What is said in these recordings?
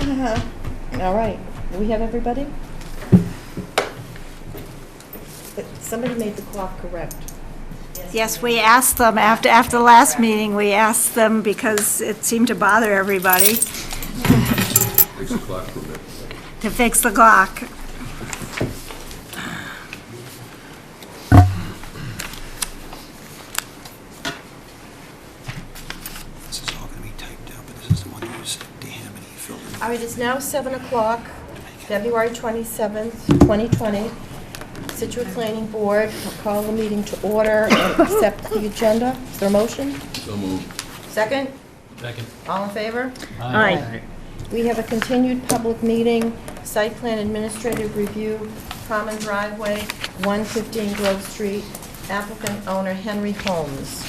All right, do we have everybody? Somebody made the clock correct. Yes, we asked them, after the last meeting, we asked them because it seemed to bother everybody Fix the clock for a bit. to fix the clock. This is all going to be typed out, but this is the one you sent to him and he filled it in. All right, it's now 7 o'clock, February 27th, 2020. Situate Planning Board, I'll call the meeting to order and accept the agenda. Is there a motion? So moved. Second? Second. All in favor? Aye. We have a continued public meeting, site plan administrative review, common driveway, 115 Grove Street, applicant owner Henry Holmes.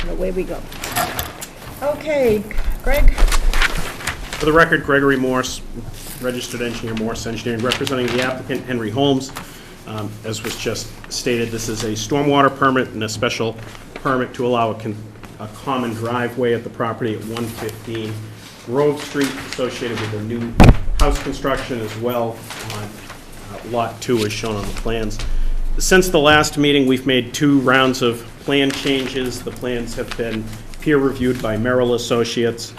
Away we go. Okay, Greg? For the record, Gregory Morse, registered engineer, Morse Engineering, representing the applicant Henry Holmes. As was just stated, this is a stormwater permit and a special permit to allow a common driveway at the property at 115 Grove Street, associated with a new house construction as well on Lot 2 as shown on the plans. Since the last meeting, we've made 2 rounds of plan changes. The plans have been peer reviewed by Merrill Associates.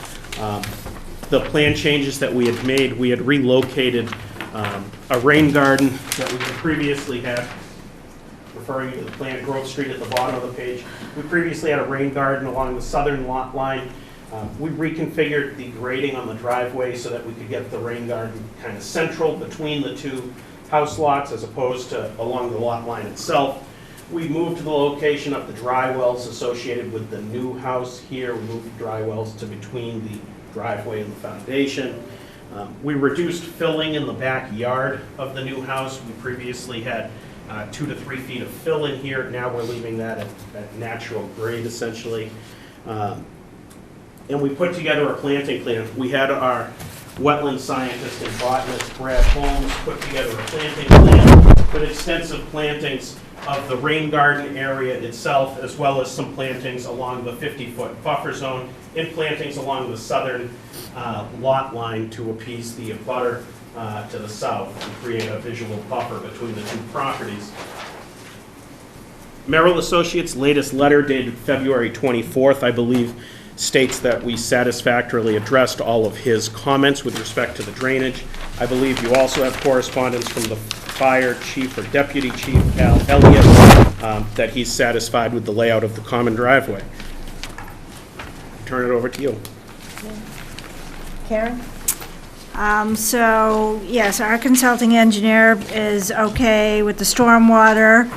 The plan changes that we had made, we had relocated a rain garden that we had previously had, referring to the plan Grove Street at the bottom of the page. We previously had a rain garden along the southern lot line. We reconfigured the grading on the driveway so that we could get the rain garden kind of central between the 2 house lots as opposed to along the lot line itself. We moved the location of the dry wells associated with the new house here. We moved the dry wells to between the driveway and the foundation. We reduced filling in the backyard of the new house. We previously had 2 to 3 feet of fill in here. Now we're leaving that at natural grade essentially. And we put together a planting plan. We had our wetland scientist and botanist Brad Holmes put together a planting plan with extensive plantings of the rain garden area itself, as well as some plantings along the 50-foot buffer zone and plantings along the southern lot line to appease the abutter to the south and create a visual buffer between the 2 properties. Merrill Associates' latest letter dated February 24th, I believe, states that we satisfactorily addressed all of his comments with respect to the drainage. I believe you also have correspondence from the fire chief or deputy chief, Al Elliott, that he's satisfied with the layout of the common driveway. Turn it over to you. Karen? So, yes, our consulting engineer is okay with the stormwater.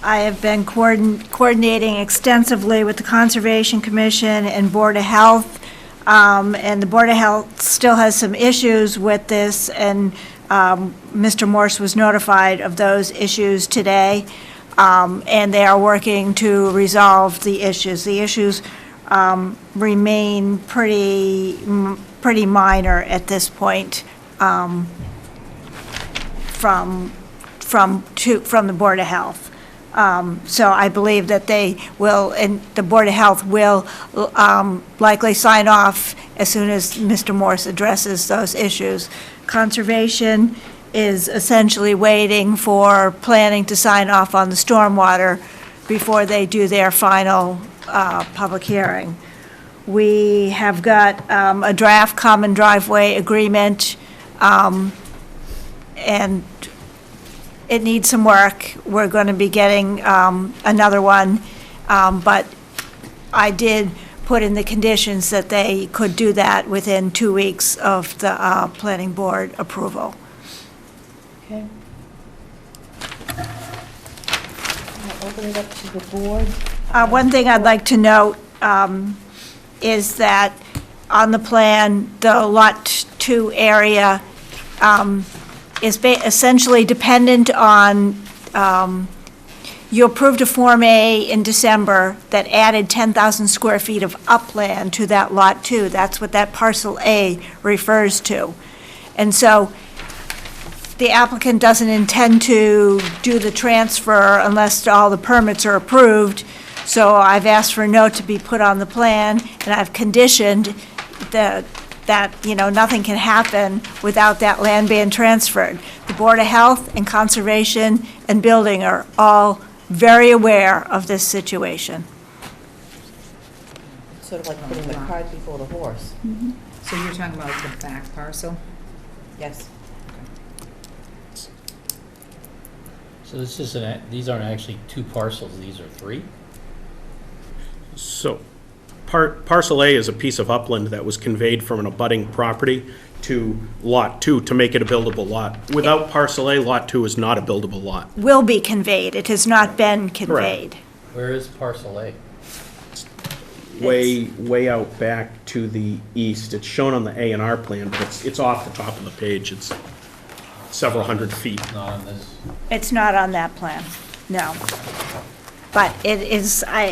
I have been coordinating extensively with the Conservation Commission and Board of Health, and the Board of Health still has some issues with this, and Mr. Morse was notified of those issues today, and they are working to resolve the issues. The issues remain pretty minor at this point from the Board of Health. So I believe that they will, and the Board of Health will likely sign off as soon as Mr. Morse addresses those issues. Conservation is essentially waiting for planning to sign off on the stormwater before they do their final public hearing. We have got a draft common driveway agreement, and it needs some work. We're going to be getting another one, but I did put in the conditions that they could do that within 2 weeks of the planning board approval. Okay. I'll open it up to the board. One thing I'd like to note is that on the plan, the Lot 2 area is essentially dependent on You approved a Form A in December that added 10,000 square feet of upland to that Lot 2. That's what that parcel A refers to. And so the applicant doesn't intend to do the transfer unless all the permits are approved. So I've asked for a note to be put on the plan, and I've conditioned that, nothing can happen without that land being transferred. The Board of Health and Conservation and Building are all very aware of this situation. Sort of like putting the cart before the horse. So you're talking about the back parcel? Yes. So this isn't, these aren't actually two parcels, these are three? So, parcel A is a piece of upland that was conveyed from an abutting property to Lot 2 to make it a buildable lot. Without parcel A, Lot 2 is not a buildable lot. Will be conveyed. It has not been conveyed. Where is parcel A? Way out back to the east. It's shown on the A&R plan, but it's off the top of the page. It's several hundred feet. Not on this? It's not on that plan, no. But it is, I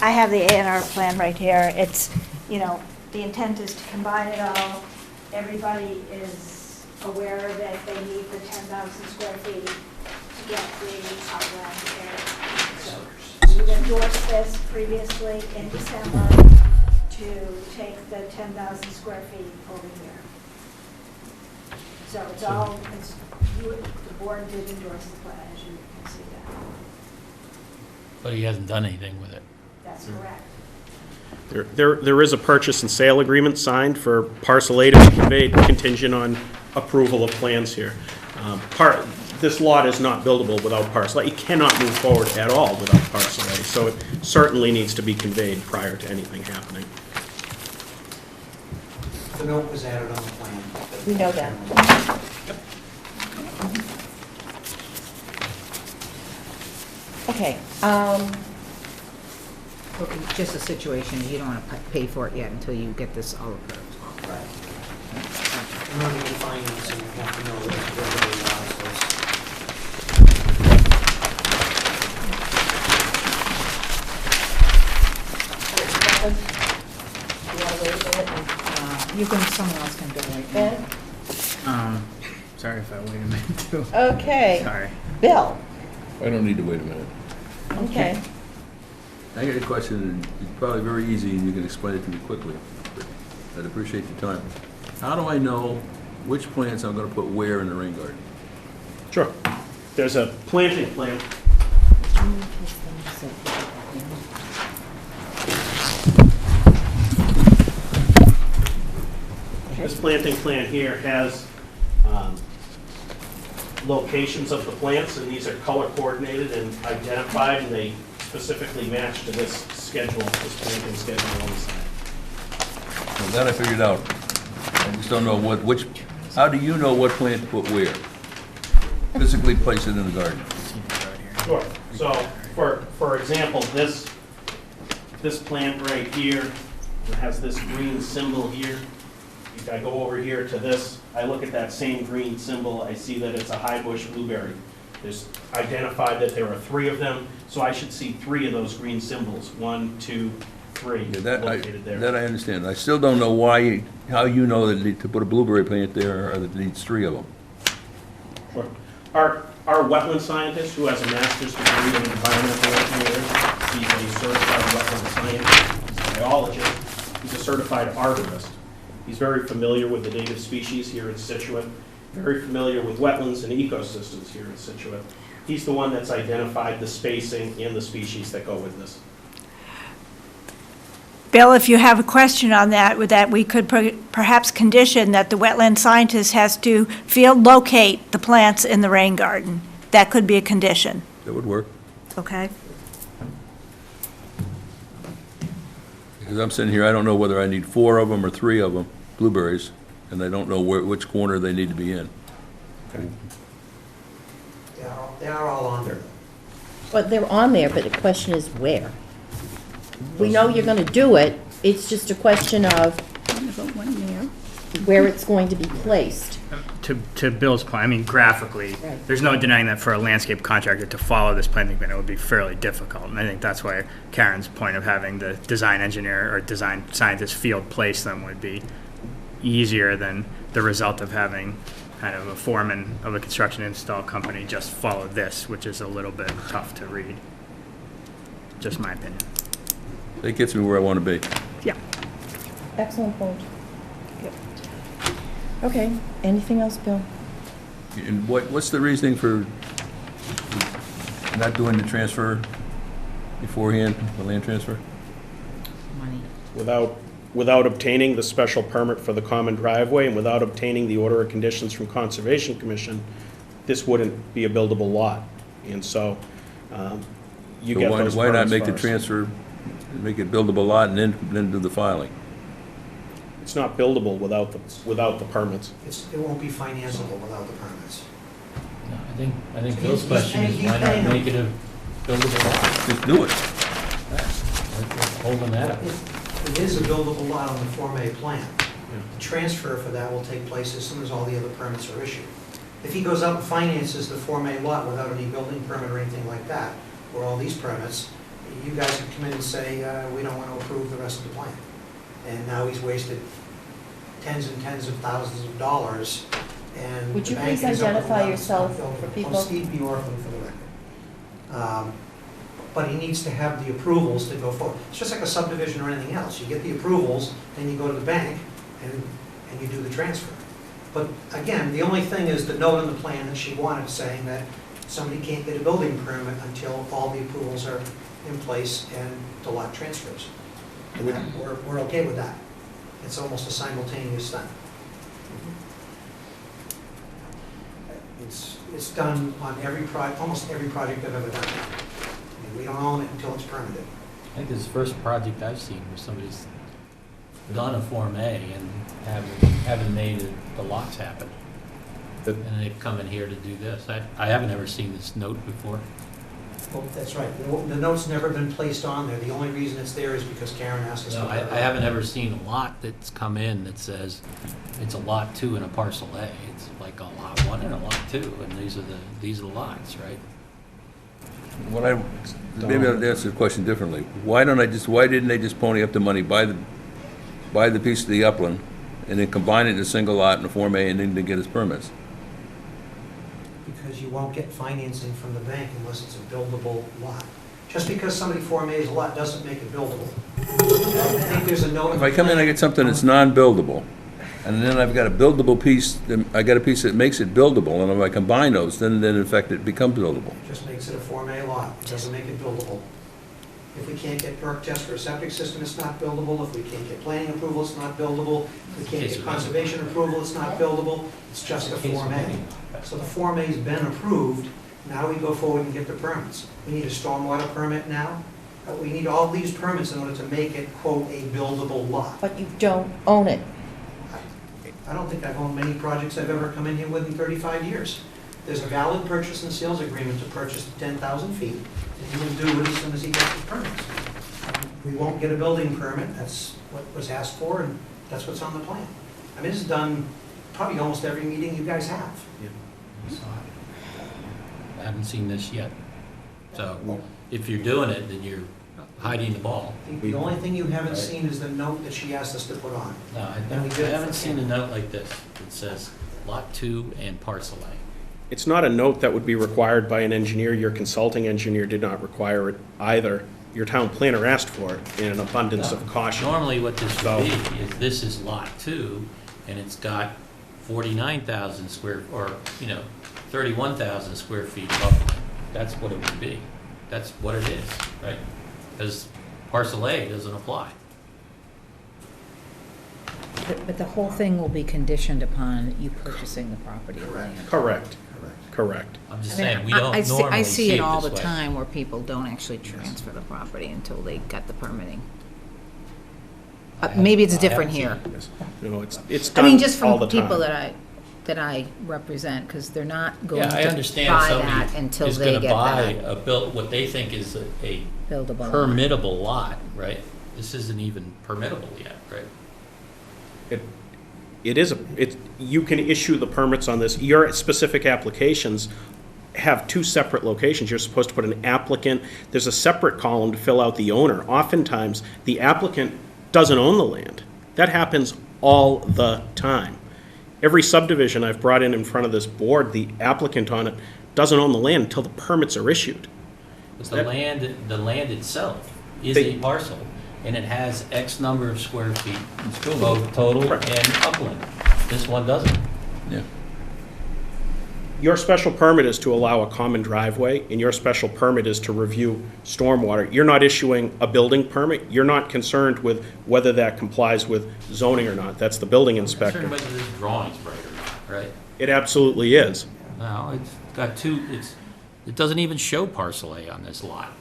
have the A&R plan right here. It's, the intent is to combine it all. Everybody is aware that they need the 10,000 square feet to get the upland area. So we've endorsed this previously in December to take the 10,000 square feet over here. So it's all, the board did endorse the plan, as you can see that. But he hasn't done anything with it. That's correct. There is a purchase and sale agreement signed for parcel A to be conveyed contingent on approval of plans here. This lot is not buildable without parcel A. It cannot move forward at all without parcel A, so it certainly needs to be conveyed prior to anything happening. The note was added on the plan. We know that. Okay, Just a situation, you don't want to pay for it yet until you get this all approved. In order to get financing, you have to know what everybody allows you want to wait a minute? You can, someone else can go right now. Ben? Sorry if I wait a minute too. Okay. Sorry. Bill? I don't need to wait a minute. Okay. I got a question, and it's probably very easy, and you can explain it to me quickly, but I'd appreciate your time. How do I know which plants I'm gonna put where in the rain garden? Sure. There's a planting plan. This planting plan here has locations of the plants, and these are color coordinated and identified, and they specifically match to this schedule, this planting schedule on the side. Well, that I figured out. I just don't know how do you know what plant to put where? Physically place it in the garden. Sure. So, for example, this plant right here, it has this green symbol here. If I go over here to this, I look at that same green symbol, I see that it's a high bush blueberry. There's identified that there are 3 of them, so I should see 3 of those green symbols, 1, 2, 3, Yeah, located there. that I understand. I still don't know how you know that to put a blueberry plant there, or that it needs 3 of them. Sure. Our wetland scientist, who has a master's degree in environmental engineering, he's a certified wetland scientist, he's a biologist, he's a certified arborist. He's very familiar with the native species here in Scituate, very familiar with wetlands and ecosystems here in Scituate. He's the one that's identified the spacing and the species that go with this. Bill, if you have a question on that, we could perhaps condition that the wetland scientist has to field locate the plants in the rain garden. That could be a condition, That would work. okay? Because I'm sitting here, I don't know whether I need 4 of them or 3 of them, blueberries, and I don't know which corner they need to be in. They are all on there. Well, they're on there, but the question is where? We know you're going to do it, it's just a question of about one there. where it's going to be placed. To Bill's point, I mean, graphically, Right. there's no denying that for a landscape contractor to follow this planting plan, it would be fairly difficult. And I think that's why Karen's point of having the design engineer or design scientist field place them would be easier than the result of having kind of a foreman of a construction install company just follow this, which is a little bit tough to read. Just my opinion. That gets me where I want to be. Yeah. Excellent point. Okay, anything else, Bill? And what's the reasoning for not doing the transfer beforehand, the land transfer? Money. Without obtaining the special permit for the common driveway and without obtaining the order of conditions from Conservation Commission, this wouldn't be a buildable lot. And so you So get why- those Why not permits make the first. transfer, make it buildable lot and then do the filing? It's not buildable without the permits. It won't be financeable without the permits. No, I think Bill's question is why not make it a buildable lot? Just do it. We're holding that up. It is a buildable lot on the Form A plan. The transfer for that will take place as soon as all the other permits are issued. If he goes out and finances the Form A lot without any building permit or anything like that, or all these permits, you guys could come in and say, we don't want to approve the rest of the plan. And now he's wasted tens and tens of thousands of dollars, and Would the you bank please ends up with identify nothing. yourself for people? I'm Steve Bjorklund for the record. But he needs to have the approvals to go forward. It's just like a subdivision or anything else. You get the approvals, then you go to the bank and you do the transfer. But again, the only thing is the note on the plan that she wanted saying that somebody can't get a building permit until all the approvals are in place and the lot transfers. And that, we're okay with that. It's almost a simultaneous thing. It's done on almost every project I've ever done. And we don't own it until it's permitted. I think this is the first project I've seen where somebody's done a Form A and haven't made the lots happen. And they've come in here to do this. I haven't ever seen this note before. Well, that's right. The note's never been placed on there. The only reason it's there is because Karen asked us to. No, I haven't ever seen a lot that's come in that says it's a lot 2 and a parcel A. It's like a lot 1 and a lot 2, and these are the lots, right? Maybe I'll answer the question differently. Why didn't they just pony up the money, buy the piece of the upland, and then combine it in a single lot in a Form A and then get his permits? Because you won't get financing from the bank unless it's a buildable lot. Just because somebody Form A is a lot doesn't make it buildable. I think there's a note. If I come in, I get something that's non-buildable, and then I've got a buildable piece, I got a piece that makes it buildable, and if I combine those, then in effect it becomes buildable. Just makes it a Form A lot, it doesn't make it buildable. If we can't get perk test for a septic system, it's not buildable. If we can't get planning approval, it's not buildable. If we can't get conservation approval, it's not buildable. It's just a Form A. So the Form A's been approved, now we go forward and get the permits. We need a stormwater permit now. We need all these permits in order to make it, quote, a buildable lot. But you don't own it. I don't think I've owned many projects I've ever come in here with in 35 years. There's a valid purchase and sales agreement to purchase 10,000 feet, and he will do it as soon as he gets the permits. We won't get a building permit, that's what was asked for, and that's what's on the plan. I mean, this is done probably almost every meeting you guys have. I haven't seen this yet. So if you're doing it, then you're hiding the ball. The only thing you haven't seen is the note that she asked us to put on. No, I And we did it haven't for seen a Ken. note like this that says lot 2 and parcel A. It's not a note that would be required by an engineer. Your consulting engineer did not require it either. Your town planner asked for it in an abundance of caution. Normally what this would be is this is lot 2, and it's got 49,000 square, or, 31,000 square feet of upland. That's what it would be. That's what it is, right? Because parcel A doesn't apply. But the whole thing will be conditioned upon you purchasing the property or land. Correct. Correct. I'm just I mean, saying, we don't I normally see see it it all the this way. time where people don't actually transfer the property until they got the permitting. Maybe it's I haven't different seen here. it. No, it's I mean, done just all from the people time. that I represent, because they're not going Yeah, I to understand buy that somebody until is they gonna get buy that what they think is a buildable. lot. permittable lot, right? This isn't even permittable yet, right? You can issue the permits on this. Your specific applications have two separate locations. You're supposed to put an applicant, there's a separate column to fill out the owner. Oftentimes, the applicant doesn't own the land. That happens all the time. Every subdivision I've brought in front of this board, the applicant on it doesn't own the land until the permits are issued. But the land itself is a parcel, and it has X number of square feet, both total and upland. This one doesn't. Yeah. Your special permit is to allow a common driveway, and your special permit is to review stormwater. You're not issuing a building permit. You're not concerned with whether that complies with zoning or not. That's the building inspector. I'm concerned whether this drawing's right or not, right? It absolutely is. No, it's got two, it doesn't even show parcel A on this lot,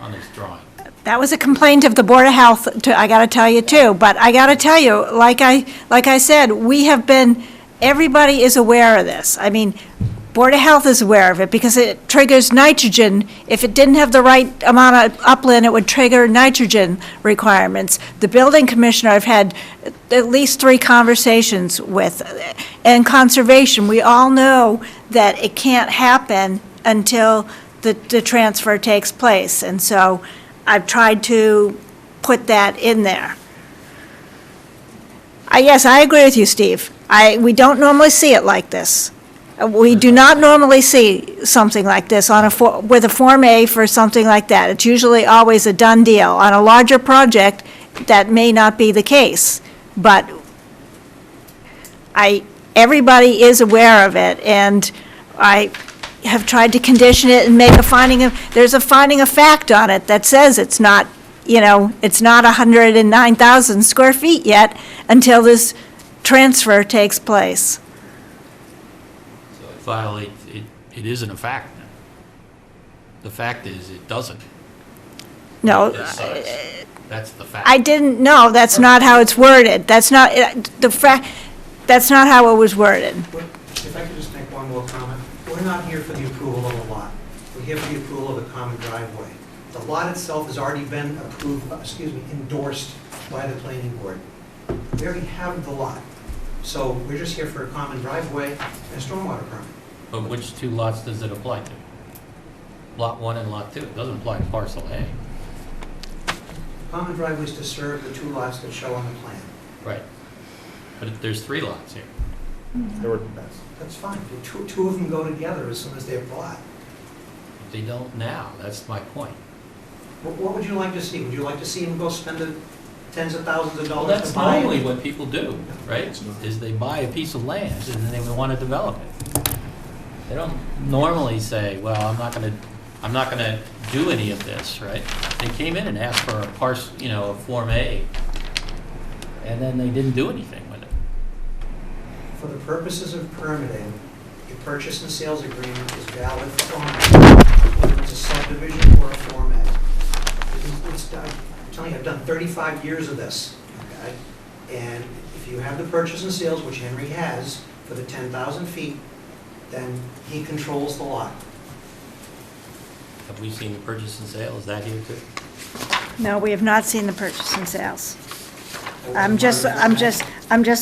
on this drawing. That was a complaint of the Board of Health, I got to tell you, too. But I got to tell you, like I said, everybody is aware of this. I mean, Board of Health is aware of it because it triggers nitrogen. If it didn't have the right amount of upland, it would trigger nitrogen requirements. The building commissioner I've had at least 3 conversations with. And conservation, we all know that it can't happen until the transfer takes place. And so I've tried to put that in there. Yes, I agree with you, Steve. We don't normally see it like this. We do not normally see something like this with a Form A for something like that. It's usually always a done deal. On a larger project, that may not be the case, but everybody is aware of it, and I have tried to condition it and make there's a finding of fact on it that says it's not 109,000 square feet yet until this transfer takes place. So it violates, it isn't a fact then. The fact is, it doesn't. No, This size. That's the fact. I didn't know, that's not how it's worded. That's not how it was worded. If I could just make one more comment. We're not here for the approval of the lot. We're here for the approval of the common driveway. The lot itself has already been endorsed by the planning board. We already have the lot. So we're just here for a common driveway and a stormwater permit. But which 2 lots does it apply to? Lot 1 and Lot 2. It doesn't apply to parcel A. Common driveway is to serve the 2 lots that show on the plan. Right. But there's 3 lots here. That's fine. The two of them go together as soon as they're bought. They don't now. That's my point. What would you like to see? Would you like to see them go spend the tens of thousands of Well, dollars that's to buy normally it? what people do, right? Is they buy a piece of land and then they want to develop it. They don't normally say, well, I'm not going to do any of this, right? They came in and asked for a a Form A, and then they didn't do anything with it. For the purposes of permitting, a purchase and sales agreement is valid for ownership, whether it's a subdivision or a Form A. I'm telling you, I've done 35 years of this, okay? And if you have the purchase and sales, which Henry has, for the 10,000 feet, then he controls the lot. Have we seen the purchase and sale? Is that here too? No, we have not seen the purchase and sales. I'm just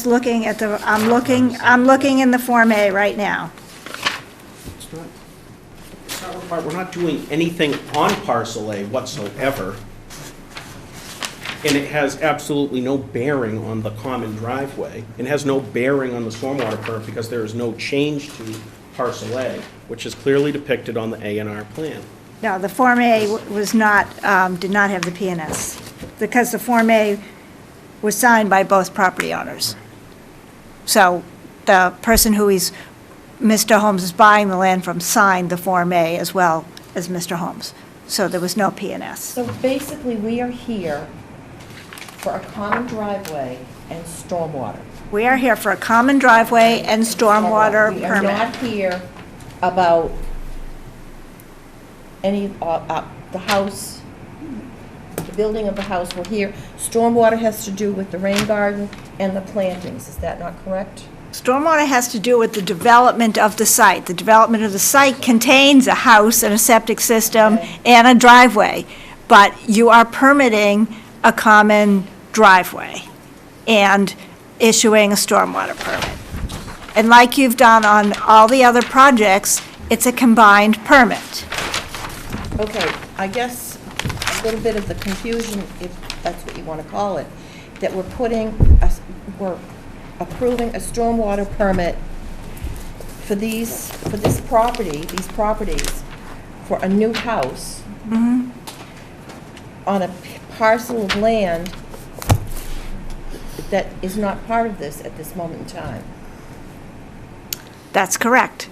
looking at I'm looking in the Form A right now. It's not required. We're not doing anything on parcel A whatsoever. And it has absolutely no bearing on the common driveway. It has no bearing on the stormwater permit because there is no change to parcel A, which is clearly depicted on the A&R plan. No, the Form A was not, did not have the PNS, because the Form A was signed by both property owners. So the person who Mr. Holmes is buying the land from signed the Form A as well as Mr. Holmes. So there was no PNS. So basically, we are here for a common driveway and stormwater. We are here for a common driveway and stormwater We are permit. not here about the house, the building of the house. We're here, stormwater has to do with the rain garden and the plantings, is that not correct? Stormwater has to do with the development of the site. The development of the site contains a house and a septic system and a driveway, but you are permitting a common driveway. And issuing a stormwater permit. And like you've done on all the other projects, it's a combined permit. Okay, I guess a little bit of the confusion, if that's what you want to call it, that we're approving a stormwater permit for this property, these properties, for a new house on a parcel of land that is not part of this at this moment in time. That's correct.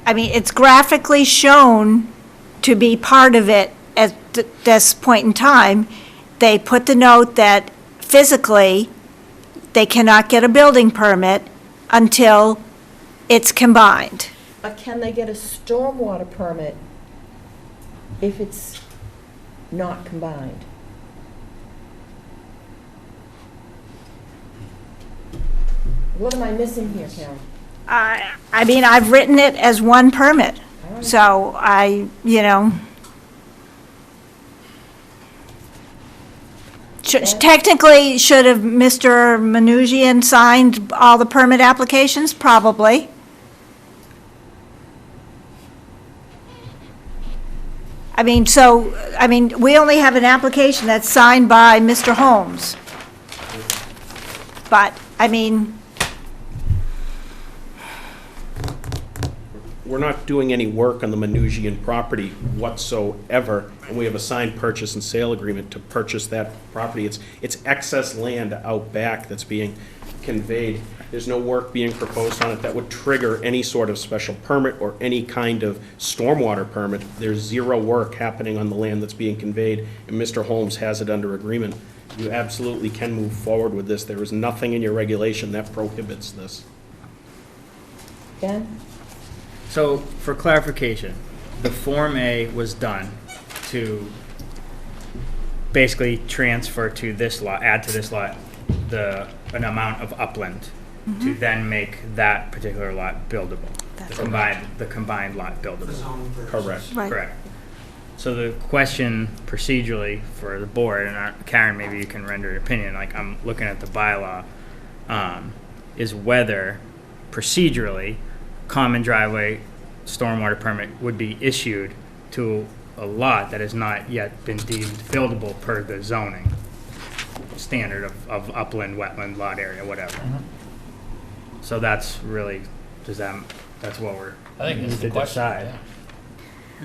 I mean, it's graphically shown to be part of it at this point in time. They put the note that physically, they cannot get a building permit until it's combined. But can they get a stormwater permit if it's not combined? What am I missing here, Karen? I mean, I've written it as one permit, so technically, should have Mr. Menugian signed all the permit applications? Probably. I mean, we only have an application that's signed by Mr. Holmes. But, I mean, We're not doing any work on the Menugian property whatsoever, and we have a signed purchase and sale agreement to purchase that property. It's excess land out back that's being conveyed. There's no work being proposed on it that would trigger any sort of special permit or any kind of stormwater permit. There's zero work happening on the land that's being conveyed, and Mr. Holmes has it under agreement. You absolutely can move forward with this. There is nothing in your regulation that prohibits this. Ben? So, for clarification, the Form A was done to basically transfer to this lot, add to this lot, an amount of upland to then make that particular lot buildable. The combined lot buildable. For zoning purposes. Correct. Right. Correct. So the question procedurally for the board, and Karen, maybe you can render an opinion, like I'm looking at the bylaw, is whether procedurally common driveway stormwater permit would be issued to a lot that has not yet been deemed buildable per the zoning standard of upland, wetland, lot area, whatever. So that's really, that's what we're, I think that's need the to question. decide. Yeah.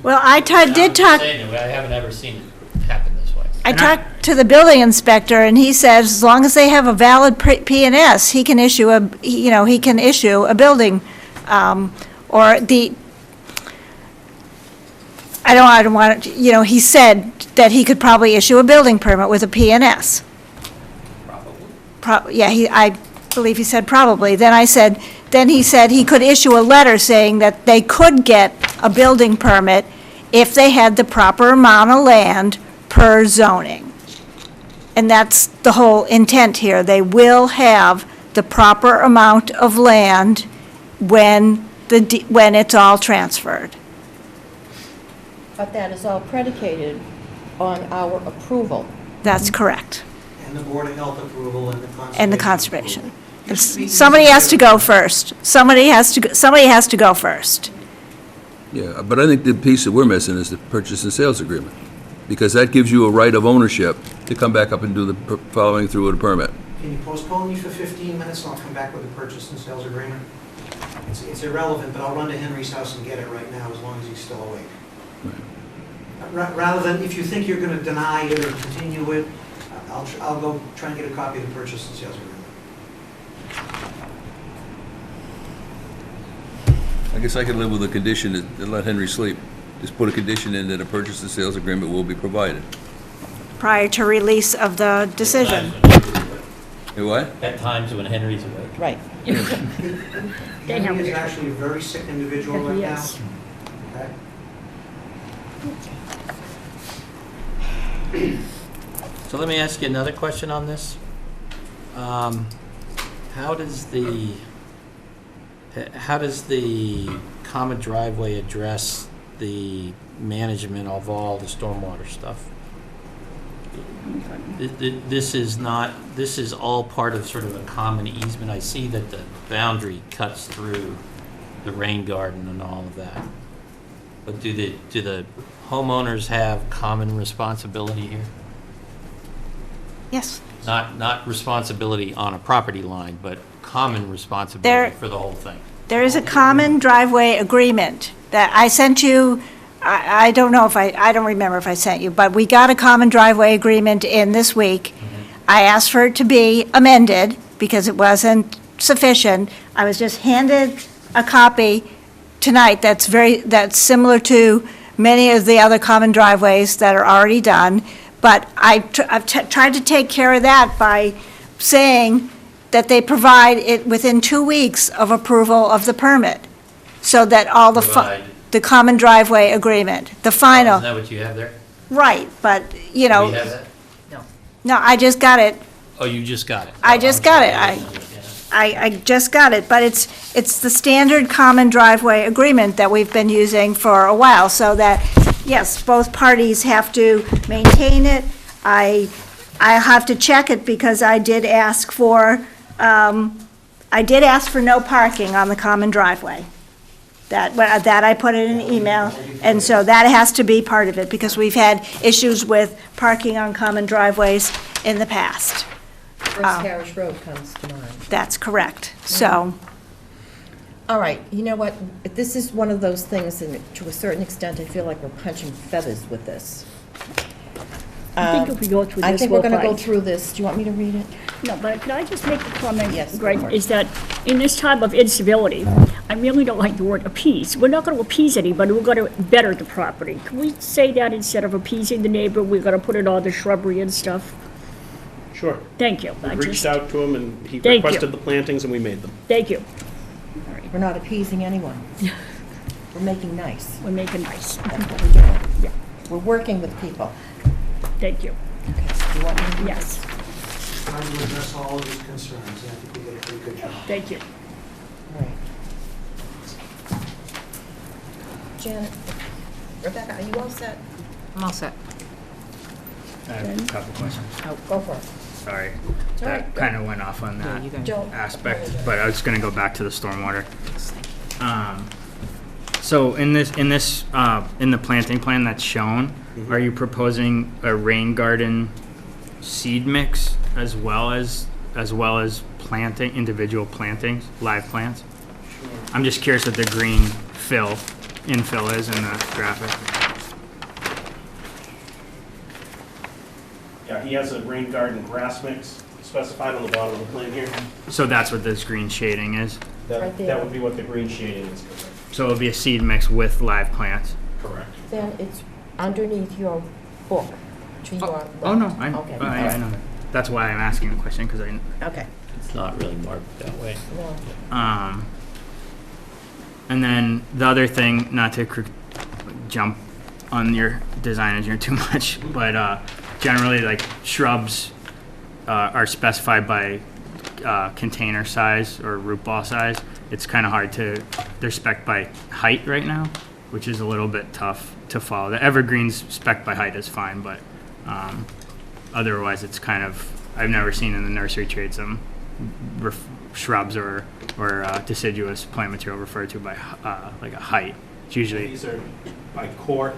well, I did talk. I haven't ever seen it happen this way. I talked to the building inspector, and he says as long as they have a valid P&S, he can issue a building, or the. I don't want to, he said that he could probably issue a building permit with a P&S. Probably. I believe he said probably. Then he said he could issue a letter saying that they could get a building permit if they had the proper amount of land per zoning. And that's the whole intent here. They will have the proper amount of land when it's all transferred. But that is all predicated on our approval. That's correct. And the Board of Health approval and the conservation. And the conservation. approval. Used to be Somebody easy has to go first. Somebody has to go first. Yeah, but I think the piece that we're missing is the purchase and sales agreement, because that gives you a right of ownership to come back up and do the following through with a permit. Can you postpone me for 15 minutes and I'll come back with the purchase and sales agreement? It's irrelevant, but I'll run to Henry's house and get it right now as long as he's still awake. Rather than, if you think you're going to deny it or continue it, I'll go try and get a copy of the purchase and sales agreement. I guess I could live with a condition to let Henry sleep. Just put a condition in that a purchase and sales agreement will be provided. Prior to release of the decision. You what? At times when Henry's awake. Right. Henry is actually a very sick individual right now. Okay. So let me ask you another question on this. How does the common driveway address the management of all the stormwater stuff? This is not, this is all part of sort of a common easement. I see that the boundary cuts through the rain garden and all of that. But do the homeowners have common responsibility here? Yes. Not responsibility on a property line, but common responsibility for the whole thing. There is a common driveway agreement that I sent you. I don't know if I don't remember if I sent you, but we got a common driveway agreement in this week. I asked for it to be amended because it wasn't sufficient. I was just handed a copy tonight that's similar to many of the other common driveways that are already done. But I've tried to take care of that by saying that they provide it within 2 weeks of approval of the permit, so that all the common driveway agreement, the final. Isn't that what you have there? Right, but, Do we have that? no, I just got it. Oh, you just got it? I just got it. I just got it, but it's the standard common driveway agreement that we've been using for a while, so that, yes, both parties have to maintain it. I have to check it because I did ask for no parking on the common driveway. That I put in an email, and so that has to be part of it, because we've had issues with parking on common driveways in the past. First Parish Road comes to mind. That's correct, so. All right, you know what? This is one of those things, and to a certain extent, I feel like we're punching feathers with this. I think if we go through I this, think we'll we're going to go find. through this. Do you want me to read it? No, but can I just make a comment, Yes, go Greg, for it. is that in this time of incivility, I really don't like the word appease. We're not going to appease anybody, we're going to better the property. Can we say that instead of appeasing the neighbor, we're going to put in all the shrubbery and stuff? Sure. Thank you. We reached out to him, and he Thank you. requested the plantings, and we made them. Thank you. We're not appeasing anyone. We're making nice. We're making nice. That's what we're doing. Yeah. We're working with people. Thank you. Okay. Do you want me to read Yes, this? Trying to address all of his concerns, and I think we did a pretty good job. thank you. All right. Janet, Rebecca, are you all set? I'm all set. I have a couple questions. Go for it. Sorry. It's all right, That go. kind of went off on Yeah, that you can. Don't. aspect, but I was going to go back to the stormwater. So in the planting plan that's shown, are you proposing a rain garden seed mix as well as planting, individual plantings, live plants? I'm just curious what the green infill is in the graphic. Yeah, he has a rain garden grass mix specified on the bottom of the plan here. So that's what this green shading is? Right there. That would be what the green shading is. So it'll be a seed mix with live plants? Correct. Then it's underneath your book, to your left. Oh, no, Okay. I know that. That's why I'm asking the question, because Okay. It's not really marked that way. No. And then the other thing, not to jump on your design engineer too much, but generally, like, shrubs are specified by container size or root ball size. It's kind of hard to, they're spec'd by height right now, which is a little bit tough to follow. The evergreens spec'd by height is fine, but otherwise it's kind of, I've never seen in the nursery trade some shrubs or deciduous plant material referred to by like a height. It's usually, These are by court.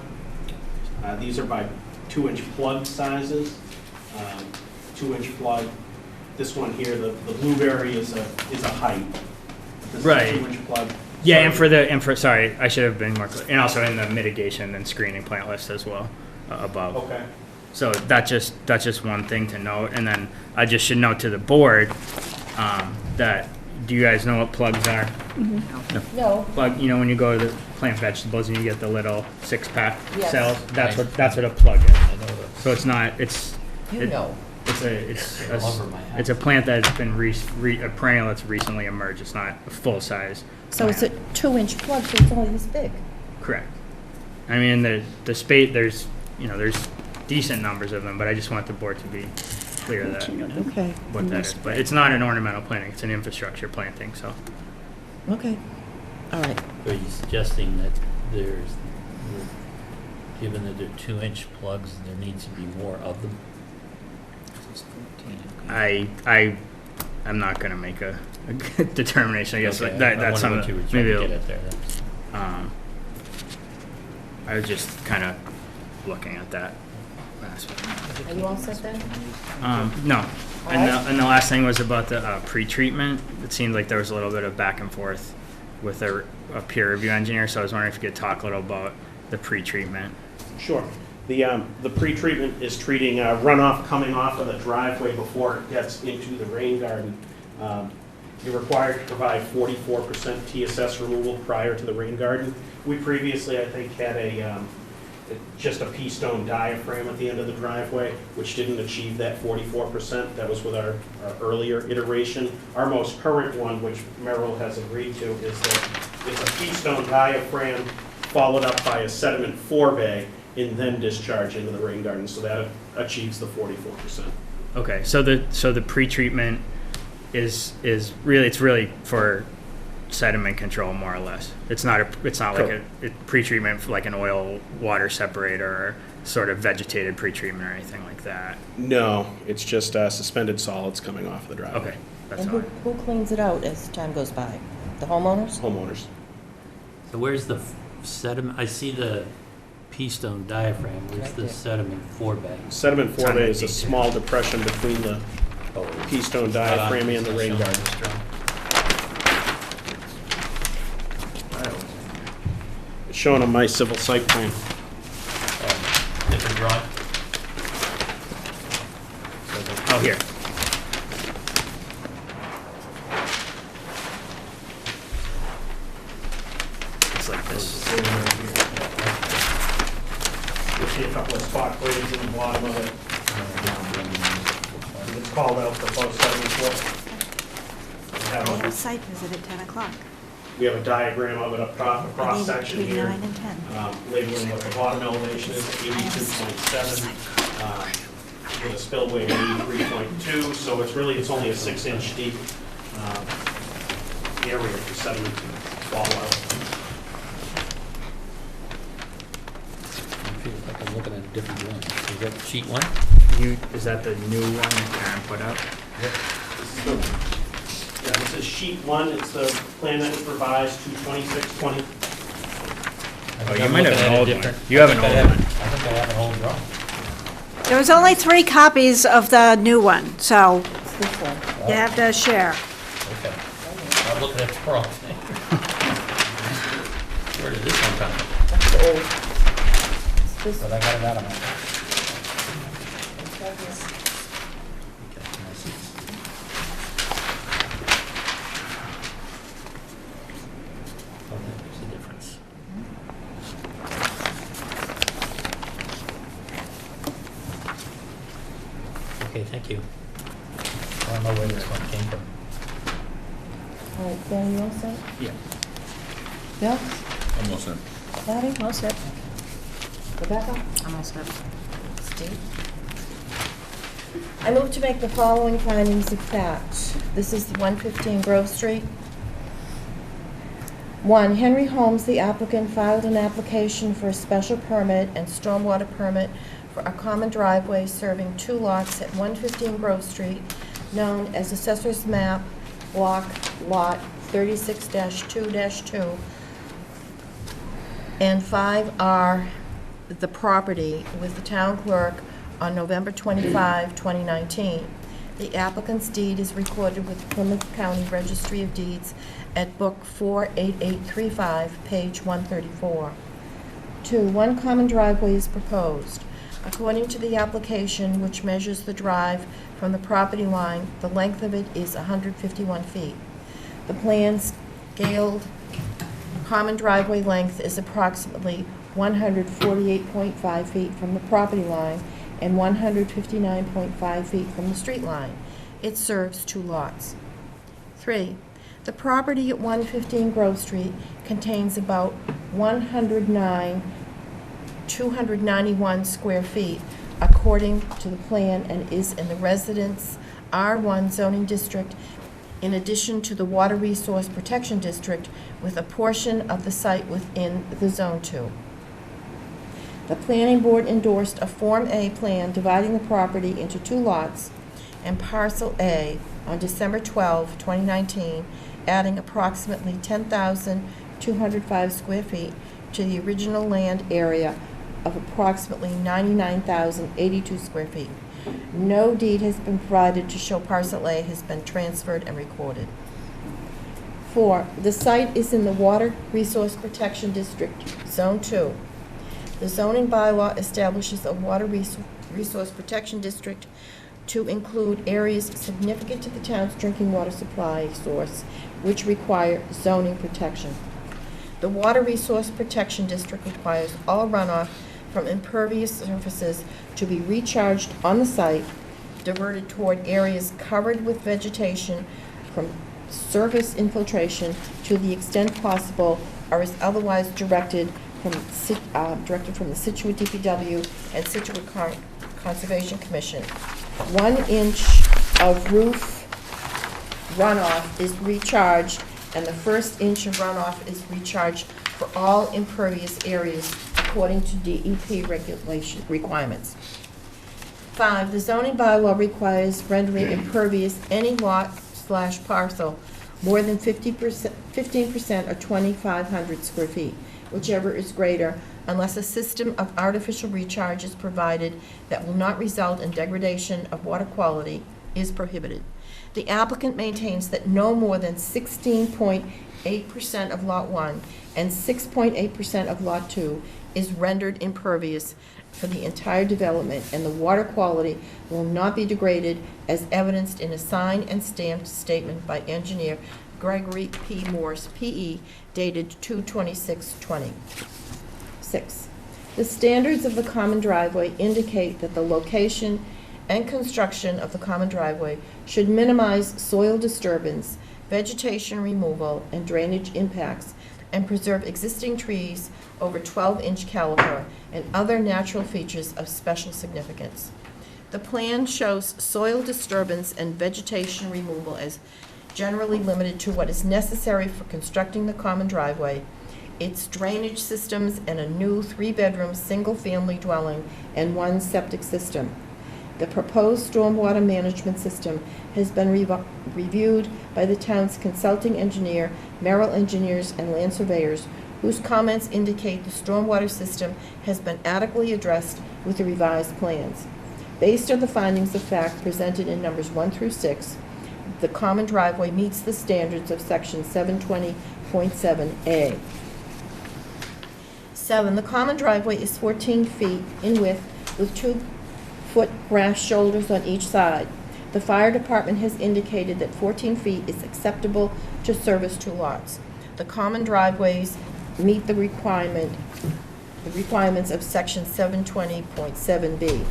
These are by 2-inch plug sizes. 2-inch plug. This one here, the blueberry is a height. This Right. is a 2-inch plug. yeah, and for sorry, I should have been more clear. And also in the mitigation and screening plant list as well, above. Okay. So that's just one thing to note, and then I just should note to the board that, do you guys know what plugs are? No. Plug, when you go to the plant vegetables and you get the little 6-pack Yes. cells, that's Right. what a plug is. I know that. So it's not, You know. it's a plant that's been a perennial that's recently emerged. It's not a full size. So it's a 2-inch plug, so it's only this big. Correct. I mean, the space, there's decent numbers of them, but I just want the board to be clear that Okay. what that is. But it's not an ornamental planting, it's an infrastructure planting, so. Okay. All right. Are you suggesting that given that they're 2-inch plugs, there needs to be more of them? I'm not gonna make a good determination, I guess, Okay, that's I wonder what you something, were trying maybe, to get at there. I was just kinda looking at that aspect. Are you all set then? No. All And right. the last thing was about the pretreatment. It seemed like there was a little bit of back and forth with a peer review engineer, so I was wondering if you could talk a little about the pretreatment. Sure. The pretreatment is treating runoff coming off of the driveway before it gets into the rain garden. You're required to provide 44% TSS removal prior to the rain garden. We previously, I think, had just a pea stone diaphragm at the end of the driveway, which didn't achieve that 44%. That was with our earlier iteration. Our most current one, which Merrill has agreed to, is that it's a pea stone diaphragm followed up by a sediment forebay and then discharge into the rain garden. So that achieves the 44%. Okay, so the pretreatment is really, it's really for sediment control, more or less. It's not like a pretreatment for like an oil water separator or sort of vegetated pretreatment or anything like that. No, it's just suspended solids coming off the driveway. Okay, that's And all. who cleans it out as time goes by? The homeowners? Homeowners. So where's the sediment, I see the pea stone diaphragm, where's Right the there. sediment forebay? Sediment It's on forebay the is a detail. small depression between the Oh, pea stone diaphragm and the rain garden. It's shown on my civil site plan. Different drawing? Oh, here. It's like this. You'll see a couple of spot grades in the bottom of it. It's called out for post 74. I have a site visit at 10 o'clock. We have a diagram of it up top, a cross section Between here, 9 and 10. labeling what the bottom elevation is, 82.7, with a spillway of 83.2, so it's only a 6-inch deep area for sediment to fall out. Like I'm looking at a different drawing. Is that sheet one? Is that the new one Karen put up? Yeah, this is sheet 1, it's the plan that was revised to 2620. Oh, you might have an old one. You have an old one. I think I have an old drawing. There was only 3 copies of the new one, so It's this one. you have to share. Okay. I'm looking at the wrong thing. Where did this one come from? That's the old. It's this But I got it out of my. it's right here. Okay, I see. Oh, there's a difference. Okay, thank you. I don't know where this one came from. All right, Dan, you all set? Yeah. Bill? Almost done. Patty? All set. Rebecca? I'm all set. Steve? I move to make the following findings of fact. This is 115 Grove Street. 1, Henry Holmes, the applicant, filed an application for a special permit and stormwater permit for a common driveway serving 2 lots at 115 Grove Street, known as Assessor's Map, Block Lot 36-2-2, and 5R, the property, with the town clerk on November 25, 2019. The applicant's deed is recorded with the Plymouth County Registry of Deeds at Book 48835, page 134. 2, 1 common driveway is proposed. According to the application, which measures the drive from the property line, the length of it is 151 feet. The planned scaled common driveway length is approximately 148.5 feet from the property line and 159.5 feet from the street line. It serves 2 lots. 3, the property at 115 Grove Street contains about 291 square feet according to the plan and is in the Residence R1 zoning district in addition to the Water Resource Protection District with a portion of the site within the Zone 2. The planning board endorsed a Form A plan dividing the property into 2 lots and Parcel A on December 12, 2019, adding approximately 10,205 square feet to the original land area of approximately 99,082 square feet. No deed has been provided to show Parcel A has been transferred and recorded. 4, the site is in the Water Resource Protection District, Zone 2. The zoning bylaw establishes a Water Resource Protection District to include areas significant to the town's drinking water supply source, which require zoning protection. The Water Resource Protection District requires all runoff from impervious surfaces to be recharged on the site, diverted toward areas covered with vegetation from surface infiltration to the extent possible, or is otherwise directed from the Scituate DPW and Scituate Conservation Commission. 1 inch of roof runoff is recharged, and the first inch of runoff is recharged for all impervious areas according to DEP regulation requirements. 5, the zoning bylaw requires rendering impervious any lot/parcel more than 15% or 2,500 square feet, whichever is greater, unless a system of artificial recharge is provided that will not result in degradation of water quality is prohibited. The applicant maintains that no more than 16.8% of Lot 1 and 6.8% of Lot 2 is rendered impervious for the entire development, and the water quality will not be degraded as evidenced in a signed and stamped statement by engineer Gregory P. Morse, P.E., dated 2/26/20. 6, the standards of the common driveway indicate that the location and construction of the common driveway should minimize soil disturbance, vegetation removal, and drainage impacts, and preserve existing trees over 12-inch caliber and other natural features of special significance. The plan shows soil disturbance and vegetation removal as generally limited to what is necessary for constructing the common driveway, its drainage systems, and a new 3-bedroom single-family dwelling and 1 septic system. The proposed stormwater management system has been reviewed by the town's consulting engineer, Merrill Engineers, and land surveyors, whose comments indicate the stormwater system has been adequately addressed with the revised plans. Based on the findings of fact presented in numbers 1 through 6, the common driveway meets the standards of section 720.7A. 7, the common driveway is 14 feet in width with 2-foot grass shoulders on each side. The fire department has indicated that 14 feet is acceptable to service 2 lots. The common driveways meet the requirements of section 720.7B.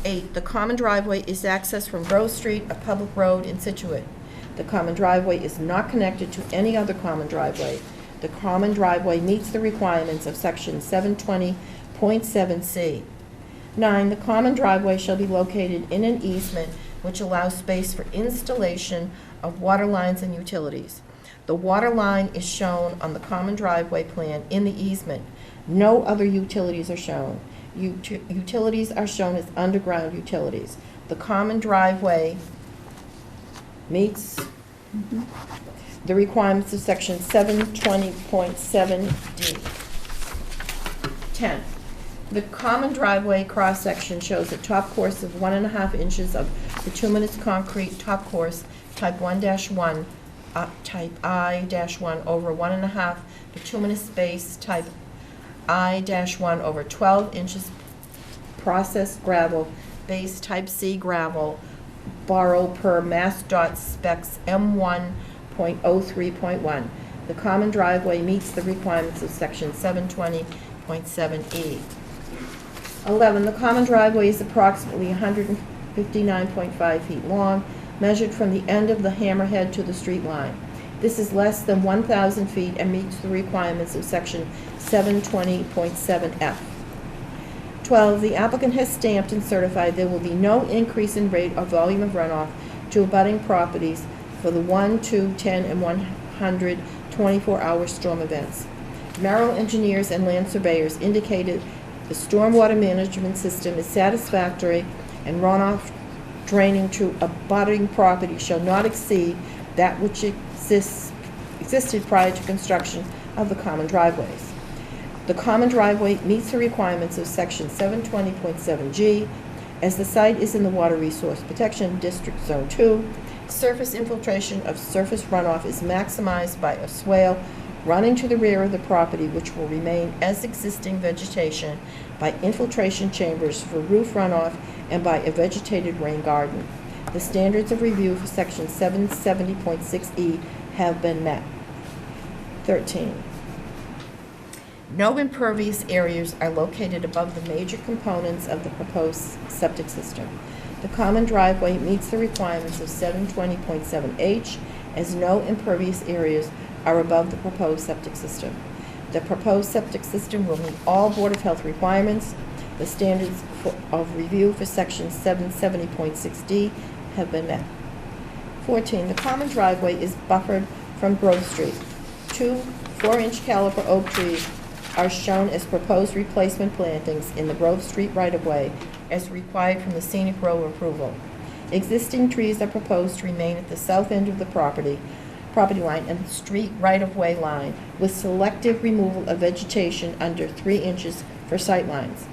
8, the common driveway is accessed from Rose Street, a public road in Scituate. The common driveway is not connected to any other common driveway. The common driveway meets the requirements of section 720.7C. 9, the common driveway shall be located in an easement which allows space for installation of water lines and utilities. The water line is shown on the common driveway plan in the easement. No other utilities are shown. Utilities are shown as underground utilities. The common driveway meets the requirements of section 720.7D. 10, the common driveway cross-section shows a top course of 1.5 inches of bituminous concrete top course type 1-1, type I-1 over 1.5 bituminous base type I-1 over 12 inches processed gravel base type C gravel borrowed per MassDOT specs M1.03.1. The common driveway meets the requirements of section 720.7E. 11, the common driveway is approximately 159.5 feet long, measured from the end of the hammerhead to the street line. This is less than 1,000 feet and meets the requirements of section 720.7F. 12, the applicant has stamped and certified there will be no increase in rate or volume of runoff to abutting properties for the 1, 2, 10, and 100 24-hour storm events. Merrill Engineers and land surveyors indicated the stormwater management system is satisfactory and runoff draining to abutting property shall not exceed that which existed prior to construction of the common driveways. The common driveway meets the requirements of section 720.7G as the site is in the Water Resource Protection District Zone 2. Surface infiltration of surface runoff is maximized by a swale running to the rear of the property, which will remain as existing vegetation, by infiltration chambers for roof runoff, and by a vegetated rain garden. The standards of review for section 770.6E have been met. 13. No impervious areas are located above the major components of the proposed septic system. The common driveway meets the requirements of 720.7H, as no impervious areas are above the proposed septic system. The proposed septic system will meet all Board of Health requirements. The standards of review for section 770.6D have been met. 14. The common driveway is buffered from Grove Street. 2 4-inch caliber oak trees are shown as proposed replacement plantings in the Grove Street right-of-way as required from the scenic road approval. Existing trees are proposed to remain at the south end of the property line and the street right-of-way line, with selective removal of vegetation under 3 inches for sightlines.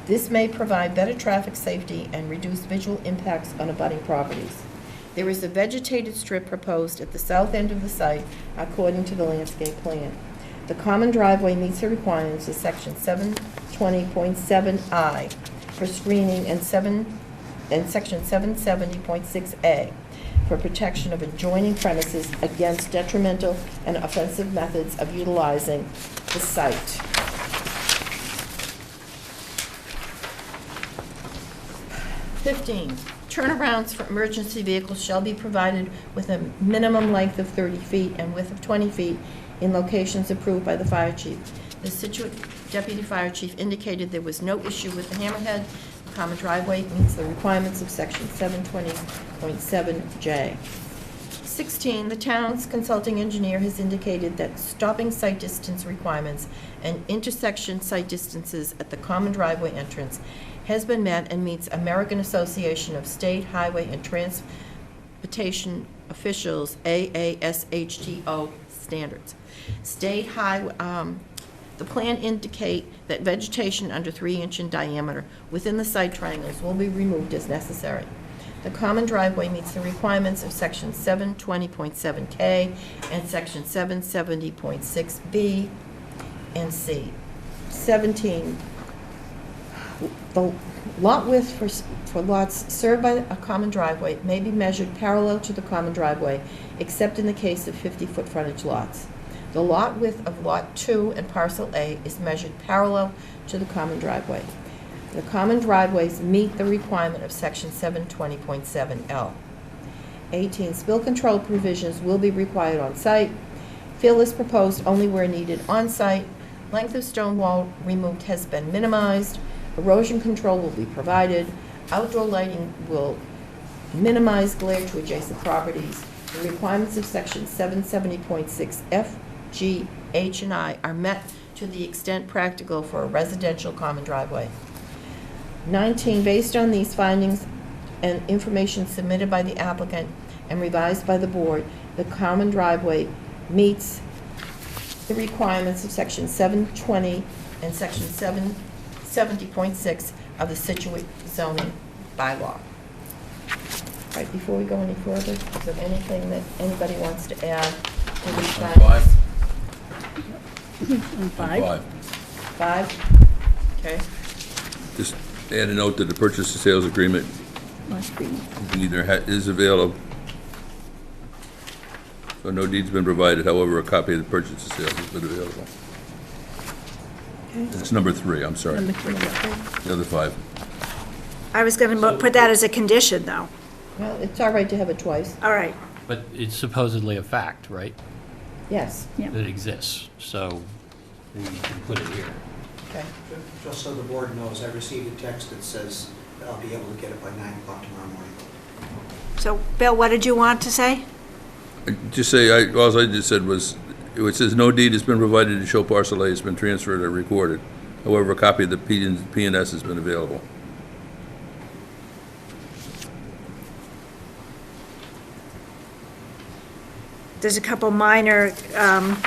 This may provide better traffic safety and reduce visual impacts on abutting properties. There is a vegetated strip proposed at the south end of the site according to the landscape plan. The common driveway meets the requirements of section 720.7I for screening and section 770.6A for protection of adjoining premises against detrimental and offensive methods of utilizing the site. (15) Turnarounds for emergency vehicles shall be provided with a minimum length of 30 feet and width of 20 feet in locations approved by the fire chief. The Scituate Deputy Fire Chief indicated there was no issue with the hammerhead. The common driveway meets the requirements of section 720.7J. 16, the town's consulting engineer has indicated that stopping site distance requirements and intersection site distances at the common driveway entrance has been met and meets American Association of State Highway and Transportation Officials, AASHTO, standards. The plan indicate that vegetation under 3 inch in diameter within the site triangles will be removed as necessary. The common driveway meets the requirements of section 720.7K and section 770.6B and C. 17, the lot width for lots served by a common driveway may be measured parallel to the common driveway, except in the case of 50-foot frontage lots. The lot width of Lot 2 and Parcel A is measured parallel to the common driveway. The common driveways meet the requirement of section 720.7L. 18, spill control provisions will be required on site. Fill is proposed only where needed on site. Length of stone wall removed has been minimized. Erosion control will be provided. Outdoor lighting will minimize glare to adjacent properties. The requirements of section 770.6F, G, H, and I are met to the extent practical for a residential common driveway. 19, based on these findings and information submitted by the applicant and revised by the board, the common driveway meets the requirements of section 720 and section 770.6 of the Scituate zoning bylaw. All right, before we go any further, is there anything that anybody wants to add to these findings? On 5? 5? Okay. Just add a note that the purchase and sales agreement Must be. is available. So no deed's been provided, however, a copy of the purchase and sales has been available. It's number 3, I'm sorry. Number 3, okay. The other 5. I was going to put that as a condition, though. Well, it's all right to have it twice. All right. But it's supposedly a fact, right? Yes. Yeah. That exists, so we can put it here. Okay. Just so the board knows, I received a text that says that I'll be able to get it by 9 o'clock tomorrow morning. So, Bill, what did you want to say? Just say, all I just said was, it says no deed has been provided to show parcel A has been transferred or recorded. However, a copy of the P&S has been available. there's a couple minor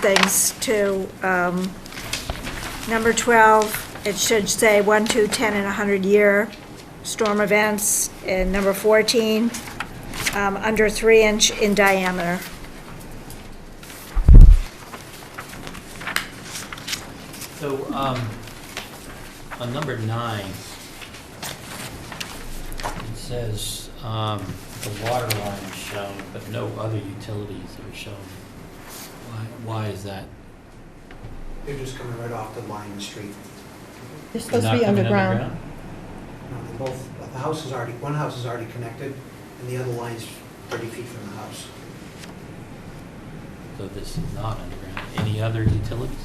things too. Number 12, it should say 1, 2, 10, and 100-year storm events. And number 14, under 3-inch in diameter. So, on number 9, it says, the water line is shown, but no other utilities are shown. Why is that? They're just coming right off the line of the street. They're supposed to Not be coming underground. No, they both, the house is already, one house is already connected, and the other line's 30 feet from the house. So this is not underground. Any other utilities?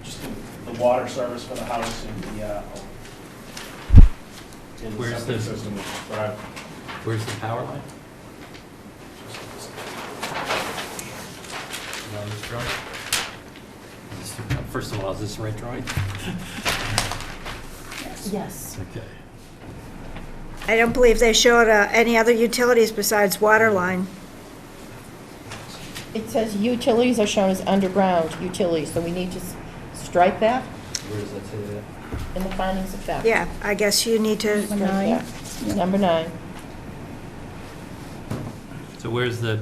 Just the water service for the house and the Where's septic the- system. Right. Where's the power line? Is on this drawing? First of all, is this the right drawing? Yes. Okay. I don't believe they showed any other utilities besides water line. It says utilities are shown as underground utilities, so we need to strike that Where does that say that? in the findings of fact. Yeah, I guess you need to, Strike that. Number 9. So where's the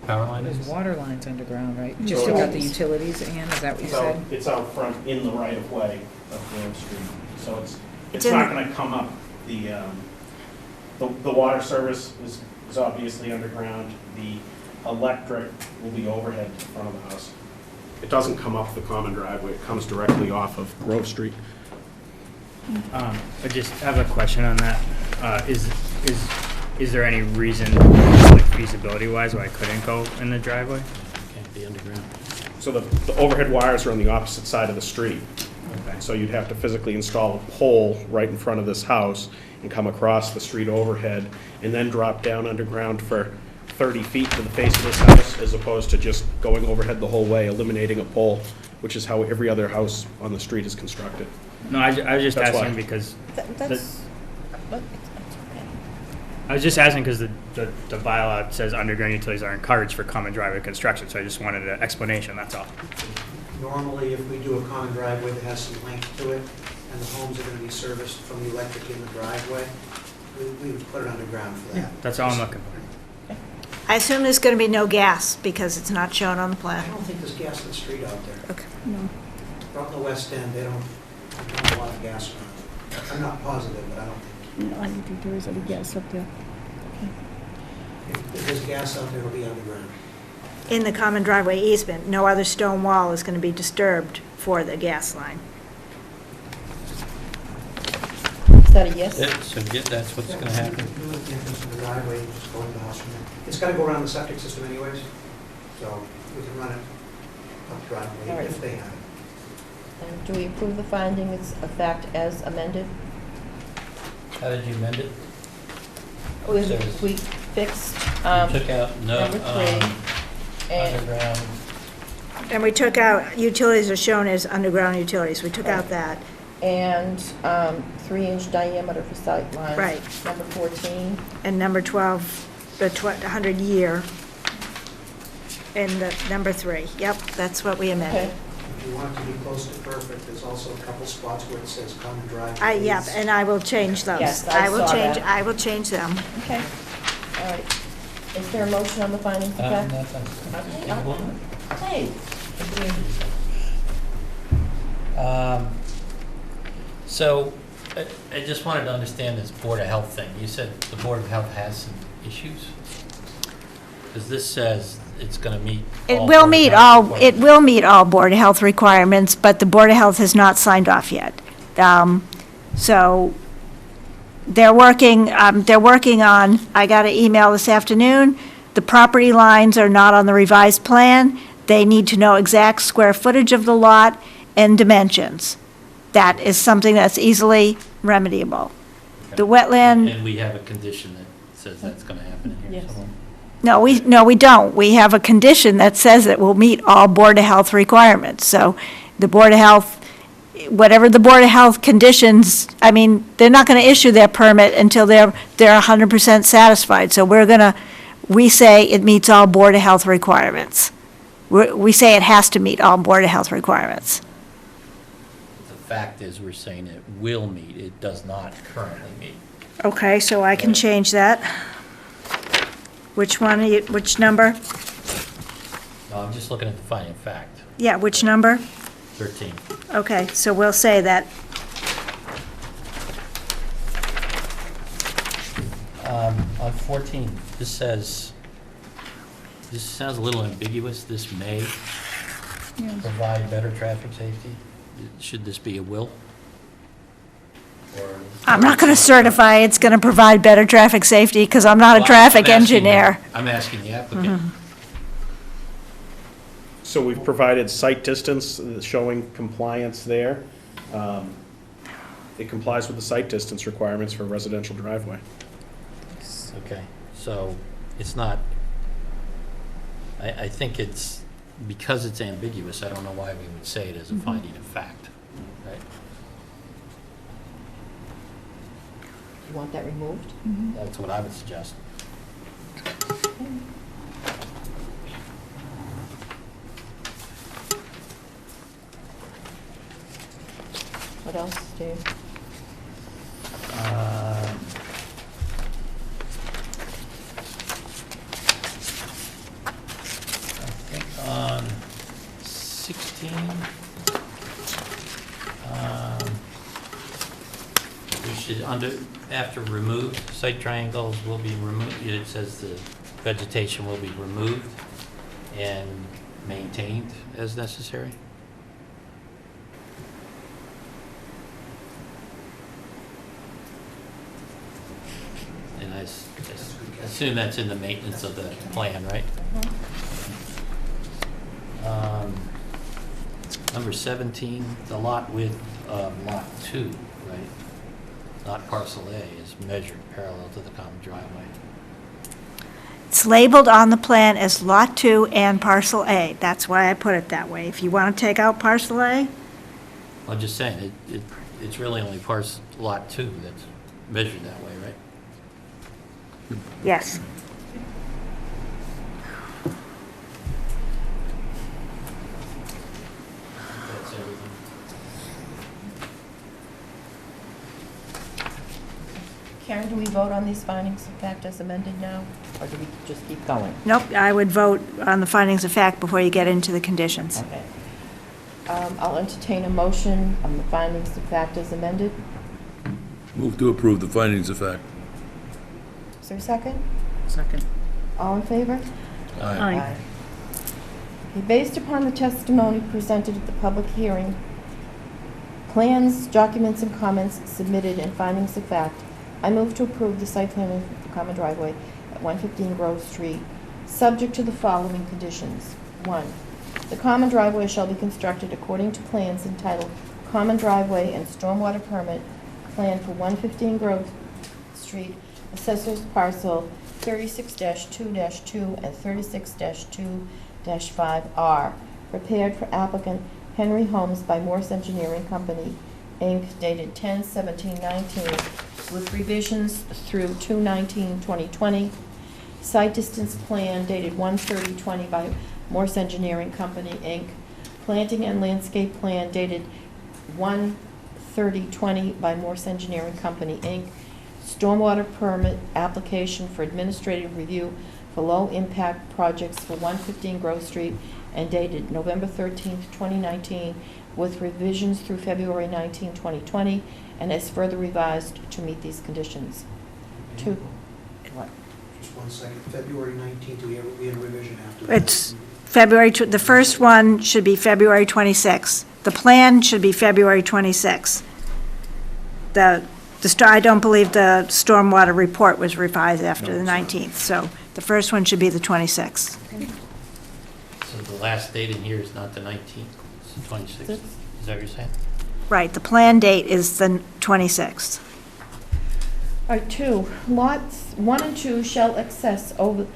power line? There's is? water lines underground, right? Just So took out it's- the utilities, Ann, is that what you It's out, said? it's out front in the right of way of Grove Street. So It's it's in not the- gonna come up, the water service is obviously underground. The electric will be overhead in front of the house. It doesn't come up the common driveway, it comes directly off of Grove Street. I just have a question on that. Is there any reason, like feasibility-wise, why I couldn't go in the driveway? Can't be underground. So the overhead wires are on the opposite side of the street. Okay. So you'd have to physically install a pole right in front of this house and come across the street overhead and then drop down underground for 30 feet to the face of this house, as opposed to just going overhead the whole way, eliminating a pole, which is how every other house on the street is constructed. No, I was just That's why. asking because, That's, but it's okay. I was just asking because the bylaw says underground utilities are encouraged for common driveway construction, so I just wanted an explanation, that's all. Normally, if we do a common driveway that has some length to it, and the homes are going to be serviced from the electric in the driveway, we would put it underground for that. That's all I'm looking for. I assume there's going to be no gas because it's not shown on the I plan. don't think there's gas in the street out there. Okay. No. From the west end, they don't have a lot of gas around. I'm not positive, but I don't think. No, I don't think there is any gas up there. If there's gas out there, it'll be underground. In the common driveway easement, no other stone wall is going to be disturbed for the gas line. Is that a yes? So that's what's gonna happen? Do it at the entrance of the driveway, just go in the house from there. It's got to go around the septic system anyways, so we can run it up the All driveway right. if they have it. And do we approve the findings of fact as amended? How did you amend it? We Says- we fixed Took out no, number 3, and underground. And we took out, utilities are shown as underground utilities, we took out that. 3-inch diameter for sight lines. Right. Number 14. And number 12, the 100-year. And the number 3, yep, that's what we amended. Okay. If you want it to be close to perfect, there's also a couple spots where it says common driveway. Yep, and I will change those. Yes, I will saw change. that. I will change them. Okay. All right. Is there a motion on the findings of fact? Hey. So, I just wanted to understand this Board of Health thing. You said the Board of Health has some issues? Because this says it's going to meet It all will Board of meet Health all, requirements. it will meet all Board of Health requirements, but the Board of Health has not signed off yet. So they're working on, I got an email this afternoon, the property lines are not on the revised plan. They need to know exact square footage of the lot and dimensions. That is something that's easily remediable. The wetland, And we have a condition that says that's going to happen in here Yes. somewhere. no, we don't. We have a condition that says it will meet all Board of Health requirements. So the Board of Health, whatever the Board of Health conditions, I mean, they're not going to issue their permit until they're 100% satisfied. So we're going to, we say it meets all Board of Health requirements. We say it has to meet all Board of Health requirements. The fact is, we're saying it will meet, it does not currently meet. Okay, so I can change that. Which one, which number? No, I'm just looking at the finding of fact, Yeah, which number? 13. Okay, so we'll say that. On 14, this says, this sounds a little ambiguous, this may provide better traffic safety. Should this be a will? Or? I'm not going to certify it's going to provide better traffic safety because I'm not a traffic engineer. I'm asking the applicant. So we've provided site distance showing compliance there. It complies with the site distance requirements for a residential driveway. Okay, so it's not, I think it's, because it's ambiguous, I don't know why we would say it as a finding of fact, right? You want that removed? That's what I would suggest. What else, Dave? I think on 16, we should, after removed, site triangles will be removed, it says the vegetation will be removed and maintained as necessary. And I assume that's in the maintenance of the plan, right? Number 17, the lot width of lot 2, right? Not parcel A, is measured parallel to the common driveway. It's labeled on the plan as Lot 2 and Parcel A. That's why I put it that way. If you want to take out Parcel A, I'm just saying, it's really only lot 2 that's measured that way, right? yes. That's everything. Karen, do we vote on these findings of fact as amended now, or do we just keep going? Nope, I would vote on the findings of fact before you get into the conditions. Okay. I'll entertain a motion on the findings of fact as amended. Move to approve the findings of fact. Is there a second? Second. All in favor? Aye. Okay, based upon the testimony presented at the public hearing, plans, documents, and comments submitted and findings of fact, I move to approve the site plan of the common driveway at 115 Grove Street, subject to the following conditions. 1, the common driveway shall be constructed according to plans entitled Common Driveway and Stormwater Permit Plan for 115 Grove Street, Assessors Parcel 36-2-2 and 36-2-5R, prepared for applicant Henry Holmes by Morse Engineering Company, Inc., dated 10/17/19, with revisions through 2/19/2020. Site distance plan dated 1/30/20 by Morse Engineering Company, Inc. Planting and landscape plan dated 1/30/20 by Morse Engineering Company, Inc. Stormwater permit application for administrative review for low-impact projects for 115 Grove Street and dated November 13th, 2019, with revisions through February 19, 2020, and as further revised to meet these conditions. 2. What? Just 1 second, February 19th, we have a revision after that. It's February, the first one should be February 26th. The plan should be February 26th. I don't believe the stormwater report was revised after the 19th, so the first one should be the 26th. So the last date in here is not the 19th, it's the 26th? Is that what you're saying? Right, the plan date is the 26th. All right, 2, lots 1 and 2 shall access over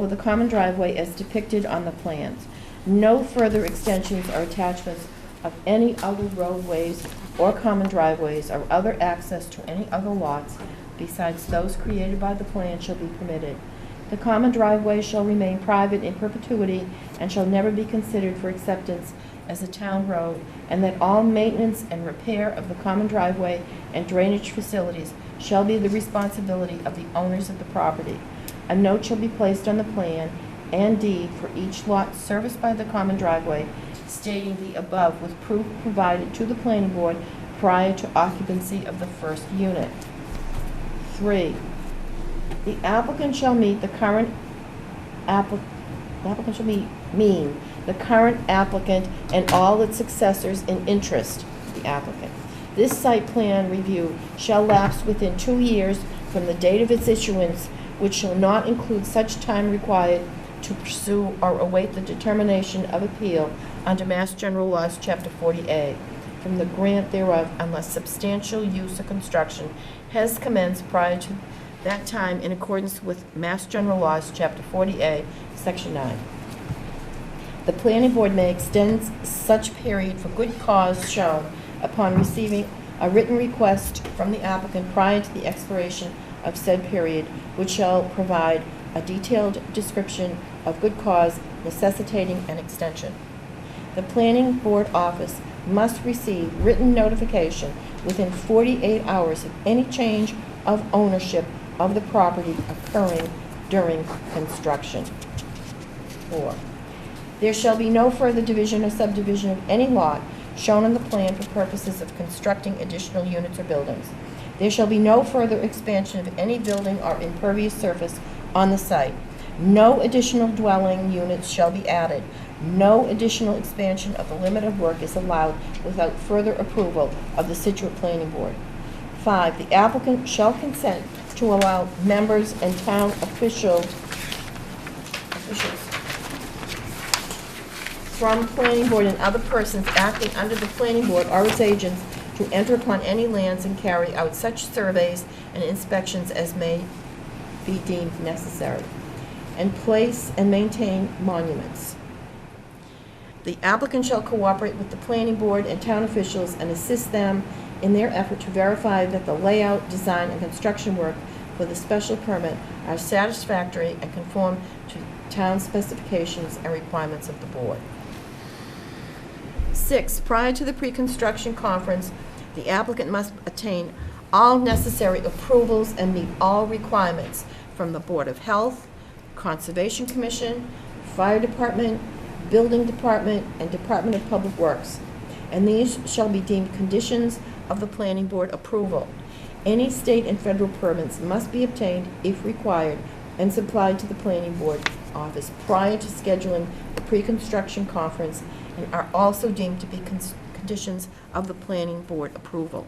the common driveway as depicted on the plans. No further extensions or attachments of any other roadways or common driveways or other access to any other lots besides those created by the plan shall be permitted. The common driveway shall remain private in perpetuity and shall never be considered for acceptance as a town road, and that all maintenance and repair of the common driveway and drainage facilities shall be the responsibility of the owners of the property. A note shall be placed on the plan and deed for each lot serviced by the common driveway, stating the above with proof provided to the planning board prior to occupancy of the first unit. 3. The applicant shall meet the current the current applicant and all its successors in interest, the applicant. This site plan review shall lapse within 2 years from the date of its issuance, which shall not include such time required to pursue or await the determination of appeal under Mass General Laws, Chapter 40A, from the grant thereof, unless substantial use or construction has commenced prior to that time in accordance with Mass General Laws, Chapter 40A, Section 9. The planning board may extend such period for good cause shown upon receiving a written request from the applicant prior to the expiration of said period, which shall provide a detailed description of good cause necessitating an extension. The planning board office must receive written notification within 48 hours of any change of ownership of the property occurring during construction. 4. There shall be no further division or subdivision of any lot shown on the plan for purposes of constructing additional units or buildings. There shall be no further expansion of any building or impervious surface on the site. No additional dwelling units shall be added. No additional expansion of the limit of work is allowed without further approval of the Scituate Planning Board. 5. The applicant shall consent to allow members and town officials from planning board and other persons acting under the planning board or its agents to enter upon any lands and carry out such surveys and inspections as may be deemed necessary, and place and maintain monuments. The applicant shall cooperate with the planning board and town officials and assist them in their effort to verify that the layout, design, and construction work for the special permit are satisfactory and conform to town specifications and requirements of the board. 6. Prior to the pre-construction conference, the applicant must attain all necessary approvals and meet all requirements from the Board of Health, Conservation Commission, Fire Department, Building Department, and Department of Public Works, and these shall be deemed conditions of the planning board approval. Any state and federal permits must be obtained, if required, and supplied to the planning board office prior to scheduling the pre-construction conference, and are also deemed to be conditions of the planning board approval.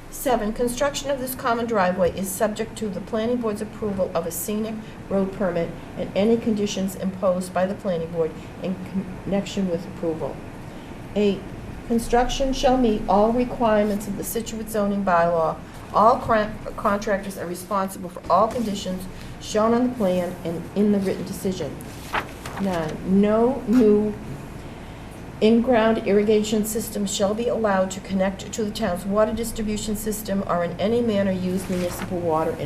7. Construction of this common driveway is subject to the planning board's approval of a scenic road permit and any conditions imposed by the planning board in connection with approval. 8. Construction shall meet all requirements of the Scituate zoning bylaw. All contractors are responsible for all conditions shown on the plan and in the written decision. 9. No new in-ground irrigation system shall be allowed to connect to the town's water distribution system or in any manner use municipal water.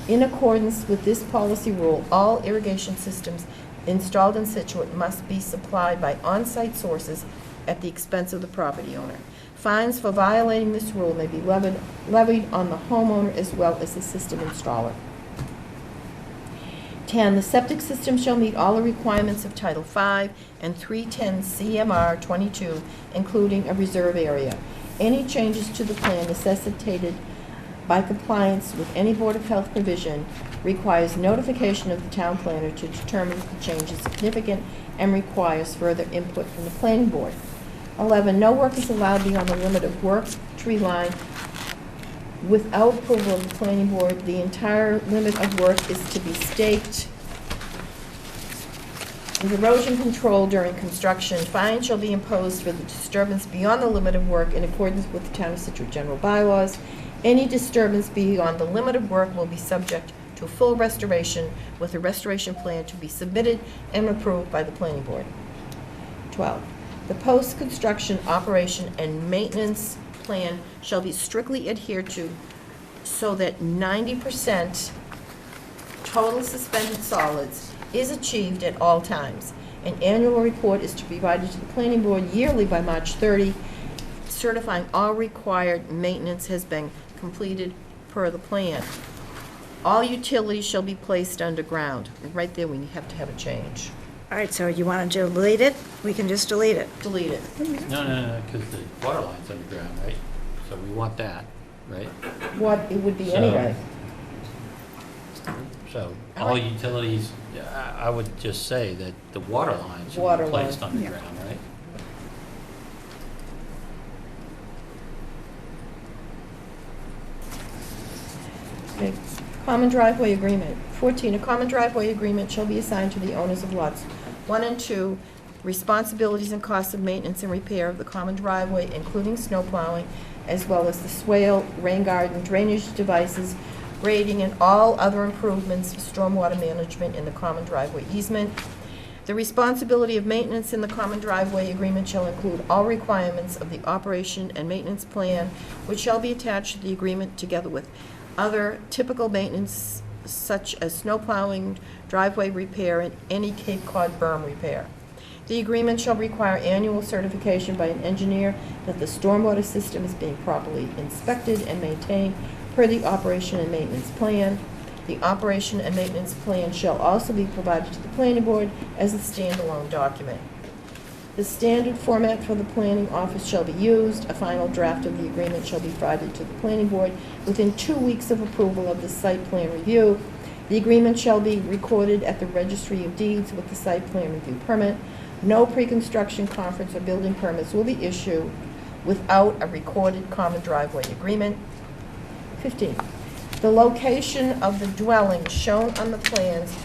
In accordance with this policy rule, all irrigation systems installed in Scituate must be supplied by on-site sources at the expense of the property owner. Fines for violating this rule may be levied on the homeowner as well as the system installer. 10. The septic system shall meet all the requirements of Title V and 310 CMR 22, including a reserve area. Any changes to the plan necessitated by compliance with any Board of Health provision requires notification of the town planner to determine if the change is significant and requires further input from the planning board. 11. No work is allowed beyond the limit of work tree line without approval of the planning board. The entire limit of work is to be staked with erosion control during construction. Fines shall be imposed for the disturbance beyond the limit of work in accordance with the Town of Scituate general bylaws. Any disturbance beyond the limit of work will be subject to full restoration, with a restoration plan to be submitted and approved by the planning board. 12. The post-construction operation and maintenance plan shall be strictly adhered to so that 90% total suspended solids is achieved at all times. An annual report is to be provided to the planning board yearly by March 30, certifying all required maintenance has been completed per the plan. All utilities shall be placed underground. Right there, we have to have a change. All right, so you want to delete it? We can just delete it. Delete it. No, because the water line's underground, right? So we want that, right? What it would be So- anyway. So all utilities, I would just say that the water lines should Water be placed line. underground, right? Okay. Common driveway agreement. 14, a common driveway agreement shall be assigned to the owners of lots 1 and 2, responsibilities and costs of maintenance and repair of the common driveway, including snow plowing, as well as the swale, rain garden, drainage devices, grading, and all other improvements for stormwater management in the common driveway easement. The responsibility of maintenance in the common driveway agreement shall include all requirements of the operation and maintenance plan, which shall be attached to the agreement together with other typical maintenance such as snow plowing, driveway repair, and any Cape Cod berm repair. The agreement shall require annual certification by an engineer that the stormwater system is being properly inspected and maintained per the operation and maintenance plan. The operation and maintenance plan shall also be provided to the planning board as a standalone document. The standard format for the planning office shall be used. A final draft of the agreement shall be provided to the planning board within 2 weeks of approval of the site plan review. The agreement shall be recorded at the Registry of Deeds with the site plan review permit. No pre-construction conference or building permits will be issued without a recorded common driveway agreement. 15, the location of the dwelling shown on the plans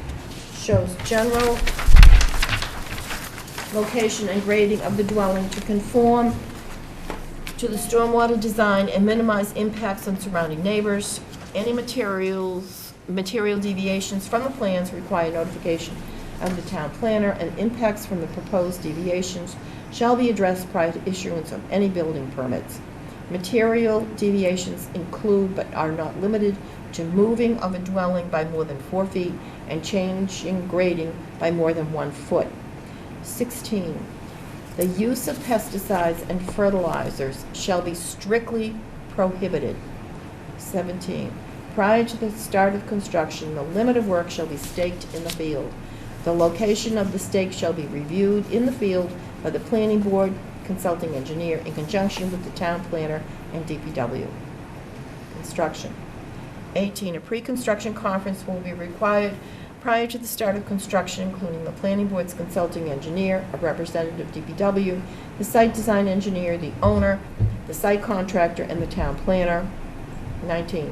shows general location and grading of the dwelling to conform to the stormwater design and minimize impacts on surrounding neighbors. Any material deviations from the plans require notification of the town planner, and impacts from the proposed deviations shall be addressed prior to issuance of any building permits. Material deviations include but are not limited to moving of a dwelling by more than 4 feet and changing grading by more than 1 foot. 16, the use of pesticides and fertilizers shall be strictly prohibited. 17, prior to the start of construction, the limit of work shall be staked in the field. The location of the stake shall be reviewed in the field by the planning board consulting engineer in conjunction with the town planner and DPW. Construction. 18, a pre-construction conference will be required prior to the start of construction, including the planning board's consulting engineer, a representative DPW, the site design engineer, the owner, the site contractor, and the town planner. 19,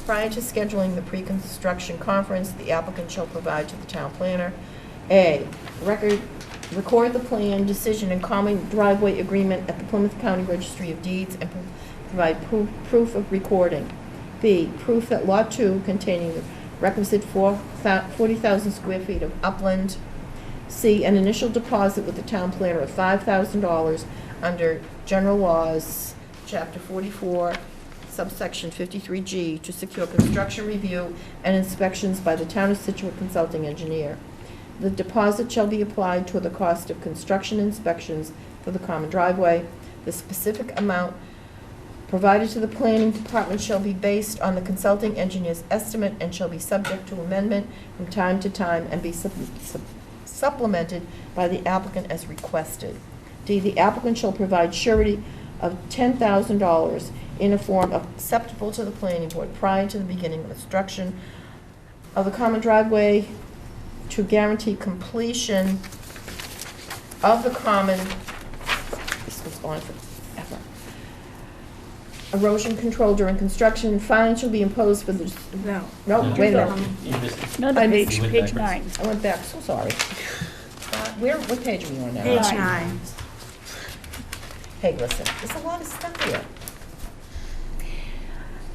prior to scheduling the pre-construction conference, the applicant shall provide to the town planner A, record the plan, decision, and common driveway agreement at the Plymouth County Registry of Deeds and provide proof of recording. B, proof that Lot 2, containing the requisite 40,000 square feet of upland. C, an initial deposit with the town planner of $5,000 under General Laws, Chapter 44, subsection 53G, to secure construction review and inspections by the town of Scituate consulting engineer. The deposit shall be applied to the cost of construction inspections for the common driveway. The specific amount provided to the planning department shall be based on the consulting engineer's estimate and shall be subject to amendment from time to time and be supplemented by the applicant as requested. D, the applicant shall provide surety of $10,000 in a form acceptable to the planning board prior to the beginning of construction of the common driveway to guarantee completion of the common, this goes on forever, erosion control during construction. Fines shall be imposed for the, no, wait a minute. You missed it. Another I page, went page backwards. 9. I went back, so sorry. What page are we on now? Page Nine. 9. Hey, listen, there's a lot of stuff here.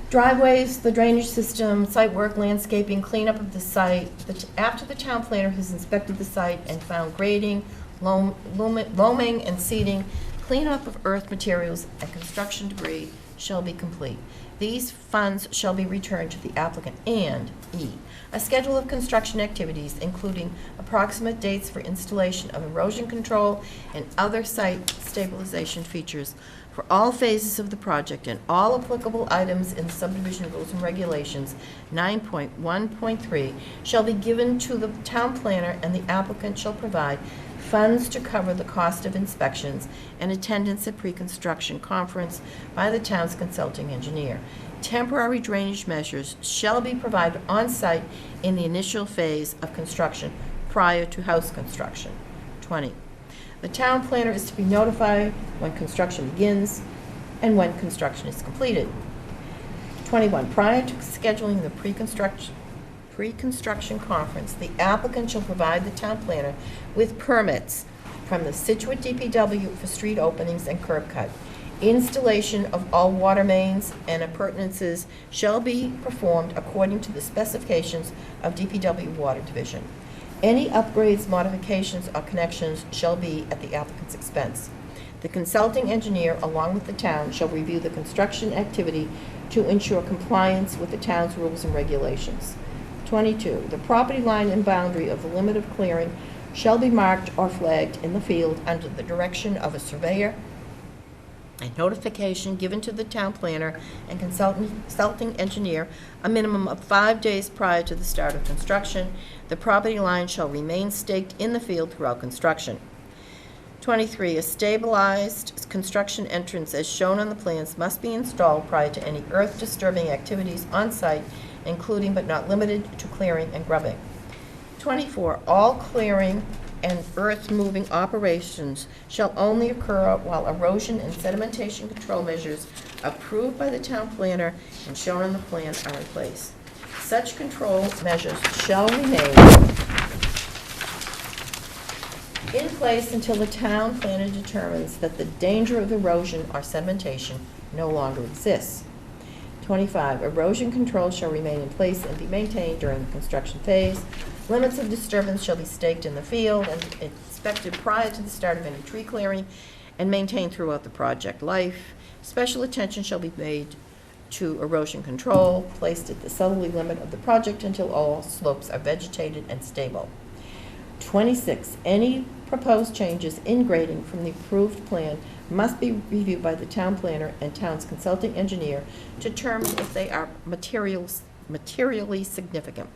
Driveways, the drainage system, site work, landscaping, cleanup of the site. After the town planner has inspected the site and found grading, loaming and seeding, cleanup of earth materials and construction debris shall be complete. These funds shall be returned to the applicant, and E, a schedule of construction activities, including approximate dates for installation of erosion control and other site stabilization features for all phases of the project and all applicable items in subdivision rules and regulations 9.1.3 shall be given to the town planner, and the applicant shall provide funds to cover the cost of inspections and attendance at pre-construction conference by the town's consulting engineer. Temporary drainage measures shall be provided on-site in the initial phase of construction prior to house construction. 20. The town planner is to be notified when construction begins and when construction is completed. 21. Prior to scheduling the pre-construction conference, the applicant shall provide the town planner with permits from the Scituate DPW for street openings and curb cut. Installation of all water mains and appurtenances shall be performed according to the specifications of DPW Water Division. Any upgrades, modifications, or connections shall be at the applicant's expense. The consulting engineer, along with the town, shall review the construction activity to ensure compliance with the town's rules and regulations. 22. The property line and boundary of the limit of clearing shall be marked or flagged in the field under the direction of a surveyor, and notification given to the town planner and consulting engineer a minimum of 5 days prior to the start of construction. The property line shall remain staked in the field throughout construction. 23. A stabilized construction entrance as shown on the plans must be installed prior to any earth-disturbing activities on site, including but not limited to clearing and grubbing. 24. All clearing and earth-moving operations shall only occur while erosion and sedimentation control measures approved by the town planner and shown on the plan are in place. Such control measures shall remain in place until the town planner determines that the danger of erosion or sedimentation no longer exists. 25. Erosion control shall remain in place and be maintained during the construction phase. Limits of disturbance shall be staked in the field and inspected prior to the start of any tree clearing and maintained throughout the project life. Special attention shall be made to erosion control, placed at the southerly limit of the project until all slopes are vegetated and stable. 26. Any proposed changes in grading from the approved plan must be reviewed by the town planner and town's consulting engineer to determine if they are materially significant.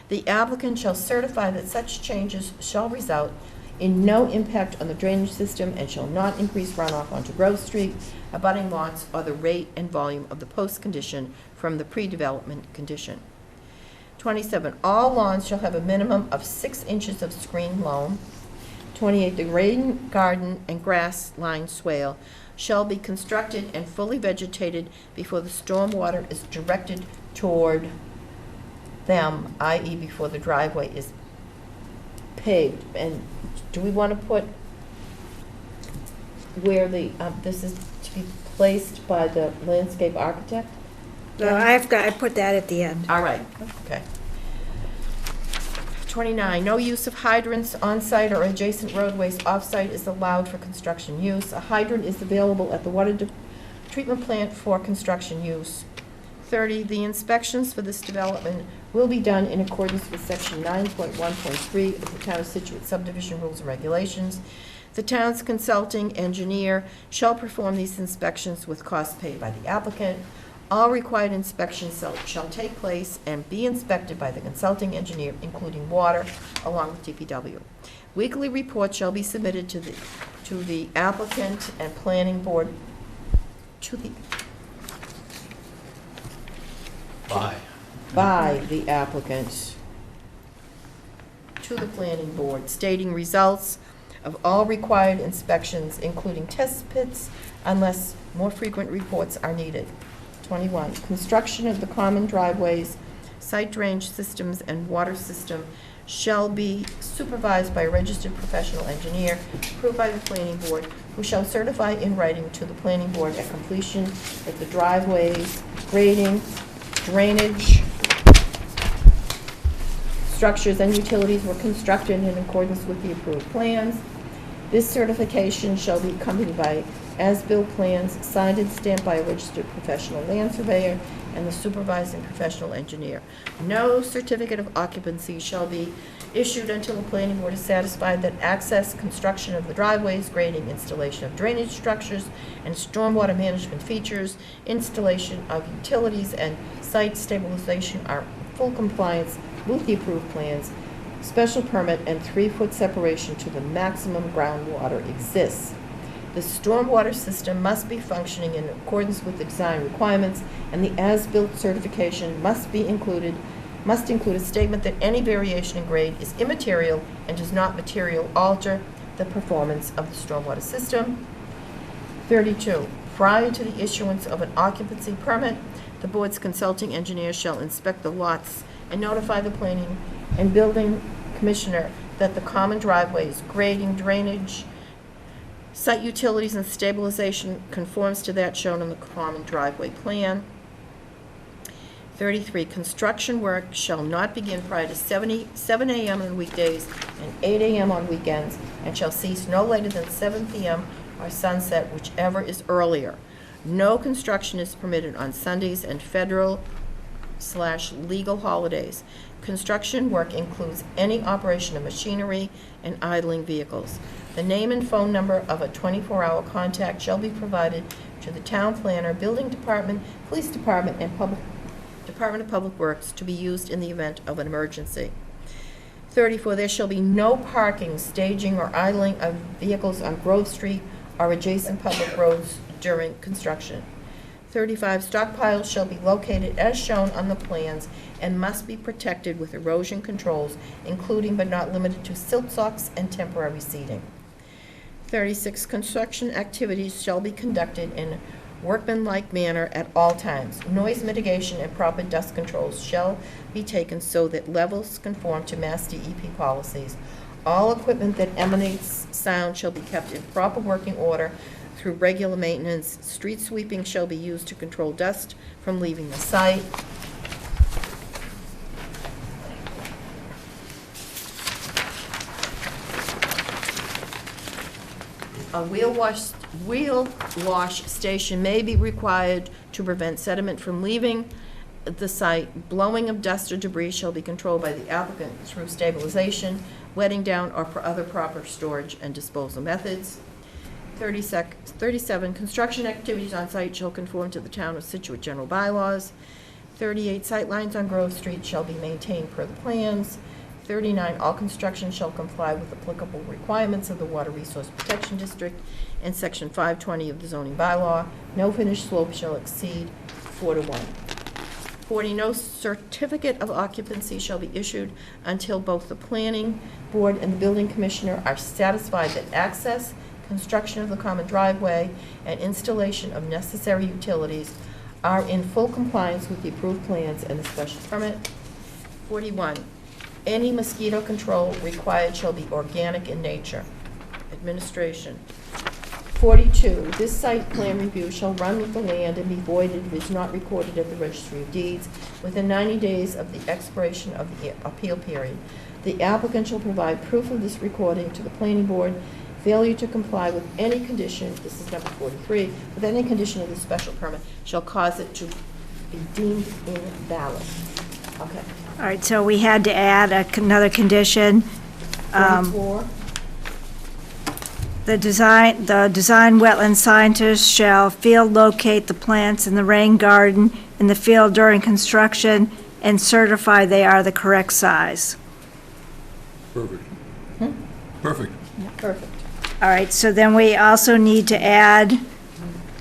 The applicant shall certify that such changes shall result in no impact on the drainage system and shall not increase runoff onto Grove Street, abutting lots, or the rate and volume of the post-condition from the pre-development condition. 27. All lawns shall have a minimum of 6 inches of screen loam. 28. The rain garden and grass-lined swale shall be constructed and fully vegetated before the stormwater is directed toward them, i.e. before the driveway is paved. And do we want to put where the, this is to be placed by the landscape architect? No, I put that at the end. All right, okay. 29, no use of hydrants on-site or adjacent roadways off-site is allowed for construction use. A hydrant is available at the water treatment plant for construction use. 30, the inspections for this development will be done in accordance with section 9.1.3 of the Town of Scituate subdivision rules and regulations. The town's consulting engineer shall perform these inspections with costs paid by the applicant. All required inspections shall take place and be inspected by the consulting engineer, including water, along with DPW. Weekly reports shall be submitted to the applicant and planning board, by the applicant to the planning board, stating results of all required inspections, including test pits, unless more frequent reports are needed. 21, construction of the common driveways, site drainage systems, and water system shall be supervised by a registered professional engineer approved by the planning board, who shall certify in writing to the planning board at completion that the driveways, grading, drainage, structures, and utilities were constructed in accordance with the approved plans. This certification shall be accompanied by as-built plans signed and stamped by a registered professional land surveyor and the supervising professional engineer. No certificate of occupancy shall be issued until the planning board is satisfied that access, construction of the driveways, grading, installation of drainage structures, and stormwater management features, installation of utilities, and site stabilization are in full compliance with the approved plans. Special permit and 3-foot separation to the maximum groundwater exists. The stormwater system must be functioning in accordance with the design requirements, and the as-built certification must include a statement that any variation in grade is immaterial and does not materially alter the performance of the stormwater system. 32, prior to the issuance of an occupancy permit, the board's consulting engineer shall inspect the lots and notify the planning and building commissioner that the common driveways, grading, drainage, site utilities, and stabilization conforms to that shown in the common driveway plan. 33, construction work shall not begin prior to 7 a.m. on weekdays and 8 a.m. on weekends, and shall cease no later than 7 p.m. or sunset, whichever is earlier. No construction is permitted on Sundays and federal/legal holidays. Construction work includes any operation of machinery and idling vehicles. The name and phone number of a 24-hour contact shall be provided to the town planner, building department, police department, and Department of Public Works to be used in the event of an emergency. 34, there shall be no parking, staging, or idling of vehicles on Grove Street or adjacent public roads during construction. 35, stockpiles shall be located as shown on the plans and must be protected with erosion controls, including but not limited to silt socks and temporary seating. 36, construction activities shall be conducted in a workmanlike manner at all times. Noise mitigation and proper dust controls shall be taken so that levels conform to Mass DEP policies. All equipment that emanates sound shall be kept in proper working order through regular maintenance. Street sweeping shall be used to control dust from leaving the site. A wheel wash station may be required to prevent sediment from leaving the site. Blowing of dust or debris shall be controlled by the applicant through stabilization, wetting down, or for other proper storage and disposal methods. 37, construction activities on site shall conform to the town of Scituate general bylaws. 38, sightlines on Grove Street shall be maintained per the plans. 39, all construction shall comply with applicable requirements of the Water Resource Protection District and Section 520 of the zoning bylaw. No finished slope shall exceed 4:1. 40, no certificate of occupancy shall be issued until both the planning board and the building commissioner are satisfied that access, construction of the common driveway, and installation of necessary utilities are in full compliance with the approved plans and the special permit. 41, any mosquito control required shall be organic in nature. Administration. 42, this site plan review shall run with the land and be voided if it is not recorded at the Registry of Deeds within 90 days of the expiration of the appeal period. The applicant shall provide proof of this recording to the planning board. Failure to comply with any condition, this is number 43, with any condition of the special permit shall cause it to be deemed invalid. Okay. All right, so we had to add another condition. 44. The design wetland scientist shall field locate the plants in the rain garden in the field during construction and certify they are the correct size. Perfect. Perfect. Perfect. All right, so then we also need to add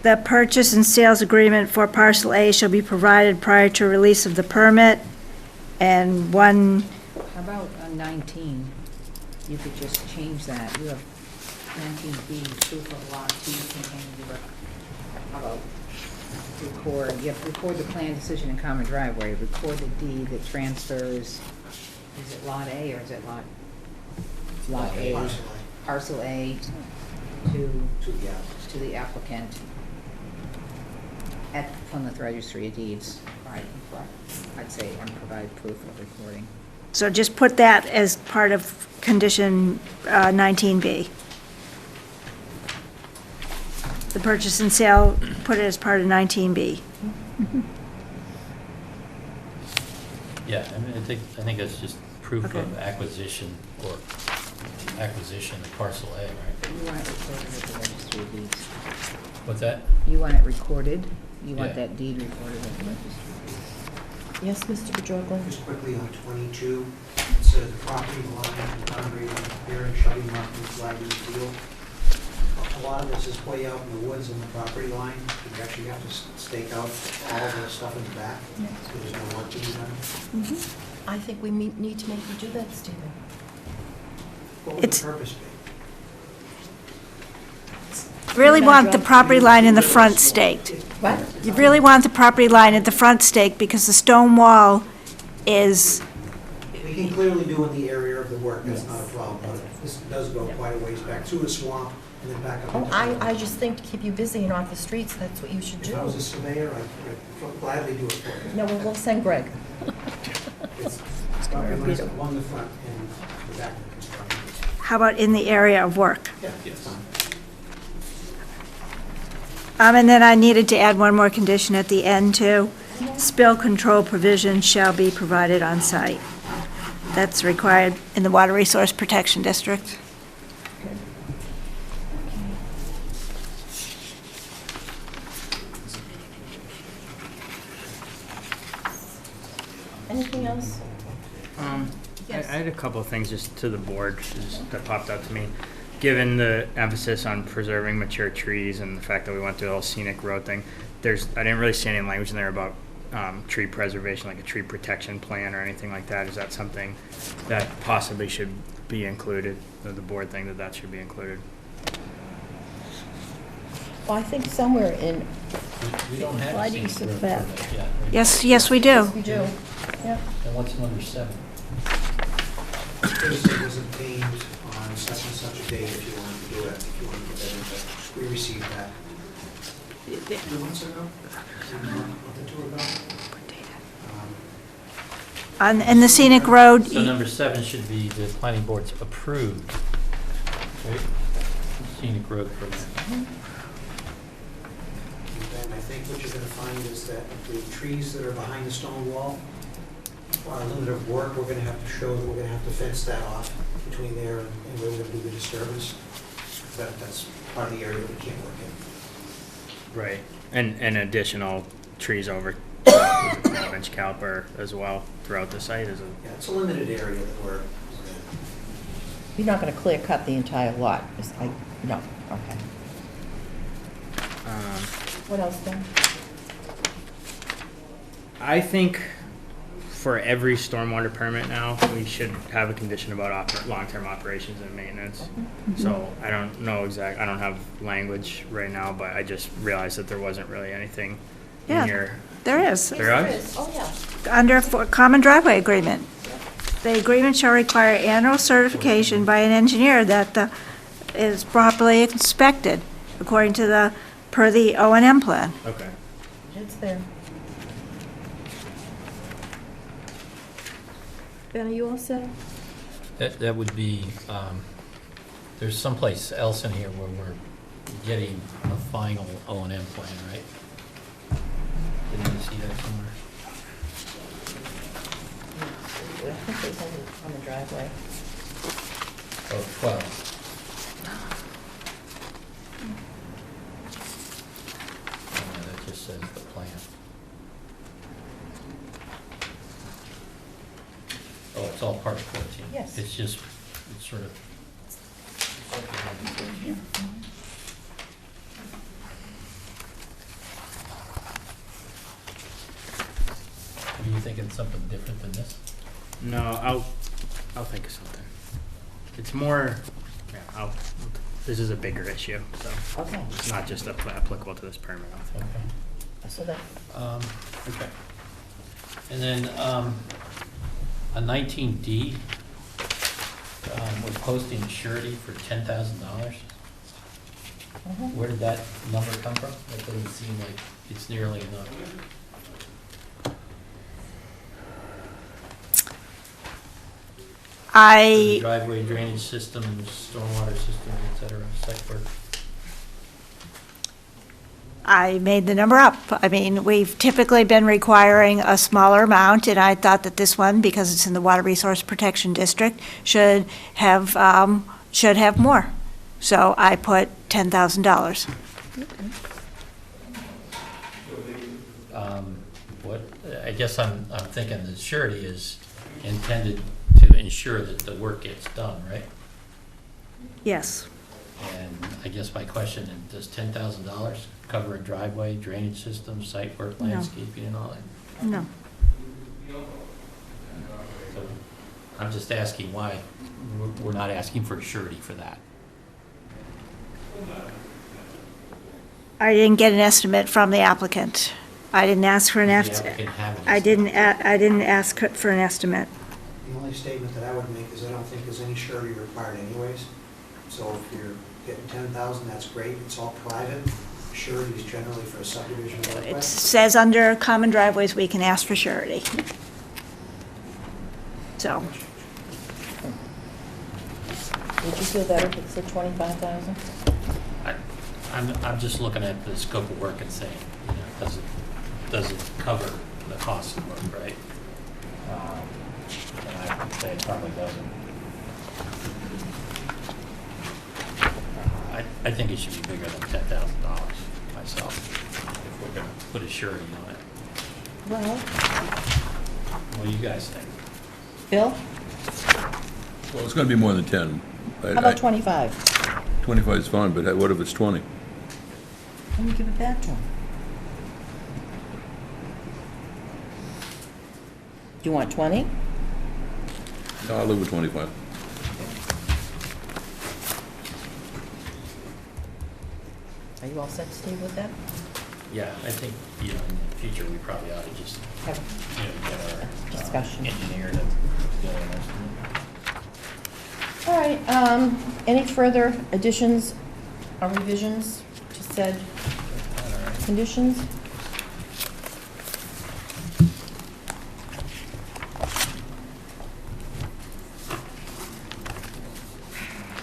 the purchase and sales agreement for parcel A shall be provided prior to release of the permit. And one, How about 19? You could just change that. You have 19B, proof of lot B containing the, how about record, you have to record the plan, decision, and common driveway, record the deed that transfers, is it lot A or is it lot A? Parcel A to the applicant from the Registry of Deeds. Right, I'd say, and provide proof of recording. so just put that as part of condition 19B. the purchase and sale, put it as part of 19B. Yeah, I mean, I think that's just proof Okay. of acquisition or acquisition of parcel A, right? You want it recorded at the registry of deeds. What's that? You want it recorded, you want Yeah. that deed recorded at the registry of deeds. Yes, Mr. Pedroia? Just quickly on 22, it says the property line and boundary here and shall be marked in flag in the field. A lot of this is way out in the woods on the property line. You actually have to stake out all of the stuff in the back, so there's no work to be done. I think we need to make you do that, Stephen. What would It's- the purpose be? Really want the property line in the front staked. What? You really want the property line at the front stake because the stone wall is, We can clearly do in the area of the work, that's not a problem, but this does go quite a ways back through the swamp and then back up. Oh, into the- I just think to keep you busy and off the streets, that's what you should do. If I was a surveyor, I'd gladly do it for you. No, we'll send Greg. It's property lines along the front and the back of the construction. how about in the area of work? Yeah, it's fine. And then I needed to add one more condition at the end, too. Spill control provisions shall be provided on site. That's required in the Water Resource Protection District. Anything else? I had a couple of things just to the board that popped out to me. Given the emphasis on preserving mature trees and the fact that we went through the whole scenic road thing, I didn't really see any language in there about tree preservation, like a tree protection plan or anything like that. Is that something that possibly should be included, or the board thing that should be included? Well, I think somewhere in, We don't have a Findings scenic of road fact. permit yet. Yes, we do. we do. Yep. And what's number 7? It was obtained on such and such a date if you wanted to do it, if you wanted to put that in, but we received that. 2 months ago? A month or two ago? In the scenic road, So number 7 should be the planning board's approved, right? Scenic road permit. And I think what you're gonna find is that the trees that are behind the stone wall, our limit of work, we're gonna have to show that we're gonna have to fence that off between there and where we're gonna do the disturbance. That's part of the area that we can't work in. Right. And additional trees over 12-inch caliper as well throughout the site is Yeah, it's a limited area that we're You're not going to clear cut the entire lot. No, okay. What else, Ben? I think for every stormwater permit now, we should have a condition about long-term operations and maintenance. So I don't know I don't have language right now, but I just realized that there wasn't really anything Yeah. in your. there is, There is? Oh, yeah. under common driveway agreement. The agreement shall require annual certification by an engineer that is properly inspected according to per the O&M plan. Okay. It's there. Ben, are you all set? That would be, there's someplace else in here where we're getting a final O&M plan, right? Didn't you see that somewhere? I think it's on the driveway. Oh, 12. That just says the plan. Oh, it's all part of 14. Yes. It's just, it's sort of. Are you thinking something different than this? No, I'll think of something. It's more, this is a bigger issue, so Okay. it's not just applicable to this permit. Okay. So that, Okay. And then, a 19D, we're posting surety for $10,000. Where did that number come from? That doesn't seem like it's nearly enough. I, Driveway drainage systems, stormwater systems, et cetera, site work. I made the number up. I mean, we've typically been requiring a smaller amount, and I thought that this one, because it's in the Water Resource Protection District, should have more. So I put $10,000. What, I guess I'm thinking the surety is intended to ensure that the work gets done, right? Yes. And I guess my question, is, does $10,000 cover a driveway, drainage system, site work, No. landscaping and all that? No. So I'm just asking why we're not asking for a surety for that. I didn't get an estimate from the applicant. I didn't ask for an Does the estimate. applicant have an I estimate? didn't ask for an estimate. The only statement that I would make is I don't think there's any surety required anyways. So if you're getting 10,000, that's great, it's all private. Surety is generally for a subdivision It roadway. says under common driveways, we can ask for surety. So, Would you feel better if it said 25,000? I'm just looking at the scope of work and saying, you know, does it cover the cost of work, right? And I would say it probably doesn't. I think it should be bigger than $10,000 myself, if we're gonna put a surety on it. Well, What do you guys think? Bill, Well, it's gonna be more than 10. how about 25? 25 is fine, but what if it's 20? Let me give it back to him. Do you want 20? No, I'll live with 25. Are you all set, Steve, with that? Yeah, I think, you know, in the future, we probably ought to just, Have you know, get our Discussion. engineer to do an estimate. All right, any further additions or revisions to said conditions?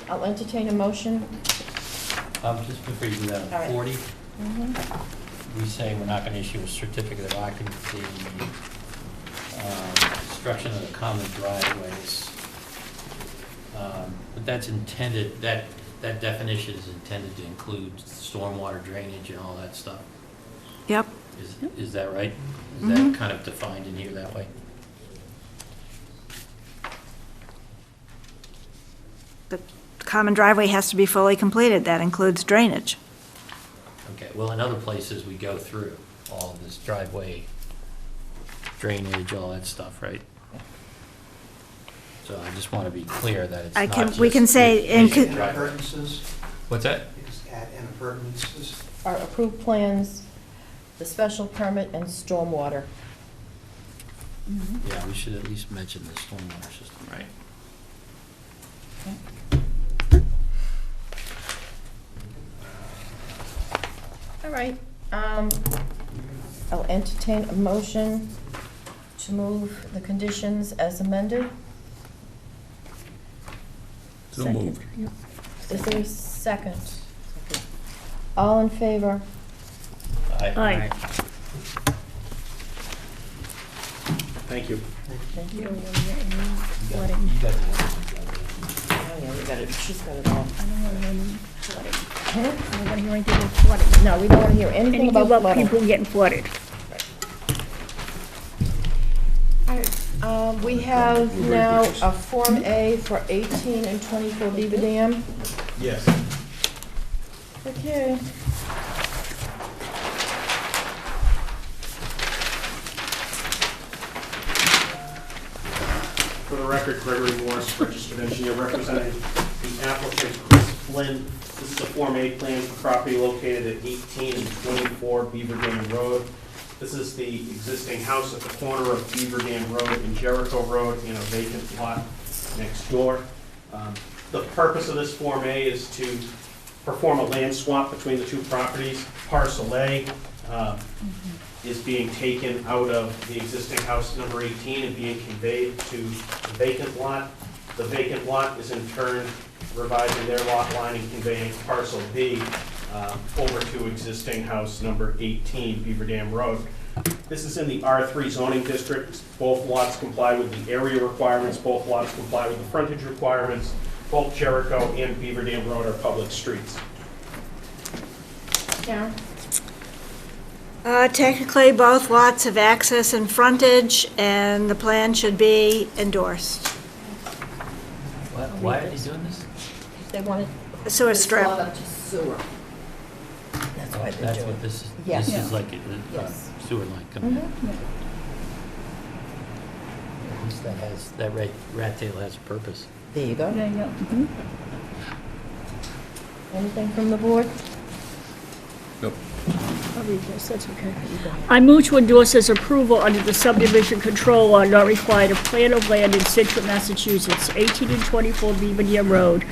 I'll entertain a motion. Just before you do that, All right. on 40, we say we're not gonna issue a certificate of occupancy, construction of the common driveways. But that's intended, that definition is intended to include stormwater drainage and all that stuff. yep. Is that right? Is that kind of defined in here that way? The common driveway has to be fully completed. That includes drainage. Okay, well, in other places, we go through all of this driveway, drainage, all that stuff, right? So I just want to be clear that it's not just... We can say in basic And driveway. appurtenances, What's that? you just add and appurtenances. Our approved plans, the special permit, and stormwater. Yeah, we should at least mention the stormwater system, right? All right, I'll entertain a motion to move the conditions as amended. So moved. Is there a second? All in favor? Aye. Thank you. Thank you. You got the... Oh, yeah, we got it, she's got it all. I don't want to hear any flooding. Huh? I don't want to hear anything about flooding. No, we don't want to hear anything Anything about about flooding. people getting flooded. We have now a Form A for 18 and 24 Beaver Dam. Yes. Okay. For the record, Gregory Morris, registered engineer representing the applicant Chris Flynn. This is a Form A plan for property located at 18 and 24 Beaver Dam Road. This is the existing house at the corner of Beaver Dam Road and Jericho Road in a vacant lot next door. The purpose of this Form A is to perform a land swap between the two properties. Parcel A is being taken out of the existing house number 18 and being conveyed to the vacant lot. The vacant lot is in turn revising their lot line and conveying parcel B over to existing house number 18 Beaver Dam Road. This is in the R3 zoning district. Both lots comply with the area requirements. Both lots comply with the frontage requirements. Both Jericho and Beaver Dam Road are public streets. Karen? Technically, both lots have access and frontage, and the plan should be endorsed. Why are they doing this? They wanted A sewer strip. up to sewer. That's why they're That's doing what it. this is. Yes. This is like a Yes. sewer line coming in. Mhm. At least that has, that rat tail has a purpose. There you go. Yeah, yeah. Mhm. Anything from the board? Nope. I'll read this, that's okay. I move to endorse as approval under the subdivision control law not required a plan of land in Scituate, Massachusetts, 18 and 24 Beaver Dam Road,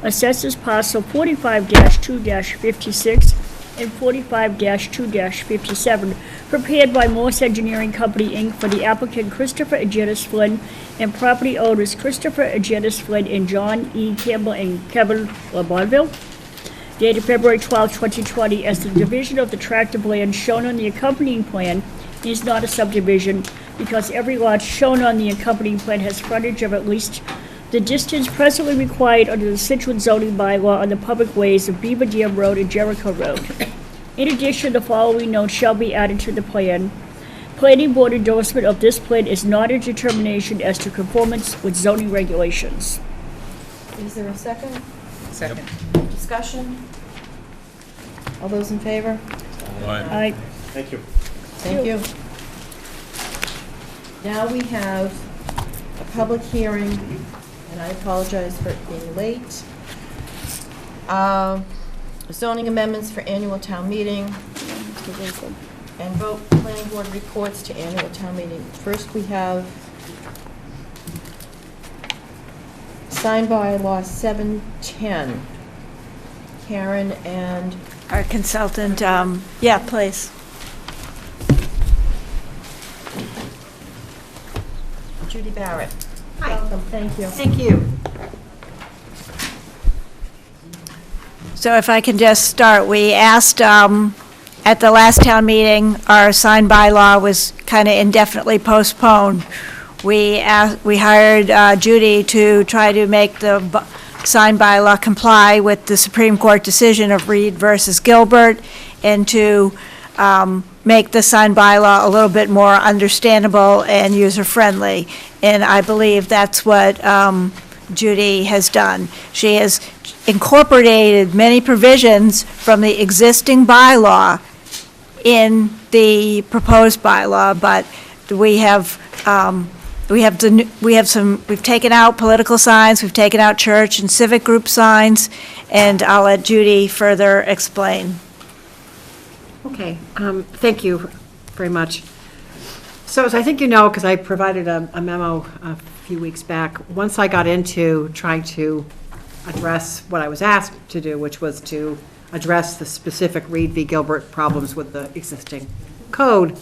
assessors parcel 45-2-56 and 45-2-57, prepared by Morse Engineering Company, Inc. for the applicant Christopher and Janice Flynn and property owners Christopher and Janice Flynn and John E. Campbell and Kevin LeBonville, dated February 12, 2020, as the division of the tract of land shown on the accompanying plan is not a subdivision because every lot shown on the accompanying plan has frontage of at least the distance presently required under the Scituate zoning bylaw on the public ways of Beaver Dam Road and Jericho Road. In addition, the following notes shall be added to the plan. Planning board endorsement of this plan is not a determination as to conformance with zoning regulations. Is there a second? Second. Discussion? All those in favor? All right. I, Thank you. Thank you. Now we have a public hearing, and I apologize for it being late. Zoning amendments for annual town meeting, and vote planning board reports to annual town meeting. First, we have signed by law 710. Karen and Our consultant, yeah, please. Judy Barrett. Welcome, thank you. Thank you. So if I can just start, we asked, at the last town meeting, our sign bylaw was kind of indefinitely postponed. We hired Judy to try to make the sign bylaw comply with the Supreme Court decision of Reed versus Gilbert, and to make the sign bylaw a little bit more understandable and user-friendly. And I believe that's what Judy has done. She has incorporated many provisions from the existing bylaw in the proposed bylaw, but we've taken out political signs, we've taken out church and civic group signs, and I'll let Judy further explain. Okay, thank you very much. So as I think you know, because I provided a memo a few weeks back, once I got into trying to address what I was asked to do, which was to address the specific Reed v. Gilbert problems with the existing code,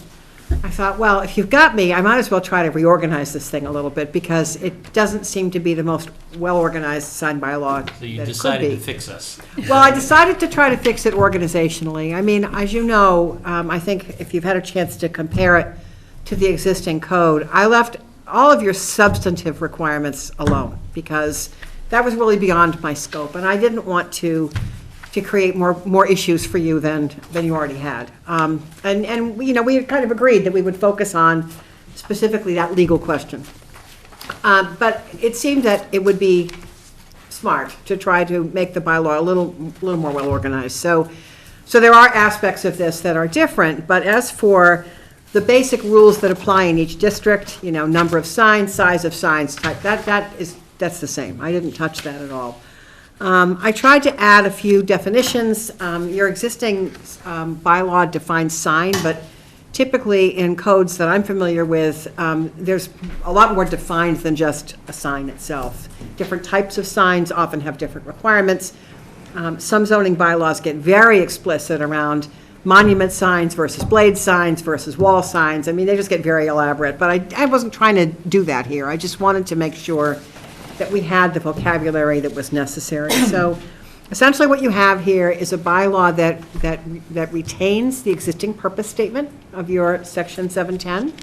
I thought, well, if you've got me, I might as well try to reorganize this thing a little bit, because it doesn't seem to be the most well-organized sign bylaw that it could be. So you decided to fix us. Well, I decided to try to fix it organizationally. I mean, as you know, I think if you've had a chance to compare it to the existing code, I left all of your substantive requirements alone, because that was really beyond my scope, and I didn't want to create more issues for you than you already had. And you know, we had kind of agreed that we would focus on specifically that legal question. But it seemed that it would be smart to try to make the bylaw a little more well organized. So there are aspects of this that are different, but as for the basic rules that apply in each district, you know, number of signs, size of signs, type, that's the same. I didn't touch that at all. I tried to add a few definitions. Your existing bylaw defines sign, but typically in codes that I'm familiar with, there's a lot more defined than just a sign itself. Different types of signs often have different requirements. Some zoning bylaws get very explicit around monument signs versus blade signs versus wall signs. I mean, they just get very elaborate, but I wasn't trying to do that here. I just wanted to make sure that we had the vocabulary that was necessary. So Essentially, what you have here is a bylaw that retains the existing purpose statement of your section 710.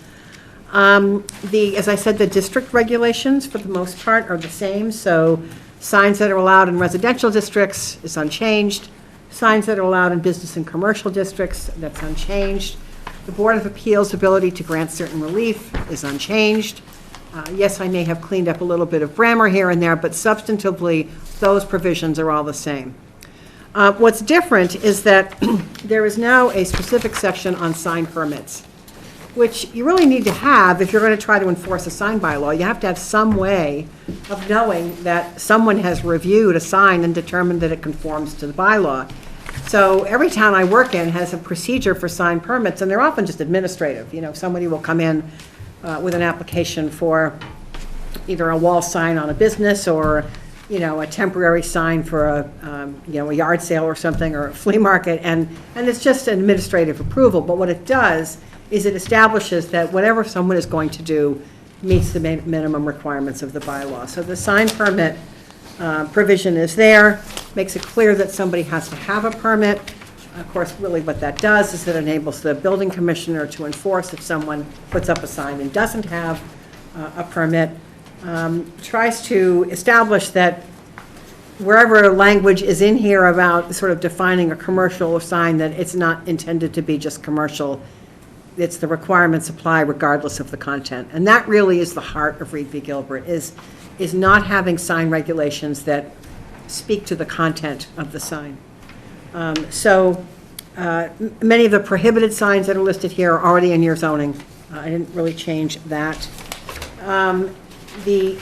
As I said, the district regulations, for the most part, are the same, so signs that are allowed in residential districts is unchanged. Signs that are allowed in business and commercial districts, that's unchanged. The Board of Appeals' ability to grant certain relief is unchanged. Yes, I may have cleaned up a little bit of grammar here and there, but substantively, those provisions are all the same. What's different is that there is now a specific section on sign permits, which you really need to have if you're going to try to enforce a sign bylaw. You have to have some way of knowing that someone has reviewed a sign and determined that it conforms to the bylaw. So every town I work in has a procedure for sign permits, and they're often just administrative. You know, somebody will come in with an application for either a wall sign on a business or, you know, a temporary sign for a yard sale or something, or a flea market, and it's just an administrative approval. But what it does is it establishes that whatever someone is going to do meets the minimum requirements of the bylaw. So the sign permit provision is there, makes it clear that somebody has to have a permit. Of course, really what that does is it enables the building commissioner to enforce if someone puts up a sign and doesn't have a permit. Tries to establish that wherever language is in here about sort of defining a commercial sign, that it's not intended to be just commercial. It's the requirements apply regardless of the content. And that really is the heart of Reed v. Gilbert, is not having sign regulations that speak to the content of the sign. Many of the prohibited signs that are listed here are already in your zoning. I didn't really change that. The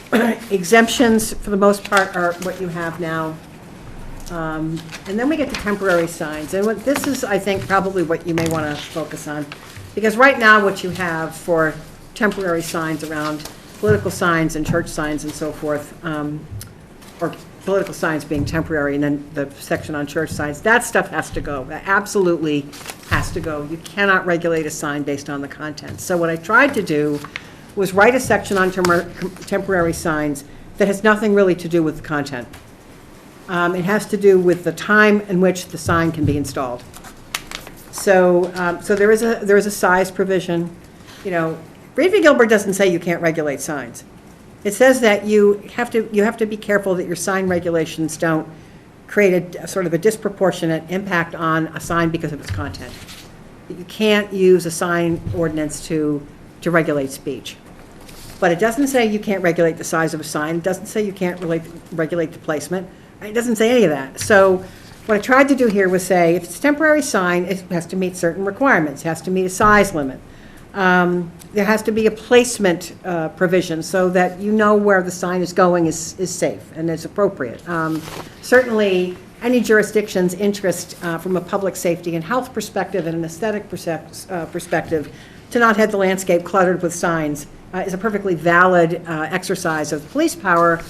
exemptions, for the most part, are what you have now. And then we get to temporary signs. And this is, I think, probably what you may want to focus on. Because right now, what you have for temporary signs around political signs and church signs and so forth, or political signs being temporary, and then the section on church signs, that stuff has to go. That absolutely has to go. You cannot regulate a sign based on the content. So what I tried to do was write a section on temporary signs that has nothing really to do with the content. It has to do with the time in which the sign can be installed. So there is a size provision. You know, Reed v. Gilbert doesn't say you can't regulate signs. It says that you have to be careful that your sign regulations don't create a sort of a disproportionate impact on a sign because of its content. That you can't use a sign ordinance to regulate speech. But it doesn't say you can't regulate the size of a sign. It doesn't say you can't regulate the placement. It doesn't say any of that. So what I tried to do here was say, if it's a temporary sign, it has to meet certain requirements. It has to meet a size limit. There has to be a placement provision so that you know where the sign is going is safe and is appropriate. Certainly, any jurisdiction's interest from a public safety and health perspective and an aesthetic perspective to not have the landscape cluttered with signs is a perfectly valid exercise of police power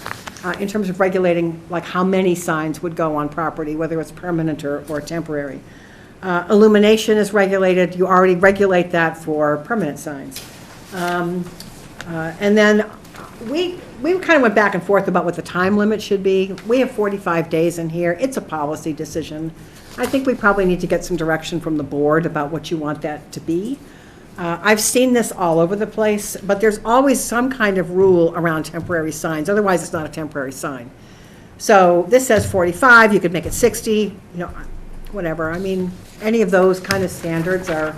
in terms of regulating like how many signs would go on property, whether it's permanent or temporary. Illumination is regulated. You already regulate that for permanent signs. And then we kind of went back and forth about what the time limit should be. We have 45 days in here. It's a policy decision. I think we probably need to get some direction from the board about what you want that to be. I've seen this all over the place, but there's always some kind of rule around temporary signs. Otherwise, it's not a temporary sign. So this says 45. You could make it 60. You know, whatever. I mean, any of those kind of standards are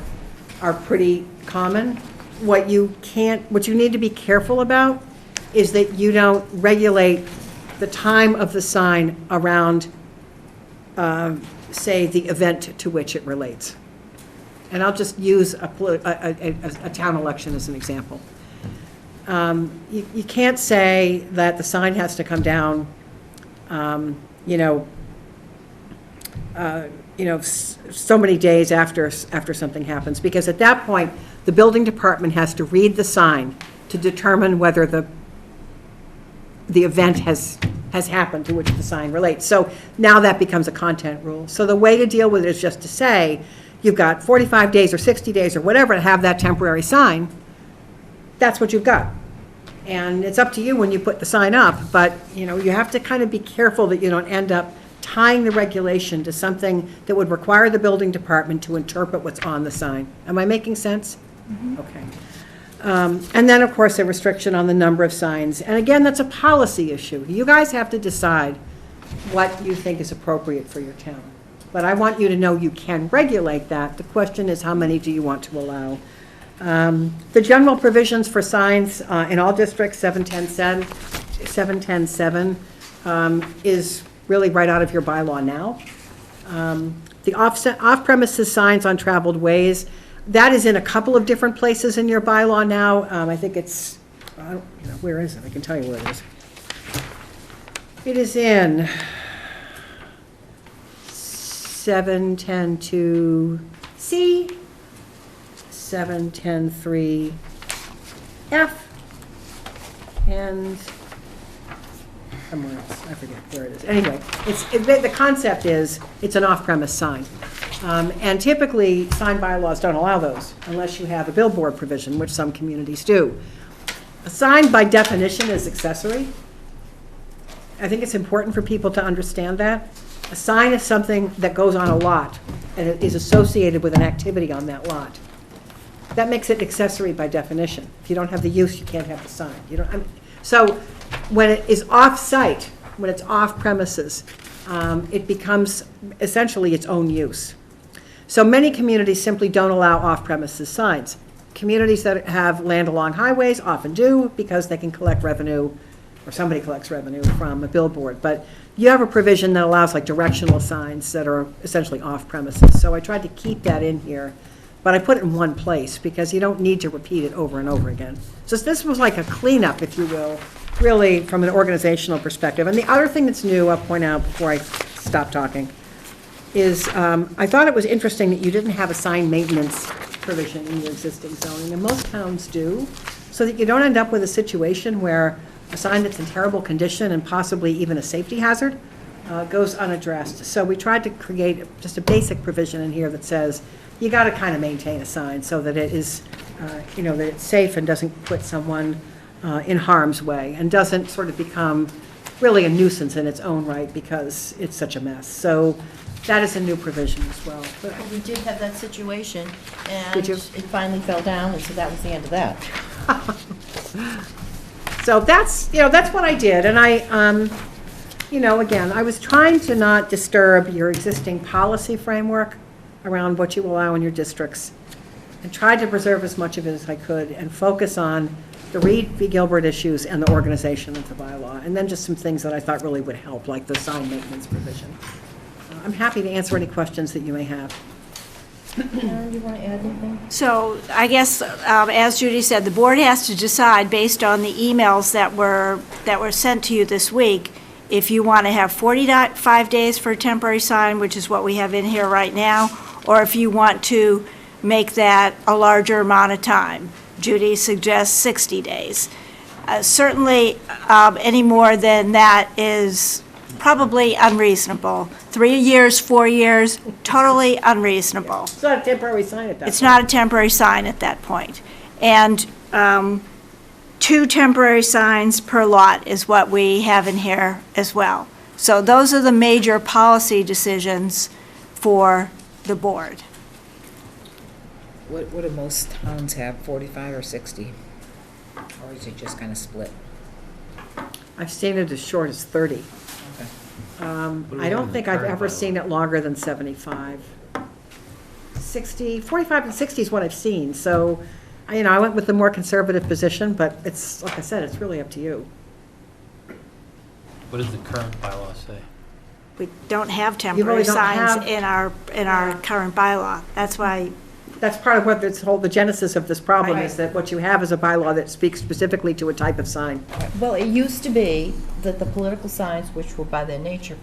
pretty common. What you need to be careful about is that you don't regulate the time of the sign around, say, the event to which it relates. And I'll just use a town election as an example. You can't say that the sign has to come down, so many days after something happens, because at that point, the building department has to read the sign to determine whether the event has happened to which the sign relates. So now that becomes a content rule. So the way to deal with it is just to say, you've got 45 days or 60 days or whatever to have that temporary sign. That's what you've got. And it's up to you when you put the sign up, but you have to kind of be careful that you don't end up tying the regulation to something that would require the building department to interpret what's on the sign. Am I making sense? Okay. And then, of course, a restriction on the number of signs. And again, that's a policy issue. You guys have to decide what you think is appropriate for your town. But I want you to know you can regulate that. The question is, how many do you want to allow? The general provisions for signs in all districts, 710-7, is really right out of your bylaw now. The off-premises signs on traveled ways, that is in a couple of different places in your bylaw now. I think it's, where is it? I can tell you where it is. It is in 710-2C, 710-3F, and somewhere else, I forget where it is. Anyway, the concept is, it's an off-premise sign. And typically, sign bylaws don't allow those unless you have a billboard provision, which some communities do. A sign, by definition, is accessory. I think it's important for people to understand that. A sign is something that goes on a lot, and it is associated with an activity on that lot. That makes it accessory by definition. If you don't have the use, you can't have the sign. So when it is off-site, when it's off-premises, it becomes essentially its own use. So many communities simply don't allow off-premises signs. Communities that have land along highways often do, because they can collect revenue, or somebody collects revenue from a billboard. But you have a provision that allows like directional signs that are essentially off-premises. So I tried to keep that in here, but I put it in one place because you don't need to repeat it over and over again. So this was like a cleanup, if you will, really from an organizational perspective. And the other thing that's new, I'll point out before I stop talking, is I thought it was interesting that you didn't have a sign maintenance provision in your existing zoning, and most towns do, so that you don't end up with a situation where a sign that's in terrible condition and possibly even a safety hazard goes unaddressed. So we tried to create just a basic provision in here that says you got to kind of maintain a sign so that it is, that it's safe and doesn't put someone in harm's way and doesn't sort of become really a nuisance in its own right because it's such a mess. So that is a new provision as well. But We did have that situation, and Did you? it finally fell down, and so that was the end of that. So that's what I did. And I, again, I was trying to not disturb your existing policy framework around what you allow in your districts, and tried to preserve as much of it as I could and focus on the Reed v. Gilbert issues and the organization of the bylaw, and then just some things that I thought really would help, like the sign maintenance provision. I'm happy to answer any questions that you may have. Karen, do you want to add anything? So I guess, as Judy said, the board has to decide based on the emails that were sent to you this week, if you want to have 45 days for a temporary sign, which is what we have in here right now, or if you want to make that a larger amount of time. Judy suggests 60 days. Certainly, any more than that is probably unreasonable. 3 years, 4 years, totally unreasonable. It's not a temporary sign at that It's point. not a temporary sign at that point. And 2 temporary signs per lot is what we have in here as well. So those are the major policy decisions for the board. What do most towns have, 45 or 60? Or is it just kind of split? I've seen it as short as 30. Okay. I don't think I've ever seen it longer than 75. 45 and 60 is what I've seen, so, I went with the more conservative position, but it's, like I said, it's really up to you. What does the current bylaw say? We don't have really temporary don't signs have- in our current bylaw. That's why, That's part of what the genesis of this problem is, Right. that what you have is a bylaw that speaks specifically to a type of sign. Well, it used to be that the political signs, which were by their nature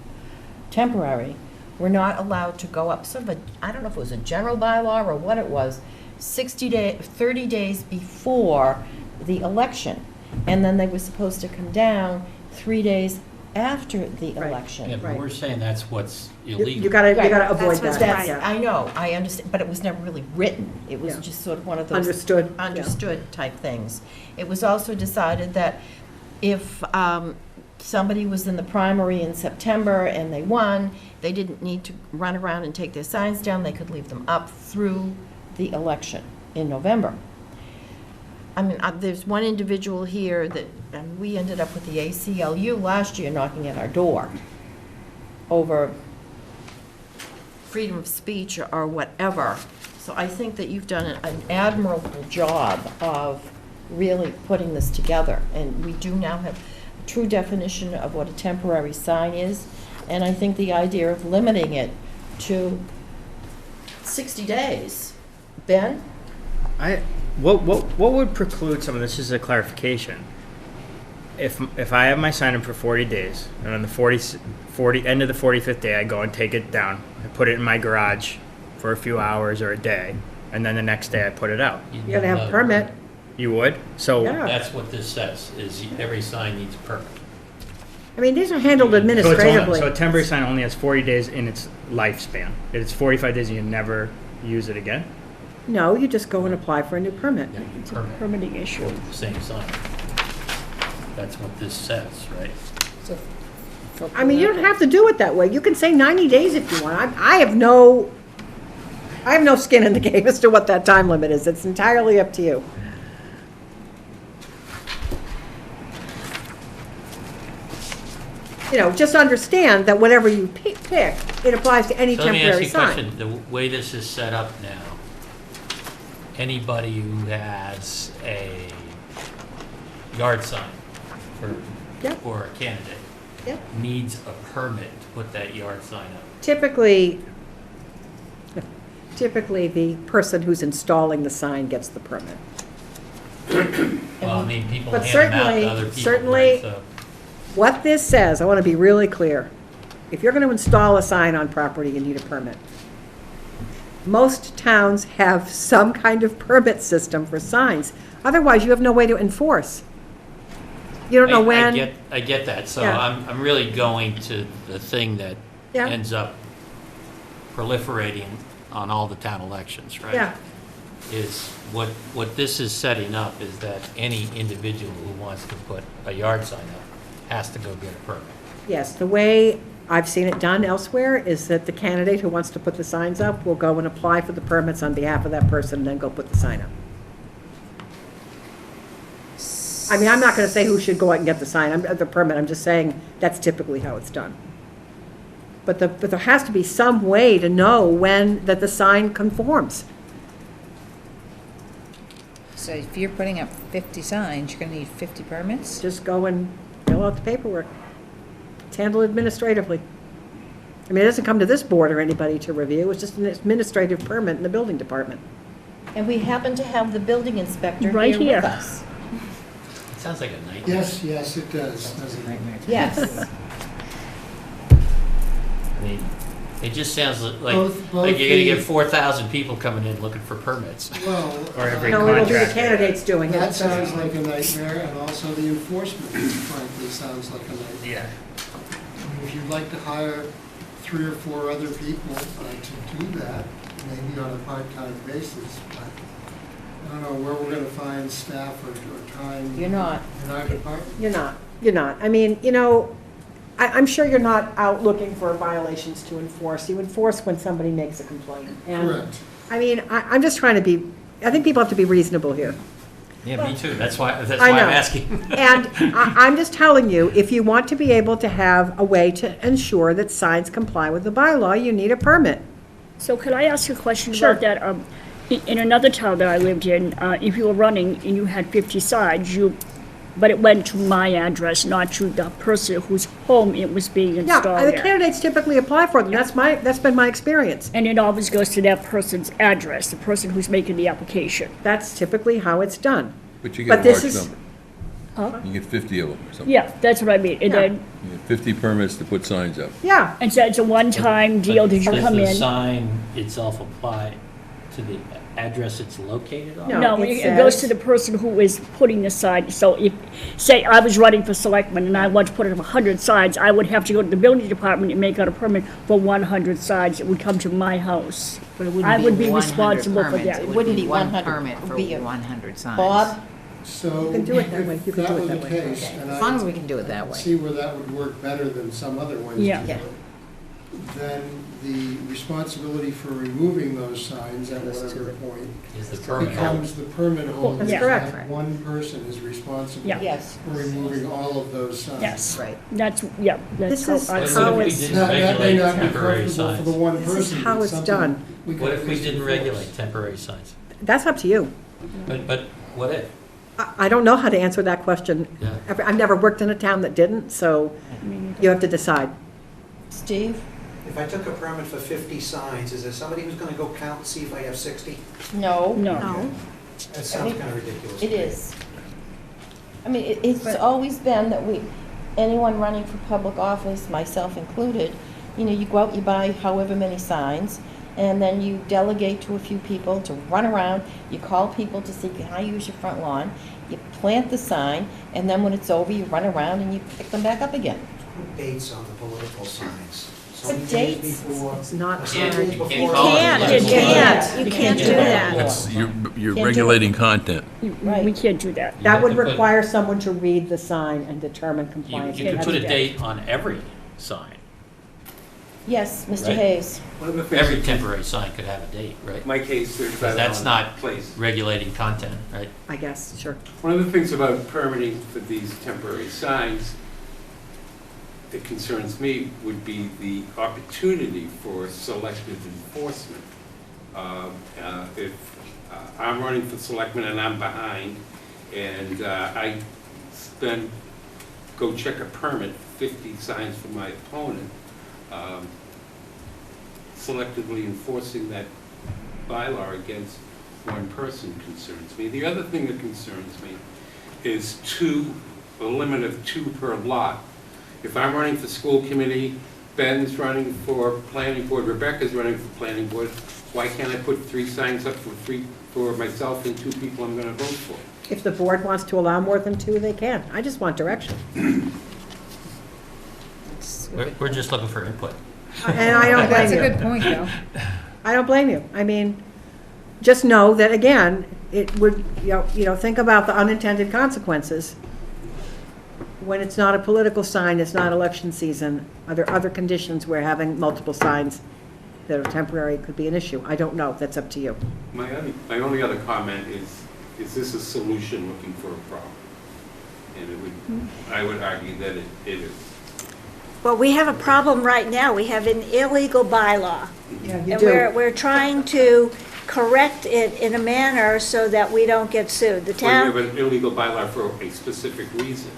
temporary, were not allowed to go up. Sort of I don't know if it was a general bylaw or what it was, 30 days before the election. And then they were supposed to come down 3 days after the Right. election. Yeah, but Right. we're saying that's what's You illegal. gotta Right. avoid That's what's that. That's, yeah. I know, I understand, but it was never really written. It was Yeah. just sort of one of those. Understood, yeah. Understood type things. It was also decided that if somebody was in the primary in September and they won, they didn't need to run around and take their signs down, they could leave them up through the election in November. I mean, there's one individual here that, and we ended up with the ACLU last year knocking at our door over freedom of speech or whatever. So I think that you've done an admirable job of really putting this together. And we do now have a true definition of what a temporary sign is. And I think the idea of limiting it to 60 days. Ben? What would preclude some of this? Is a clarification. If I have my sign up for 40 days, and on the 40 end of the 45th day, I go and take it down, I put it in my garage for a few hours or a day, and then the next day I put it out. You gotta have a permit. You would? So Yeah. That's what this says, is every sign needs a permit. I mean, these are handled So it's administratively. so a temporary sign only has 40 days in its lifespan. If it's 45 days and you never use it again? No, you just go and apply for a new permit. Yeah, you It's a permit permitting issue. for the same sign. That's what this says, right? I mean, you don't have to do it that way. You can say 90 days if you want. I have no skin in the game as to what that time limit is. It's entirely up to you. You know, just understand that whatever you pick, it applies to any So let me ask temporary you a sign. question. The way this is set up now, anybody who has a yard sign Yep. for a candidate Yep. needs a permit to put that yard sign up. Typically, the person who's installing the sign gets the permit. Well, I mean, people But hand them out certainly- to other people, certainly- right? So, What this says, I want to be really clear. If you're going to install a sign on property, you need a permit. Most towns have some kind of permit system for signs. Otherwise, you have no way to enforce. You don't know when. I get that, so Yeah. I'm really going to the thing that Yeah. ends up proliferating on all the town elections, right? Yeah, Is what this is setting up is that any individual who wants to put a yard sign up has to go get a permit. yes. The way I've seen it done elsewhere is that the candidate who wants to put the signs up will go and apply for the permits on behalf of that person and then go put the sign up. I mean, I'm not going to say who should go out and get the sign, the permit. I'm just saying that's typically how it's done. But there has to be some way to know when that the sign conforms. So if you're putting up 50 signs, you're gonna need 50 permits? Just go and fill out the paperwork. It's handled administratively. I mean, it doesn't come to this board or anybody to review, it's just an administrative permit in the building department. And we happen to have the building inspector Right here with here. us. It sounds like a nightmare. Yes, it does, doesn't it? Yes. I mean, it just sounds like Both you're gonna get the- 4,000 people coming in looking for permits. Well, Or every No, it'll be the contractor. candidates doing that it. sounds like a nightmare, and also the enforcement, frankly, sounds like a nightmare. Yeah. I mean, if you'd like to hire 3 or 4 other people to do that, maybe on a part-time basis, but I don't know where we're gonna find staff or time. You're not. In our department. You're not. I mean, you know, I'm sure you're not out looking for violations to enforce. You enforce when somebody makes a complaint. And, Correct. I mean, I'm just trying to be, I think people have to be reasonable here. Yeah, me too. That's why I I'm know. asking. And I'm just telling you, if you want to be able to have a way to ensure that signs comply with the bylaw, you need a permit. So could I ask you a question Sure. about that? In another town that I lived in, if you were running and you had 50 signs, but it went to my address, not to the person whose home it was being Yeah, installed and the there. candidates typically apply for them. That's been my experience. And it always goes to that person's address, the person who's making the application. That's typically how it's done. But you But get a this large is- number. You get 50 of them or something. Yeah, that's what I mean. And Yeah. then, You get 50 permits to put signs up. Yeah, and so it's a one-time deal, did you Does come the in? sign itself apply to the address it's located on? No. No, it it goes says- to the person who is putting the sign. So if, say, I was running for selectman and I want to put up 100 signs, I would have to go to the building department and make out a permit for 100 signs. It would come to my house. But it I would be 100 responsible for permits. that. It Wouldn't wouldn't be be one 100. permit It for would be a- 100 signs. Bob, So You can do it that way. You if can that do it were the that way. case, Okay, and as long as we I can do it that way. see where that would work better than some other ways to Yeah. do Yeah. it, then the responsibility for removing those signs at whatever point Is the permit. becomes the permit holder. That's correct. That one person is responsible Yeah. Yes, for removing all of those signs. Yes, right. that's, yeah, This that's is how, What how if we it's, didn't That may regulate not be temporary comfortable for the signs? one This is person. how but it's something done. we can What if at we least didn't enforce. regulate temporary signs? That's up to you. But what if? I don't know how to answer that question. Yeah. I've never worked in a town that didn't, so you have to decide. Steve? If I took a permit for 50 signs, is there somebody who's gonna go count and see if I have 60? No. no. That sounds kinda ridiculous. to It me. is. I mean, it's always been that anyone running for public office, myself included, you know, you go out, you buy however many signs, and then you delegate to a few people to run around, you call people to see, can I use your front lawn? You plant the sign, and then when it's over, you run around and you pick them back up again. Put dates on the political signs. So But many days dates? before. It's not. some days You before- can't call it can't, political. you can't. You can't do that. That's, you're Can't do regulating content. Right. We can't do that. You That have would to put- require someone to read the sign and determine You compliance. you They could have put to a do- date on every sign. Yes, Mr. Right. Hayes. One of the things, Every temporary sign could have a date, right? in my case, there's Because that that's on not place. regulating content, right? I guess, sure. One of the things about permitting for these temporary signs that concerns me would be the opportunity for selective enforcement. If I'm running for selectman and I'm behind, and I then go check a permit, 50 signs for my opponent, selectively enforcing that bylaw against one person concerns me. The other thing that concerns me is a limit of 2 per lot. If I'm running for school committee, Ben's running for planning board, Rebecca's running for planning board, why can't I put 3 signs up for myself and 2 people I'm gonna vote for? If the board wants to allow more than 2, they can. I just want direction. We're just looking for input. And I don't That's a blame you. good point, though. I don't blame you. I mean, just know that, again, it would, think about the unintended consequences. When it's not a political sign, it's not election season, are there other conditions where having multiple signs that are temporary could be an issue? I don't know. That's up to you. My only other comment is this a solution looking for a problem? And I would argue that it is. Well, we have a problem right now. We have an illegal bylaw. Yeah, you And do. we're trying to correct it in a manner so that we don't get sued. The Well, you town, have an illegal bylaw for a specific reason.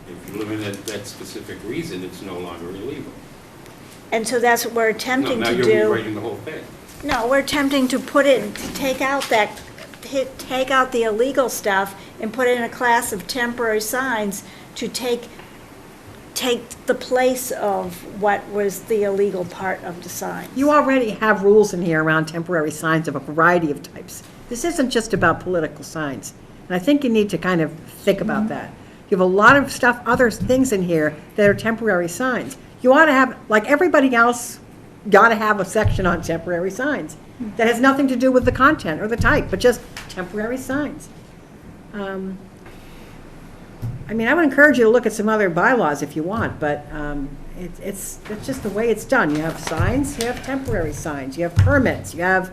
If you eliminate that specific reason, it's no longer illegal. and so that's what we're No, attempting now to you're do. rewriting the whole thing. No, we're attempting to put it, to take out the illegal stuff and put it in a class of temporary signs to take the place of what was the illegal part of the sign. You already have rules in here around temporary signs of a variety of types. This isn't just about political signs. And I think you need to kind of think about that. You have a lot of stuff, other things in here that are temporary signs. You ought to have, like everybody else, got to have a section on temporary signs that has nothing to do with the content or the type, but just temporary signs. I mean, I would encourage you to look at some other bylaws if you want, but it's just the way it's done. You have signs, you have temporary signs, you have permits, you have,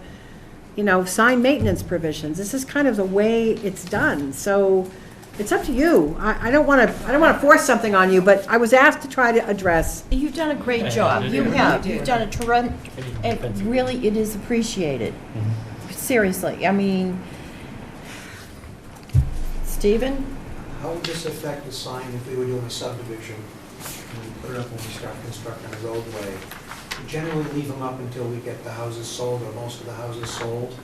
sign maintenance provisions. This is kind of the way it's done. So it's up to you. I don't want to force something on you, but I was asked to try to address. You've done a great Yeah, job. you You did. have. You You've did. done a terrific, and really, it is appreciated. Seriously, I mean, Stephen? How would this affect the sign if we were doing a subdivision and we put it up when we start constructing a roadway? We generally leave them up until we get the houses sold or most of the houses sold.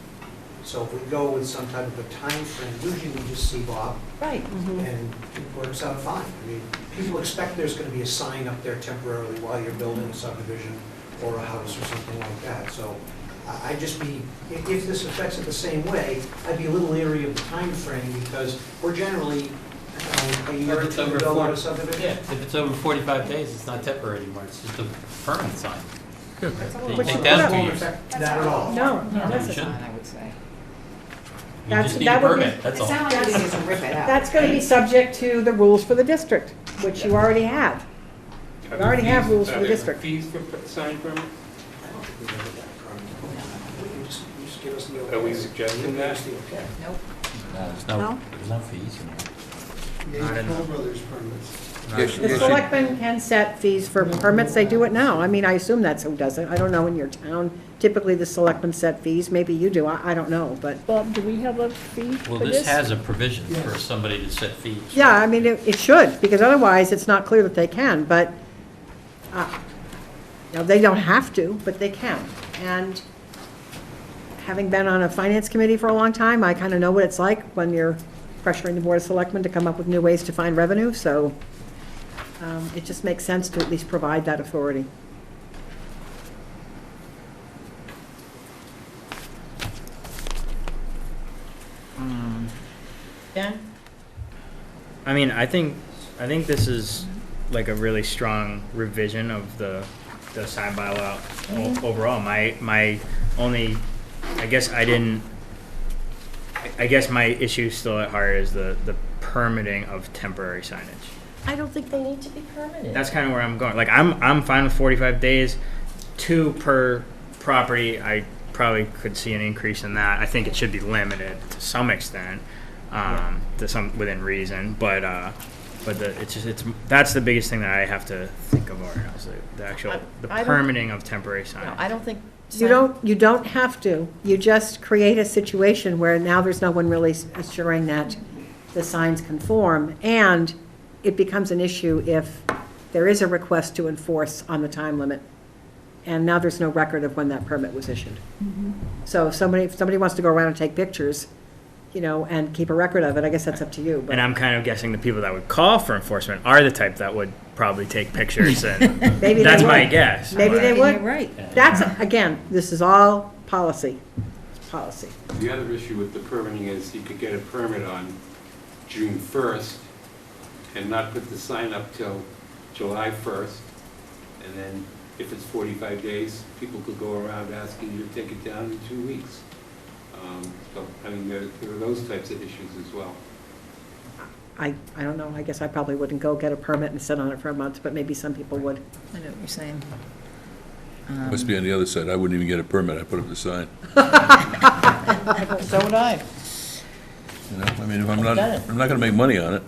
So if we go with some type of a time frame, usually we just see Bob Right. and it works out fine. I mean, people expect there's going to be a sign up there temporarily while you're building a subdivision or a house or something like that. So I'd just be, if this affects it the same way, I'd be a little leery of the time frame because we're generally a year or If it's two to over build out 40 a subdivision. Yeah, if it's over 45 days, it's not temporary anymore, it's just a permanent sign. Which Take is down what 2 Won't years. affect that at all. No, No, that's you it. shouldn't. I would say. You That's- just need a that would be- permit, that's It's not all. like you're gonna just rip it out. That's going to be subject to the rules for the district, which you already have. Are We already there have fees- rules for the Are there district. fees for sign permits? We can just give us the okay. Are we suggesting that? Give us the okay. Nope. There's no fees in there. Maybe Toll Brothers permits. The selectmen can set fees for permits, they do it now. I mean, I assume that's who does it. I don't know in your town. Typically, the selectmen set fees, maybe you do, I don't know, but, Bob, do we have a fee for Well, this? this has a provision for somebody to set fees. yeah, I mean, it should, because otherwise, it's not clear that they can, but, they don't have to, but they can. And having been on a finance committee for a long time, I kind of know what it's like when you're pressuring the Board of Selectmen to come up with new ways to find revenue, so it just makes sense to at least provide that authority. Ben? I mean, I think this is like a really strong revision of the sign bylaw overall. My only, I guess my issue still at heart is the permitting of temporary signage. I don't think they need to be permitted. That's kind of where I'm going. Like, I'm fine with 45 days, 2 per property. I probably could see an increase in that. I think it should be limited to some extent, to some within reason. But that's the biggest thing that I have to think of right now. Is the actual I don't- permitting of temporary signage. No, I don't think. You don't have to. You just create a situation where now there's no one really assuring that the signs conform, and it becomes an issue if there is a request to enforce on the time limit, and now there's no record of when that permit was issued. So if somebody wants to go around and take pictures, and keep a record of it, I guess that's up to you. But And I'm kind of guessing the people that would call for enforcement are the type that would probably take pictures, and maybe that's they my would. guess. Maybe but- they would. You're right. That's, again, this is all policy. It's policy. The other issue with the permitting is you could get a permit on June 1st and not put the sign up till July 1st. And then if it's 45 days, people could go around asking you to take it down in 2 weeks. So, I mean, there are those types of issues as well. I don't know, I guess I probably wouldn't go get a permit and sit on it for a month, but maybe some people would. I know what you're saying. Must be on the other side. I wouldn't even get a permit. I put up the sign. So would I. I mean, if I'm not Done it. going to make money on it.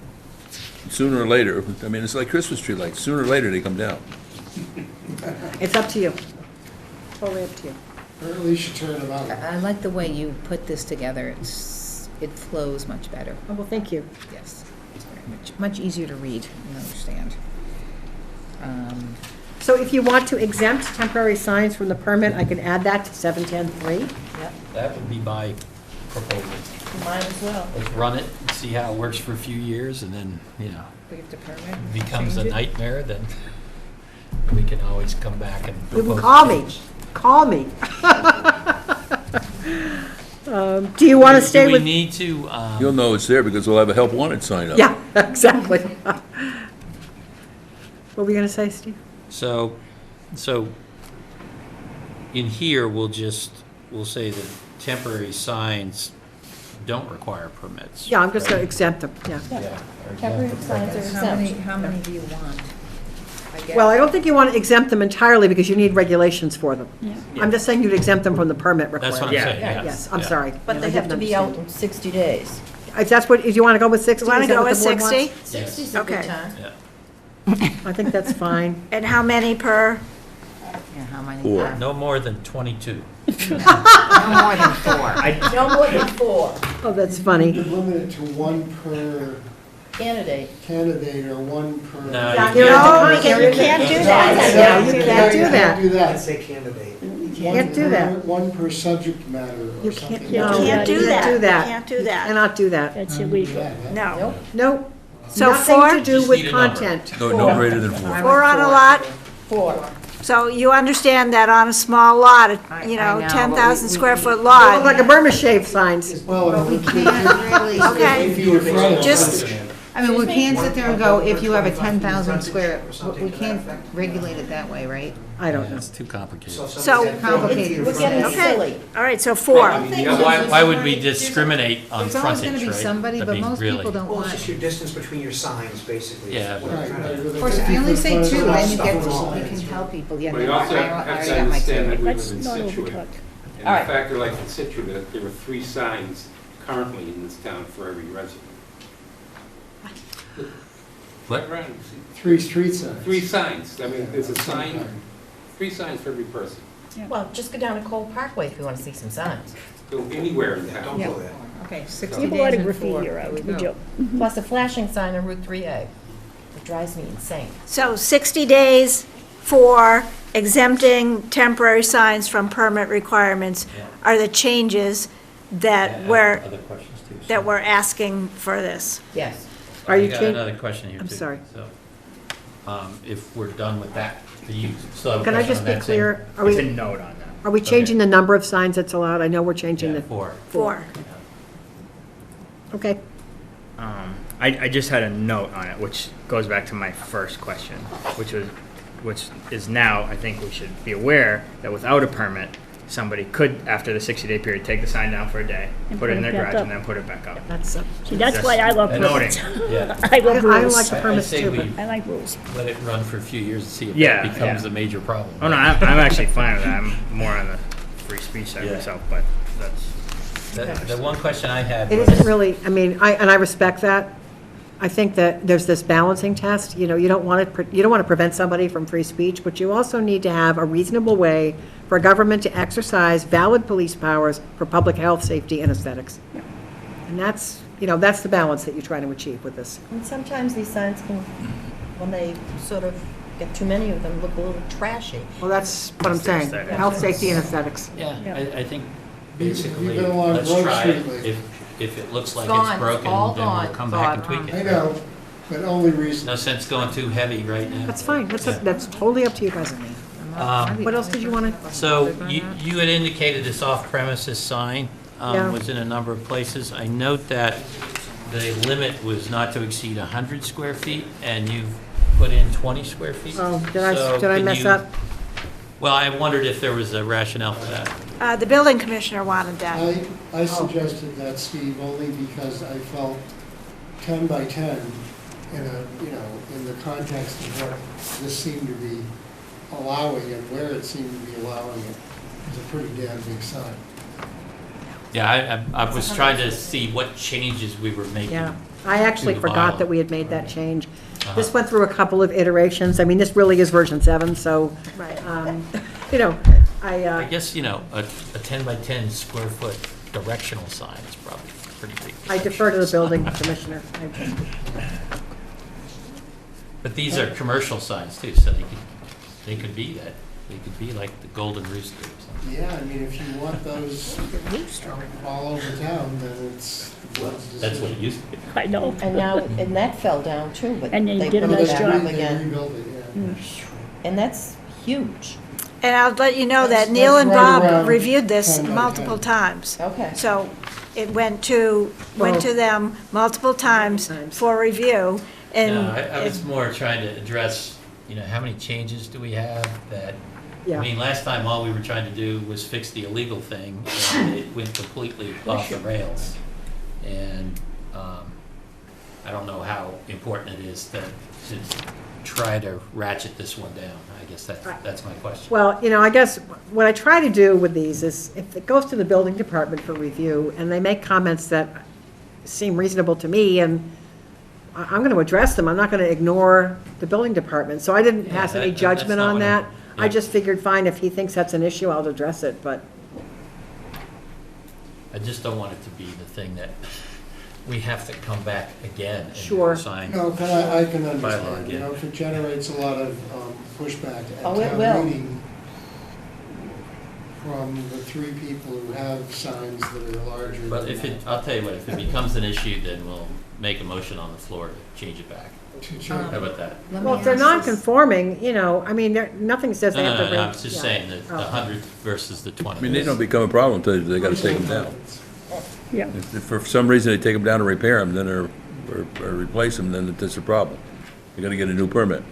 Sooner or later, I mean, it's like Christmas tree lights. Sooner or later, they come down. It's up to you. Totally up to you. Or at least you turn them out. I like the way you put this together. It flows much better. Oh, well, thank you. Yes. It's very much easier to read and understand. So if you want to exempt temporary signs from the permit, I can add that to 710.3. Yep, That would be my proposal. mine as well. Let's run it, see how it works for a few years, and then, We have to permit. it becomes a change it. nightmare, then we can always come back and You propose. can call me. change. Call me. Do you want to stay Do we with? need to, You'll know it's there because we'll have a help wanted sign up. Yeah, exactly. What were we going to say, Steve? so in here, we'll say that temporary signs don't require permits. Yeah, I'm just going to right? exempt them, yeah. Yeah. Temporary signs are exempt. How many do you want? I guess. Well, I don't think you want to exempt them entirely because you need regulations for them. Yeah. I'm just saying you'd exempt them from the permit That's what I'm requirement. saying, Yeah, Yes, I'm yeah. sorry. But Yeah, they I have to didn't be out understand. in 60 days. If that's what, if you want to go with 60? You wanna is that go what with the board wants? 60? 60 is a good Okay. time. Yeah. I think that's fine. And how many per? Yeah, how many? Four. No more than 22. No more than 4. No more than 4 Oh, that's You funny. could limit it to 1 per candidate. candidate or 1 per. No, No, you you can't. can't do No, that. No, you can't do You that. can't do I'd that. say candidate. Can't do that. 1 per subject matter You or can't, something. no, You you can't do can't that. do that. You can't do You that. cannot do that. That's Do illegal. that, huh? No. Nope. Nope. So Nothing 4? to do Just with need a number. content. No greater than 4. 4 on a lot? 4. So you understand that on a small lot, I you know, know, but 10,000 we- square foot They look like lot, a Burma shave signs. Well, We if can't really. Okay. if you were in front of Just- something, I mean, we Excuse me? can't sit there and go, if you have a Or 10,000 something square, or something we to that can't effect. regulate it that way, right? I don't know. It's too complicated. So if So- somebody's had Complicated. We're getting Okay. silly. All right, so 4. I mean, the other- Why would we discriminate on There's always frontage, gonna right? be somebody, I but mean, most really. people don't Well, it's want. just your distance between your signs, basically. Yeah, What I'm Right, trying to- right, with Of course, if you only say 2, then you get, you can tell people, yeah, But you no, I also have already to got my understand 2. that we Let's live in not Scituate. overtalk. And All the right. factor like in Scituate, there are 3 signs currently in this town for every resident. What? Right, 3 street signs. 3 signs. I mean, there's a sign, 3 signs for every person. Well, just go down to Cole Parkway if you want to see some signs. Go anywhere in Don't town. go there. Okay, 60 Keep a lot days of and 4. graffiti Here around, we we go. do. Plus a flashing sign on Route 3A. It drives me insane. So 60 days for exempting temporary signs from permit requirements Yeah. are the changes that we're, Other questions too. so- that we're asking for this. Yes. Are you I got chan- another question here too. I'm sorry. So, if we're done with that, do you still have a Can I question just on be that same- clear? Are It's a we, note on that. are we changing the number of signs that's allowed? I know we're changing Yeah, the, 4. 4. okay. I just had a note on it, which goes back to my first question, which is now, I think we should be aware that without a permit, somebody could, after the 60-day period, take the sign down for a day, And put it in their back garage, up. and then put it back up. That's, See, that's why I love That's permits. Yeah. I love I rules. like the I permits say too, we but I like rules. let it run for a few years and see if Yeah, that becomes yeah. a major problem. Oh, no, I'm actually fine with that. I'm more on the free speech side Yeah. myself, but that's, The one question I had it was. isn't really, I mean, I respect that. I think that there's this balancing test, you know, you don't want to prevent somebody from free speech, but you also need to have a reasonable way for government to exercise valid police powers for public health, safety, and aesthetics. And that's, you know, that's the balance that you're trying to achieve with this. And sometimes these signs can, when they sort of get too many of them, look a little trashy. Well, that's what I'm saying, Aesthetics. health, safety, and aesthetics. Yeah, Yeah. I think You've basically, been along let's Grove try Street it. lately. If it looks like Gone, it's it's broken, all then we'll gone, come back and gone. tweak I it. know, but only recently. No sense going too heavy right now. That's fine, that's totally up to you guys. What else did you want to? So you had indicated this off-premises sign Yeah. was in a number of places. I note that the limit was not to exceed 100 square feet, and you've put in 20 square feet. Oh, So did I can mess you- up? Well, I wondered if there was a rationale for that. The building commissioner wanted that. I suggested that, Steve, only because I felt 10 by 10 in a, you know, in the context of what this seemed to be allowing and where it seemed to be allowing it, is a pretty damn big sign. Yeah, I was trying to see what changes we were making. Yeah, I actually To the forgot bylaw. that we had made that change. This Uh-huh. went through a couple of iterations. I mean, this really is version 7, so, Right. you know, I guess, you know, a 10 by 10 square foot directional sign is probably pretty big. I defer to the building commissioner. But these are commercial signs too, so they could be that. They could be like the Golden Rooster or something. Yeah, I mean, if you want those all over town, then it's. That's what it used to be. I know. And now, and that fell down too, but And they they did a put nice it job. back up They again. rebuilt it, yeah. And that's huge. And I'll let you know That's- that Neil that's and right Bob around reviewed this 10 by multiple 10. times. Okay. So it went to them multiple times for review, and No, I was more trying to address, you know, how many changes do we have that, I Yeah, mean, last time all we were trying to do was fix the illegal thing, and it went completely off the rails. And I don't know how important it is to try to ratchet this one down. I guess that's my question. well, you know, I guess what I try to do with these is, if it goes to the building department for review, and they make comments that seem reasonable to me, and I'm going to address them, I'm not going to ignore the building department, so I didn't Yeah, pass any that's judgment not on what that. yeah. I just figured, fine, if he thinks that's an issue, I'll address it, but, I just don't want it to be the thing that we have to come back again and Sure. sign. No, I can Bylaw understand, you again. know, if it generates a lot of pushback Oh, it at will. town meeting from the 3 people who have signs that are larger than But if it, I'll tell you what, if it becomes an issue, then we'll make a motion on the floor to change it back. Sure. How about that? well, if they're non-conforming, you know, I mean, nothing says they No, have to no, bring. no, I was just yeah. saying that the Oh. 100 versus the 20. I mean, they don't become a problem until they gotta take them down. Yeah. If for some reason they take them down to repair them, then they're or replace them, then that's a problem. You gotta get a new permit.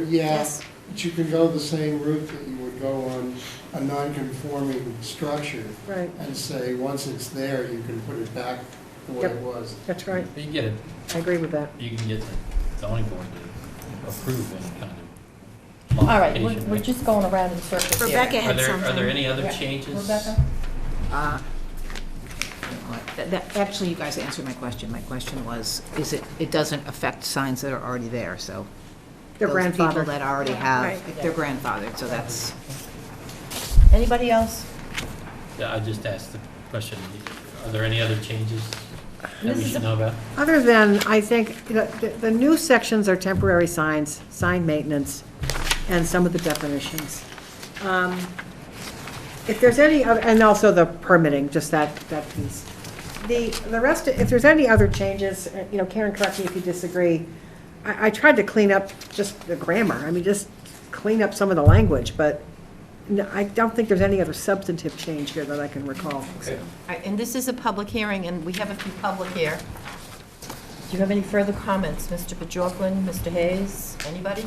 Yes, but you can go the same route that you would go on a non-conforming structure. Right. And say, once it's there, you can put it back the way Yep. it was. That's right. You can get it, I agree with that. you can get the zoning board to approve any kind of All right, modification. we're just going around in circles here. Rebecca Are had there, something. are there any other Yeah. changes? Rebecca? Actually, you guys answered my question. My question was, it doesn't affect signs that are already there, so. They're Those people grandfathered. that already Right. have, they're grandfathered, so that's. Anybody else? Yeah, I just asked the question, are there any other changes that we This is should a- know about? Other than, I think, the new sections are temporary signs, sign maintenance, and some of the definitions. If there's any, and also the permitting, just that piece. The rest, if there's any other changes, Karen, correct me if you disagree, I tried to clean up just the grammar, just clean up some of the language, but no, I don't think there's any other substantive change here that I can recall. Okay. All right, and this is a public hearing, and we have a few public here. Do you have any further comments, Mr. Bajorquin, Mr. Hayes, anybody?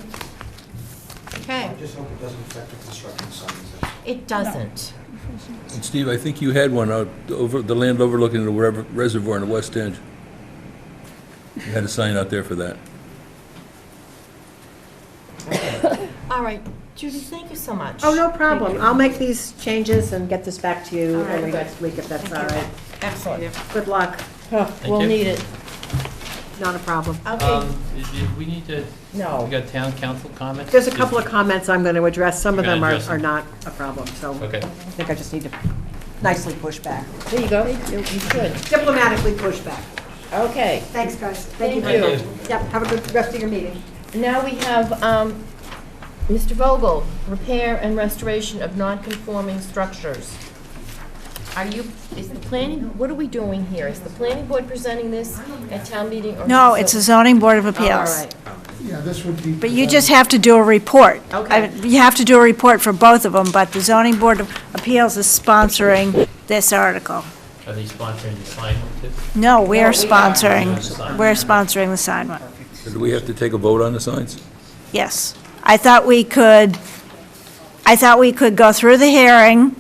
Okay, I just hope it doesn't affect the construction signs. it doesn't. And Steve, I think you had one out over, the land overlooking the reservoir in the west end. You had a sign out there for that. All right, Judy, thank you so much. Oh, no problem. Thank you. I'll make these changes and get this back to you All right, early good. next week if that's Thank all you. right. Excellent. Good luck. We'll you. need it. Not a problem. Okay, Did we need to, we no. got town council comments? There's a couple of comments I'm going to address. Some of You're them gonna are address them? not a problem, so Okay. I think I just need to nicely push back. There you go. You should. Diplomatically push back. Okay, Thanks, guys. Thank you. Thank you. Yep, have a good rest of your meeting. now we have Mr. Vogel, repair and restoration of non-conforming structures. What are we doing here? Is the planning board presenting this at town meeting? Or No, is it's it- a zoning board of Oh, appeals. all right. Yeah, this would be. But you just have to do a report. Okay. You have to do a report for both of them, but the zoning board of appeals is sponsoring this article. Are they sponsoring the sign one too? No, we are. we're sponsoring the sign one. So do we have to take a vote on the signs? Yes. I thought we could go through the hearing.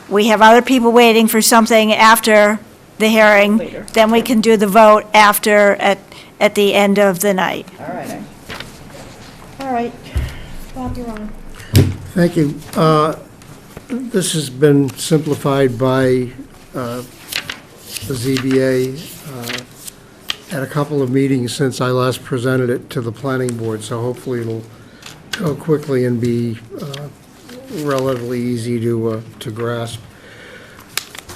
We have other people waiting for something after the hearing. Later. Then we can do the vote after, at the end of the night. All right. All right. Bob, you're on. Thank you. This has been simplified by the ZBA at a couple of meetings since I last presented it to the planning board, so hopefully it'll go quickly and be relatively easy to grasp.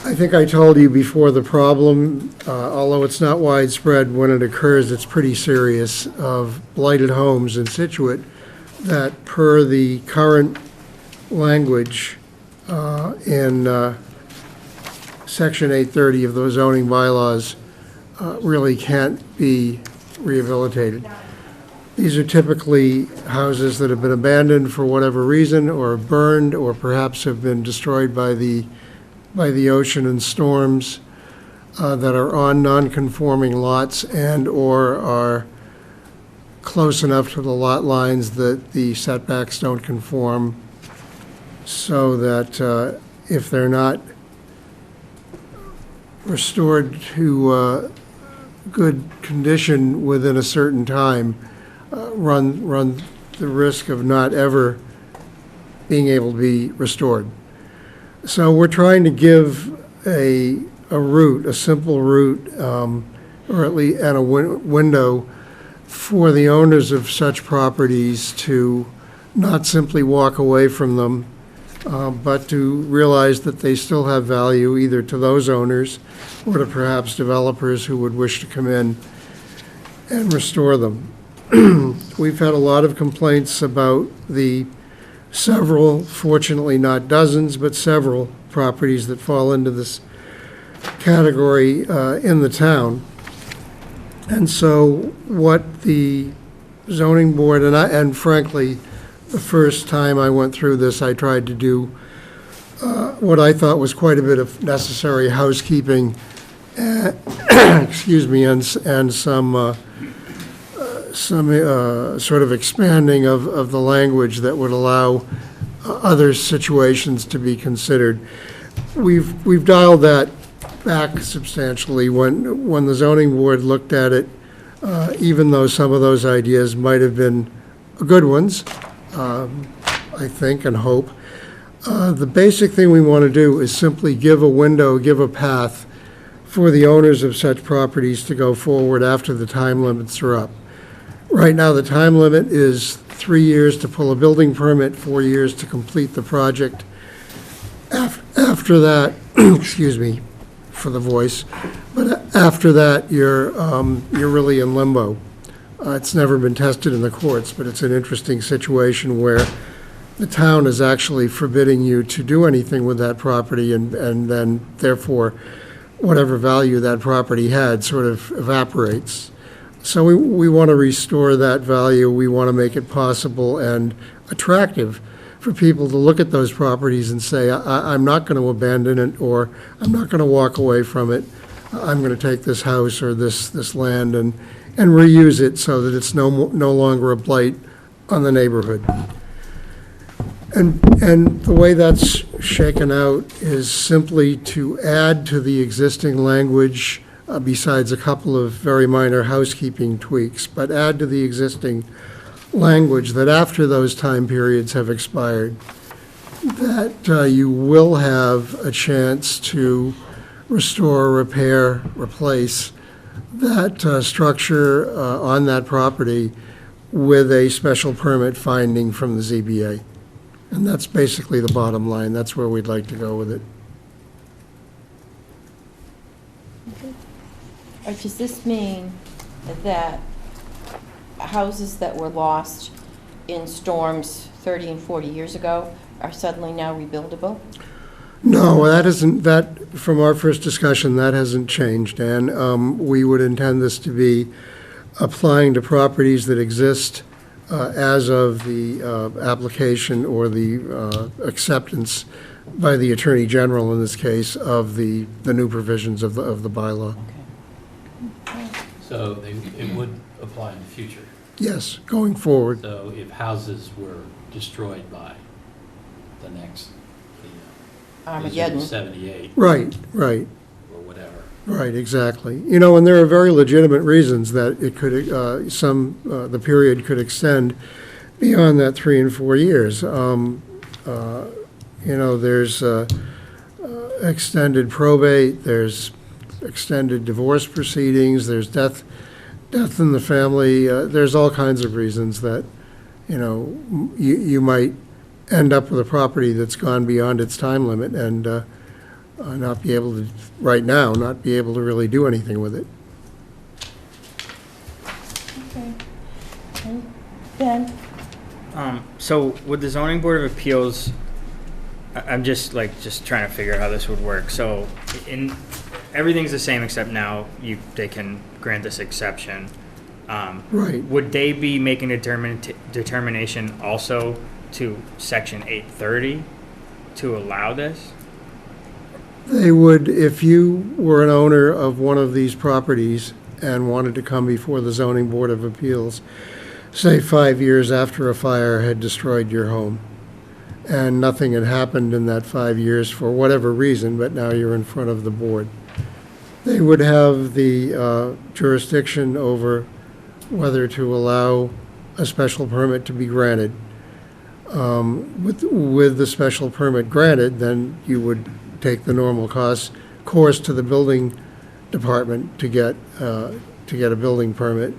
I think I told you before the problem, although it's not widespread, when it occurs, it's pretty serious, of blighted homes in Scituate, that per the current language in Section 830 of those zoning bylaws, really can't be rehabilitated. These are typically houses that have been abandoned for whatever reason, or burned, or perhaps have been destroyed by the ocean and storms, that are on non-conforming lots and/or are close enough to the lot lines that the setbacks don't conform, so that if they're not restored to good condition within a certain time, run the risk of not ever being able to be restored. So we're trying to give a route, a simple route, or at least, and a window for the owners of such properties to not simply walk away from them, but to realize that they still have value either to those owners or to perhaps developers who would wish to come in and restore them. We've had a lot of complaints about the several, fortunately not dozens, but several properties that fall into this category in the town. And so what the zoning board, and frankly, the first time I went through this, I tried to do what I thought was quite a bit of necessary housekeeping excuse me, and some sort of expanding of the language that would allow other situations to be considered. We've dialed that back substantially. When the zoning board looked at it, even though some of those ideas might have been good ones, I think and hope, the basic thing we want to do is simply give a window, give a path for the owners of such properties to go forward after the time limits are up. Right now, the time limit is 3 years to pull a building permit, 4 years to complete the project. After that, excuse me for the voice, but after that, you're really in limbo. It's never been tested in the courts, but it's an interesting situation where the town is actually forbidding you to do anything with that property, and then therefore, whatever value that property had sort of evaporates. So we want to restore that value. We want to make it possible and attractive for people to look at those properties and say, I'm not going to abandon it, or I'm not going to walk away from it. I'm going to take this house or this land and reuse it so that it's no longer a blight on the neighborhood. And the way that's shaken out is simply to add to the existing language, besides a couple of very minor housekeeping tweaks, but add to the existing language that after those time periods have expired, that you will have a chance to restore, repair, replace that structure on that property with a special permit finding from the ZBA. And that's basically the bottom line. That's where we'd like to go with it. Or does this mean that houses that were lost in storms 30 and 40 years ago are suddenly now rebuildable? No, that, from our first discussion, that hasn't changed, and we would intend this to be applying to properties that exist as of the application or the acceptance by the Attorney General, in this case, of the new provisions of the bylaw. Okay. So it would apply in the future. Yes, going forward. So if houses were destroyed by the next, Armageddon. 78 Right, or whatever. right, exactly. You know, and there are very legitimate reasons that it could, the period could extend beyond that 3 and 4 years. You know, there's extended probate, there's extended divorce proceedings, there's death in the family, there's all kinds of reasons that, you know, you might end up with a property that's gone beyond its time limit and not be able to, right now, not be able to really do anything with it. Okay. And Ben? So with the zoning board of appeals, I'm just trying to figure out how this would work. So everything's the same except now they can grant this exception. Right. Would they be making a determination also to section 830 to allow this? They would, if you were an owner of one of these properties and wanted to come before the zoning board of appeals, say 5 years after a fire had destroyed your home, and nothing had happened in that 5 years for whatever reason, but now you're in front of the board, they would have the jurisdiction over whether to allow a special permit to be granted. With the special permit granted, then you would take the normal course to the building department to get a building permit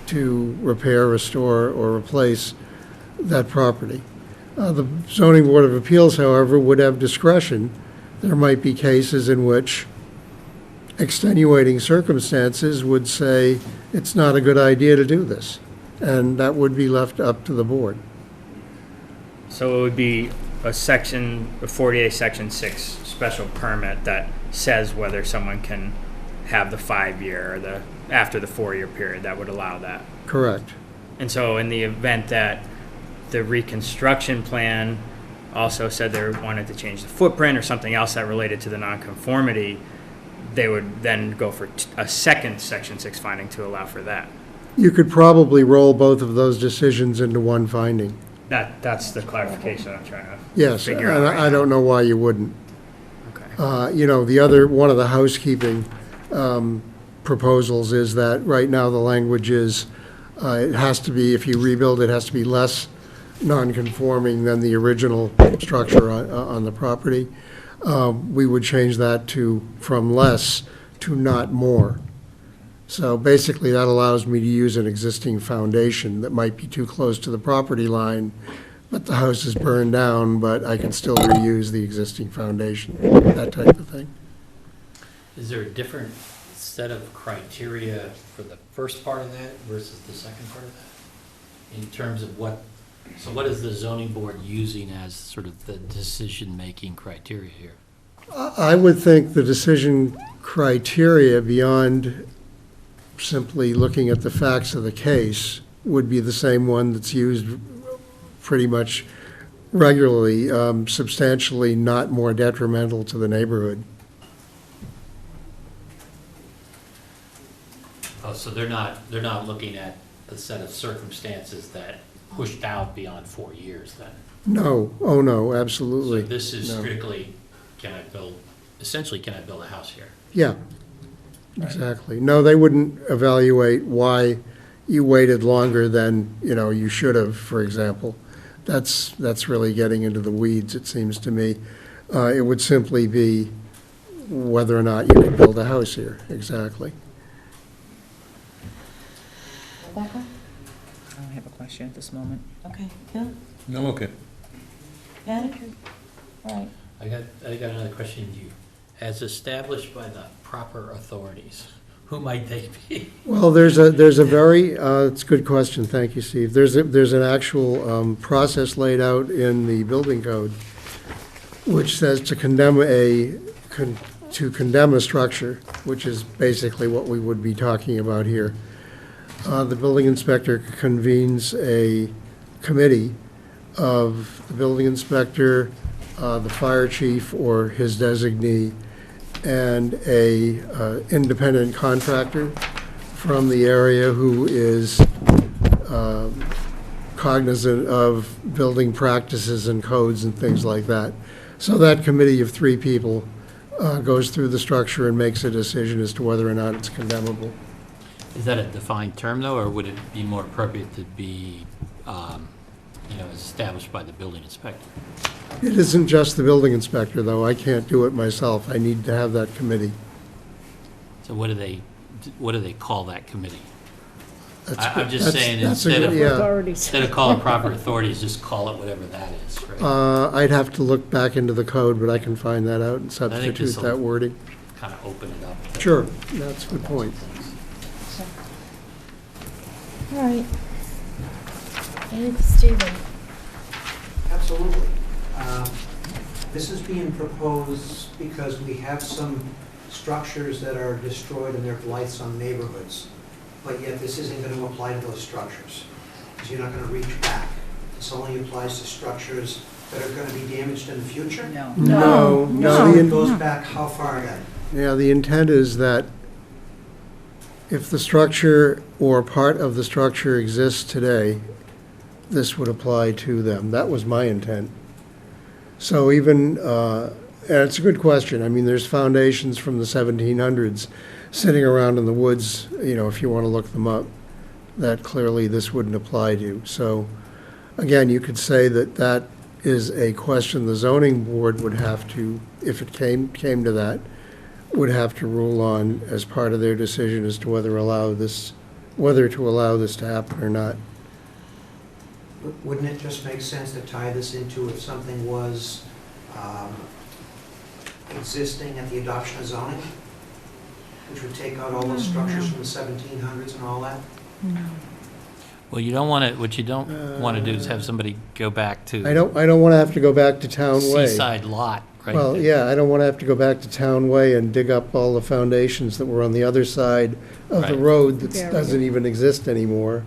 to repair, restore, or replace that property. The zoning board of appeals, however, would have discretion. There might be cases in which extenuating circumstances would say it's not a good idea to do this, and that would be left up to the board. So it would be a 48 section 6 special permit that says whether someone can have the 5 year or after the 4 year period that would allow that. Correct. And so in the event that the reconstruction plan also said they wanted to change the footprint or something else that related to the nonconformity, they would then go for a second Section 6 finding to allow for that. You could probably roll both of those decisions into one finding. That's the clarification I'm trying to Yes, and figure out right I don't know why you wouldn't. Okay. You know, one of the housekeeping proposals is that right now the language is, it has to be, if you rebuild, it has to be less non-conforming than the original structure on the property. We would change that from less to not more. So basically, that allows me to use an existing foundation that might be too close to the property line, but the house is burned down, but I can still reuse the existing foundation, that type of thing. Is there a different set of criteria for the first part of that versus the second part of that? In terms of what is the zoning board using as sort of the decision-making criteria here? I would think the decision criteria, beyond simply looking at the facts of the case, would be the same one that's used pretty much regularly, substantially not more detrimental to the neighborhood. Oh, so they're not looking at a set of circumstances that pushed out beyond 4 years then? No, oh no, So absolutely. this is No. strictly, can I build a house here? Yeah, exactly. No, they wouldn't evaluate why you waited longer than, you should have, for example. That's really getting into the weeds, it seems to me. It would simply be whether or not you could build a house here, exactly. Rebecca? I don't have a question at this moment. Okay, Bill? No, okay. Patty? All right. I got another question to you. As established by the proper authorities, who might they be? Well, there's a very, it's a good question, thank you, Steve. There's an actual process laid out in the building code which says to condemn a structure, which is basically what we would be talking about here. The building inspector convenes a committee of the building inspector, the fire chief or his designee, and a independent contractor from the area who is cognizant of building practices and codes and things like that. So that committee of 3 people goes through the structure and makes a decision as to whether or not it's condemnable. Is that a defined term, though, or would it be more appropriate to be, established by the building inspector? It isn't just the building inspector, though. I can't do it myself. I need to have that committee. So what do they call that committee? That's I'm good. just That's- saying, that's a instead good- of, yeah. Authorities. instead of calling proper authorities, just call it whatever that is, right? I'd have to look back into the code, but I can find that out and substitute this'll- that wording. Kind of open it up. to- Sure, that's a good point. All right. Stephen? Absolutely. This is being proposed because we have some structures that are destroyed and they're blights on neighborhoods, but yet this isn't going to apply to those structures, because you're not going to reach back. This only applies to structures that are going to be damaged in the future. No. No, So the it in- goes back how far then? yeah, the intent is that if the structure or part of the structure exists today, this would apply to them. That was my intent. So even, and it's a good question. I mean, there's foundations from the 1700s sitting around in the woods, if you want to look them up, that clearly this wouldn't apply to. So again, you could say that that is a question the zoning board would have to, if it came to that, would have to rule on as part of their decision as to whether to allow this to happen or not. Wouldn't it just make sense to tie this into if something was existing at the adoption of zoning? Which would take out all those structures from the 1700s and all that? Well, what you don't want to do is have somebody go back to I don't want to have to go back to Town Way. Seaside Lot, right? Well, yeah, I don't want to have to go back to Town Way and dig up all the foundations that were on the other side of the Right. road that Very doesn't even exist anymore.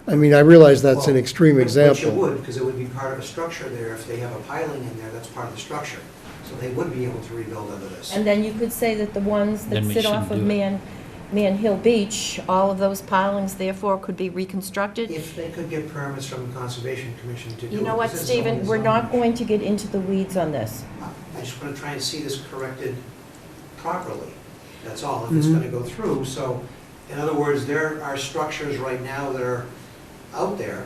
I mean, I realize that's an Well, extreme But example. you would, because it would be part of a structure there. If they have a piling in there, that's part of the structure. So they would be able to rebuild under this. And then you could say that the ones that Then we sit off shouldn't of do it. Man Hill Beach, all of those pilings therefore could be reconstructed? If they could get permits from the Conservation Commission to do it. You know what, this is Stephen, zoning, we're not zoning. going to get into the weeds on this. I just want to try and see this corrected properly, that's all, if it's Mhm. going to go through. So, in other words, there are structures right now that are out there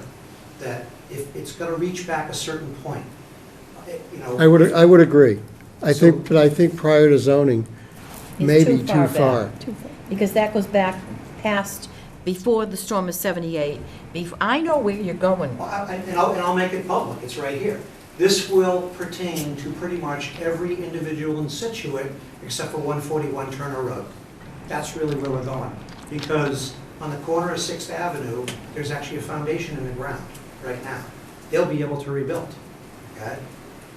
that if it's going to reach back a certain point, you know. I would agree. I So- think, but I think prior to zoning, It's maybe too too far far. back. Because that goes back past, before the storm of 78. I know where you're going. Well, and I'll make it public, it's right here. This will pertain to pretty much every individual in Scituate except for 141 Turner Road. That's really where we're going. Because on the corner of 6th Avenue, there's actually a foundation in the ground right now. They'll be able to rebuild, okay?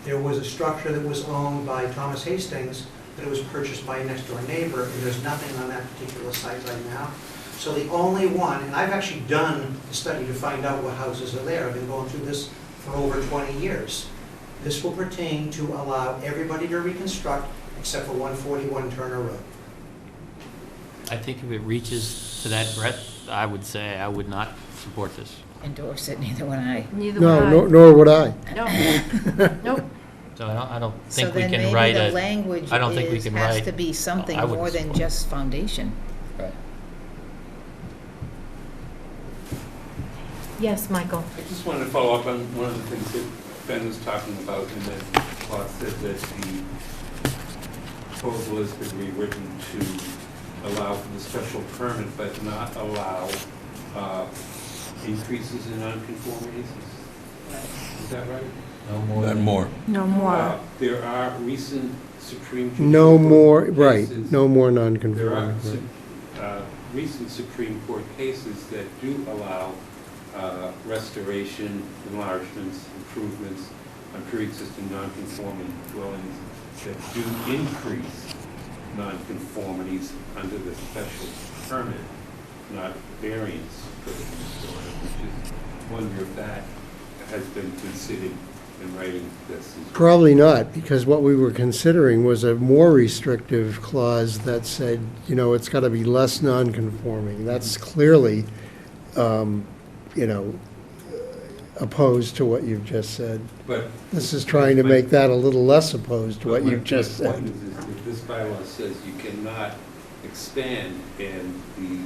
There was a structure that was owned by Thomas Hastings, that it was purchased by a next-door neighbor, and there's nothing on that particular site right now. So the only one, and I've actually done a study to find out what houses are there. I've been going through this for over 20 years. This will pertain to allow everybody to reconstruct except for 141 Turner Road. I think if it reaches to that breadth, I would say I would not support this. Endorse it, neither would I. Neither No, would nor would I. I. No, nope. So I don't So think we then can maybe write the a, language I don't think we can has write- to be something I would- more than just foundation. Yes, Michael. I just wanted to follow up on one of the things that Ben was talking about, and that Claude said that the proposal has been rewritten to allow for the special permit, but not allow increases in nonconformities. Is that right? no more. Not more. No more. There are recent Supreme Judicial No Court more, right, cases- no more There are non-conforming. recent Supreme Court cases that do allow restoration, enlargements, improvements on pre-existing non-conforming dwellings that do increase non-conformities under the special permit, not variance provisions. I wonder if that has been considered in writing this as well. Probably not, because what we were considering was a more restrictive clause that said, you know, it's got to be less non-conforming. That's clearly, you know, opposed to what you've just said. But This is trying to make that a little less opposed to But what my you've just point said. is if this bylaw says you cannot expand, and the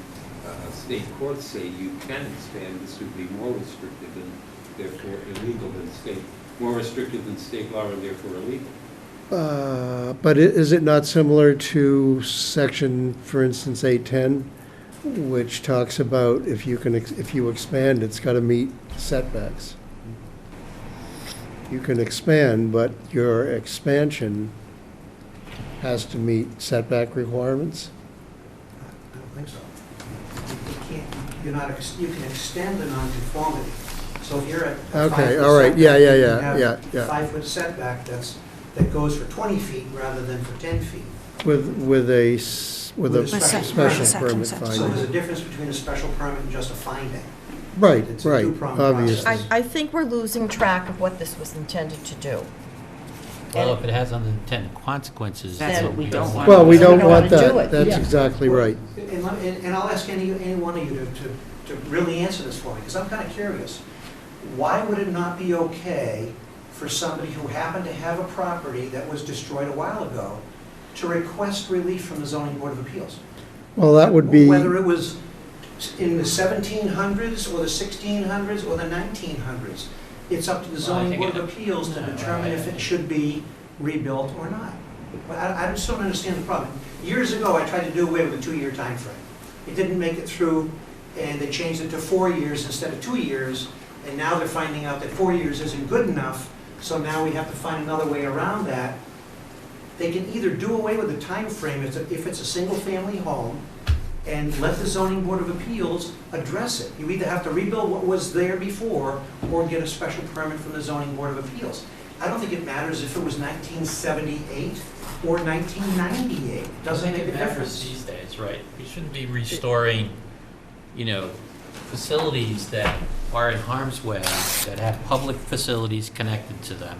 state courts say you can expand, this would be more restrictive and therefore illegal than state, more restrictive than state law and therefore illegal. But is it not similar to section, for instance, 810, which talks about if you can, if you expand, it's got to meet setbacks? You can expand, but your expansion has to meet setback requirements? I don't think so. You can't, you're not, you can extend the nonconformity. So if you're at a Okay, 5-foot all right, yeah, setback, yeah, you yeah, can have yeah, yeah. 5-foot setback that goes for 20 feet rather than for 10 feet. With a special Section, permit section. So there's a finding. difference between a special permit and just a finding. Right, It's a right, two-pronged obviously. I think we're losing track of what this was intended to do. Well, if it has unintended consequences. That's then what we you don't want. Well, we don't don't know how want to do that. it. That's Yeah. exactly right. And I'll ask any one of you to really answer this for me, because I'm kind of curious. Why would it not be okay for somebody who happened to have a property that was destroyed a while ago to request relief from the zoning board of appeals? Well, that would be, Whether it was in the 1700s or the 1600s or the 1900s, it's up to the Well, I zoning think board of it- appeals to Yeah, determine right. if it should be rebuilt or not. But I just don't understand the problem. Years ago, I tried to do away with a 2-year time frame. It didn't make it through, and they changed it to 4 years instead of 2 years, and now they're finding out that 4 years isn't good enough, so now we have to find another way around that. They can either do away with the time frame if it's a single-family home, and let the zoning board of appeals address it. You either have to rebuild what was there before, or get a special permit from the zoning board of appeals. I don't think it matters if it was 1978 or 1998. It doesn't make a difference. These days, right? We shouldn't be restoring, you know, facilities that are in harm's way, that have public facilities connected to them,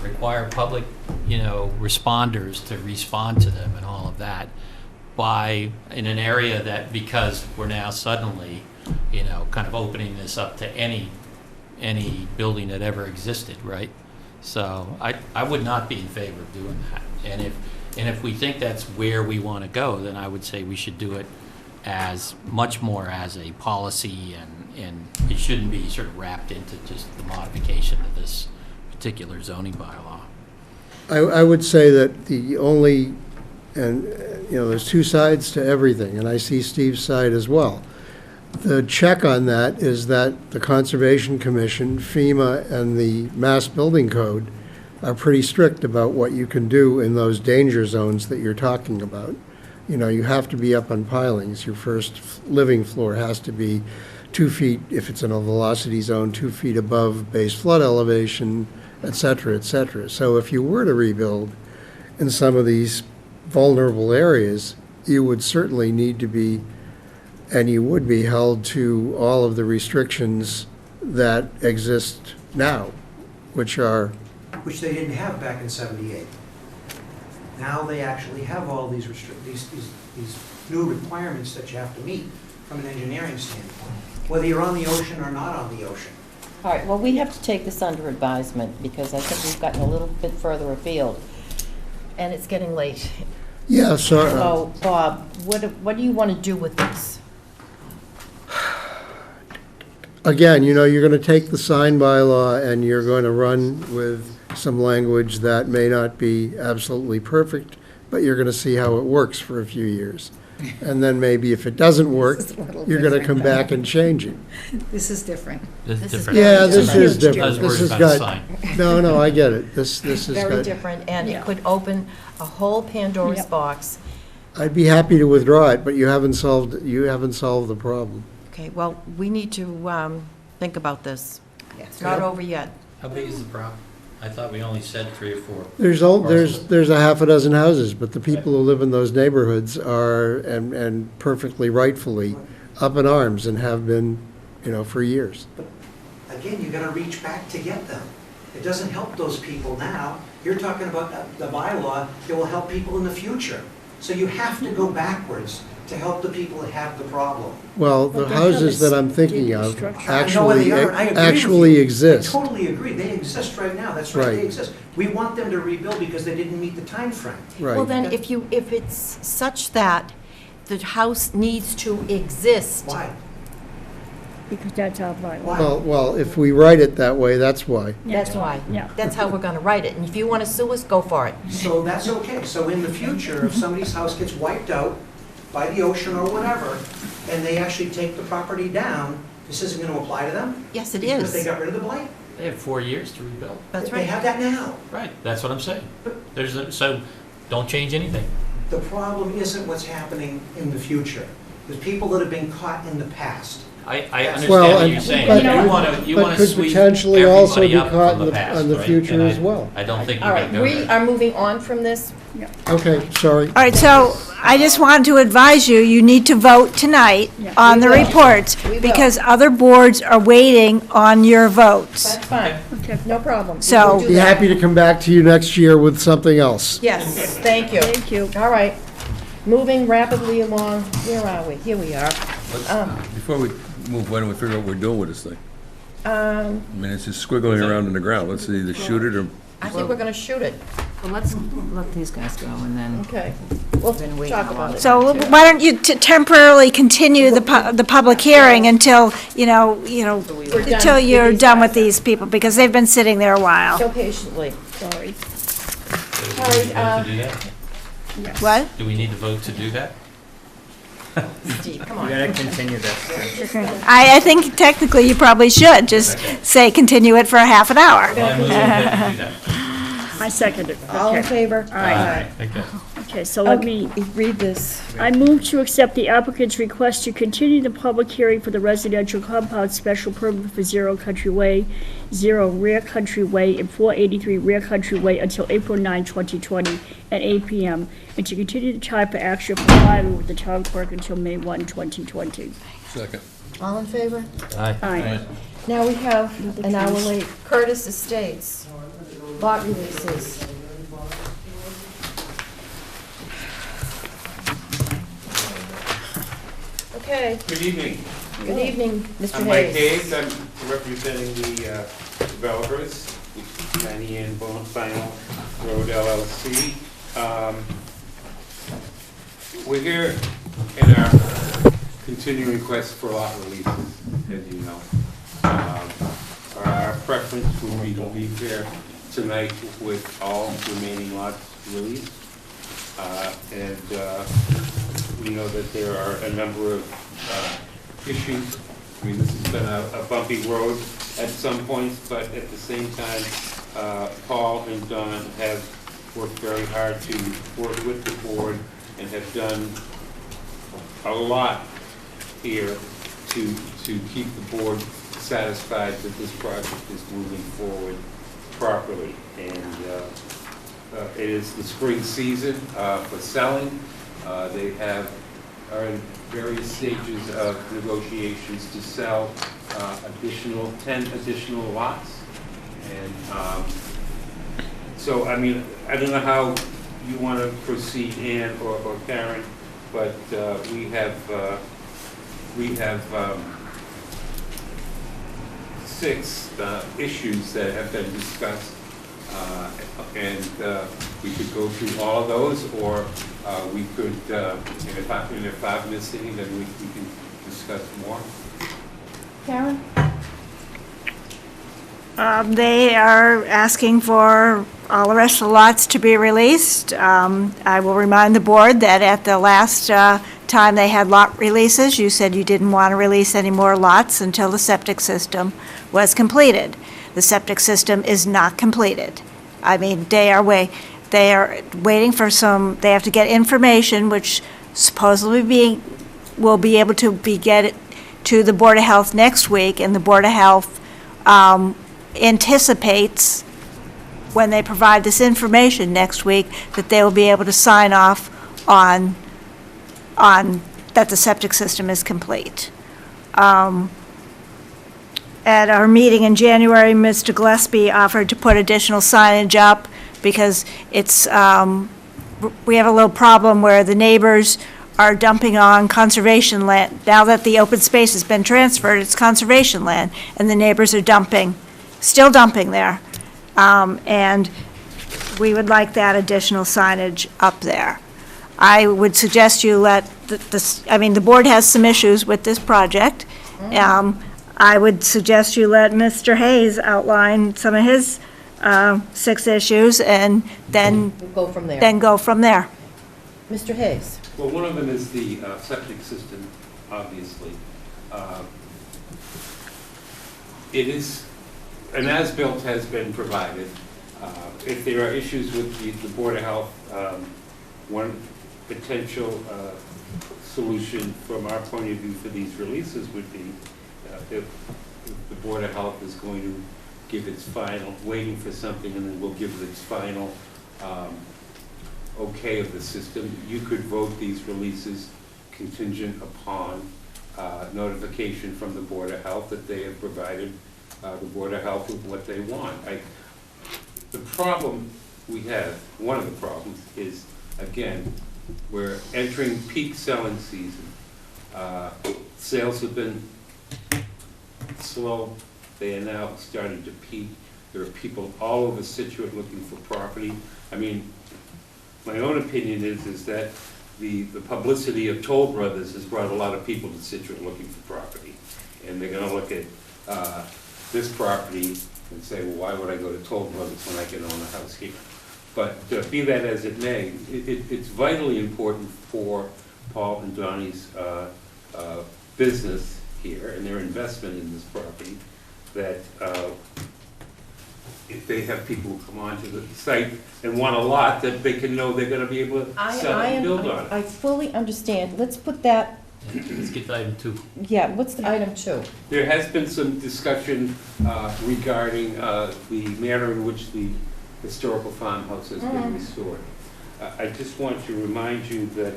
require public, responders to respond to them and all of that in an area that, because we're now suddenly, kind of opening this up to any building that ever existed, right? So I would not be in favor of doing that. And if we think that's where we want to go, then I would say we should do it as much more as a policy, and it shouldn't be sort of wrapped into just the modification of this particular zoning bylaw. I would say that the only, and, there's two sides to everything, and I see Steve's side as well. The check on that is that the Conservation Commission, FEMA, and the Mass Building Code are pretty strict about what you can do in those danger zones that you're talking about. You have to be up on pilings. Your first living floor has to be 2 feet, if it's in a velocity zone, 2 feet above base flood elevation, et cetera, et cetera. So if you were to rebuild in some of these vulnerable areas, you would certainly need to be, and you would be held to all of the restrictions that exist now, which Which they didn't have back in '78. Now they actually have all these these new requirements that you have to meet from an engineering standpoint, whether you're on the ocean or not on the ocean. All right, well, we have to take this under advisement, because I think we've gotten a little bit further afield, and it's getting late. Yeah, so, So, Bob, what do you want to do with this? again, you're going to take the sign bylaw and you're going to run with some language that may not be absolutely perfect, but you're going to see how it works for a few years. And then maybe if it doesn't work, you're going to come back and change it. This is different. This This is is different. Yeah, this very is different. I was different. This worried has about a got, sign. no, I get it. This has Very got, different, and Yeah. it could open a whole Pandora's Yep. box. I'd be happy to withdraw it, but you haven't solved the problem. Okay, well, we need to think about this. Yes. It's not over yet. How big is the problem? I thought we only said 3 or 4. There's a half a dozen houses, but the people who live in those neighborhoods are, and perfectly rightfully, up in arms and have been, for years. Again, you gotta reach back to get them. It doesn't help those people now. You're talking about the bylaw, it will help people in the future. So you have to go backwards to help the people that have the problem. Well, the But they have houses a that I'm thinking of structure. I know where they are. I agree with actually you. exist. I totally agree, they exist right now, that's right, Right. they exist. We want them to rebuild because they didn't meet the time frame. Well, Right. then, if it's such that the house needs to exist. Why? Because that's our bylaw. Why? Well, if we write it that way, that's why. That's why. Yeah. That's how we're going to write it. And if you want to sue us, go for it. So that's okay. So in the future, if somebody's house gets wiped out by the ocean or whatever, and they actually take the property down, this isn't going to apply to them? Yes, it Because they is. got rid of the blight? They have 4 years to rebuild. That's They right. have that now. Right, that's what I'm saying. So don't change anything. The problem isn't what's happening in the future. There's people that have been caught in the past. I Well, understand what and- you're saying. but- You but want to could sweep potentially also everybody be up caught from in the the- past, on the right? future And as well. I don't think All we're right, going to go we there. are moving on from this. Okay, sorry. All right, so I just wanted to advise you, you need to vote tonight Yeah. on the We will. reports, We will. because other boards are waiting on your votes. That's fine. Okay. No problem. We So- will do Be that. happy to come back to you next year with something else. Yes, thank you. Thank you. All right. Moving rapidly along. Where are we? Here we are. Before we move, why don't we figure out what we're doing with this thing? I mean, it's just squiggling around in the ground. Let's either shoot it or, I think we're going to shoot it. Well, let's let these guys go and then, Okay. We'll Been waiting talk a about long it. So why don't you temporarily continue the public hearing until, until you're done with these people, because they've been sitting there a while. So patiently. Sorry. Do we need to vote to do that? What? Do we need to vote to do that? Steve, come We on. gotta continue this. I think technically you probably should, just say continue it for a half an hour. Well, I move ahead to do that. I second it. All in Okay. favor? Aye. Okay. Okay, so let me, Read this. I move to accept the applicant's request to continue the public hearing for the residential compound special permit for 0 Country Way, 0 Rear Country Way, and 483 Rear Country Way until April 9, 2020, at 8 p.m., and to continue the time for action for filing with the town clerk until May 1, 2020. second. All in favor? Aye. Aye. Now we have an hour late Curtis Estates. lot releases. Okay, Good evening. good evening, Mr. I'm Mike Hayes. Hayes. I'm representing the developers, Penny and Final Road LLC. We're here in our continuing request for lot releases, as you know. Our preference would be to leave here tonight with all remaining lots released. We know that there are a number of issues. I mean, this has been a bumpy road at some points, but at the same time, Paul and Don have worked very hard to work with the board and have done a lot here to keep the board satisfied that this project is moving forward properly. And it is the spring season for selling. They are in various stages of negotiations to sell 10 additional lots. And so, I mean, I don't know how you want to proceed, Ann or Karen, but we have 6 issues that have been discussed, and we could go through all of those, or we could, and if I've missed any, then we can discuss more. Karen? They are asking for all the rest of the lots to be released. I will remind the board that at the last time they had lot releases, you said you didn't want to release any more lots until the septic system was completed. The septic system is not completed. I mean, they are waiting for they have to get information, which supposedly will be able to get to the Board of Health next week, and the Board of Health anticipates, when they provide this information next week, that they will be able to sign off on that the septic system is complete. At our meeting in January, Mr. Gillespie offered to put additional signage up because we have a little problem where the neighbors are dumping on conservation land. Now that the open space has been transferred, it's conservation land, and the neighbors are still dumping there. And we would like that additional signage up there. I would suggest you let the board has some issues with this project. I would suggest you let Mr. Hayes outline some of his 6 issues, and then We'll go from there. go from there. Mr. Hayes? Well, one of them is the septic system, obviously. It is, an as-built has been provided. If there are issues with the Board of Health, one potential solution from our point of view for these releases would be if the Board of Health is going to give its final, waiting for something, and then will give its final okay of the system, you could vote these releases contingent upon notification from the Board of Health that they have provided the Board of Health with what they want. The problem we have, one of the problems is, again, we're entering peak selling season. Sales have been slow. They are now starting to peak. There are people all over Scituate looking for property. I mean, my own opinion is that the publicity of Toll Brothers has brought a lot of people to Scituate looking for property. And they're gonna look at this property and say, well, why would I go to Toll Brothers when I can own a house here? But be that as it may, it's vitally important for Paul and Donnie's business here and their investment in this property that if they have people who come onto the site and want a lot, that they can know they're gonna be able to sell it and build on it. I fully understand. Let's put that, Let's get to item 2. yeah, what's the item 2? There has been some discussion regarding the manner in which the historical farmhouse has been restored. I just want to remind you that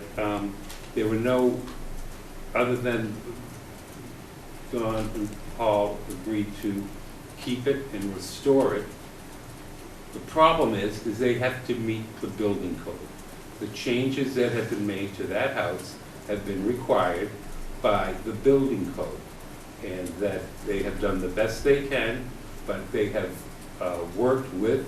there were no, other than Don and Paul agreed to keep it and restore it, The problem is they have to meet the building code. The changes that have been made to that house have been required by the building code, and that they have done the best they can, but they have worked with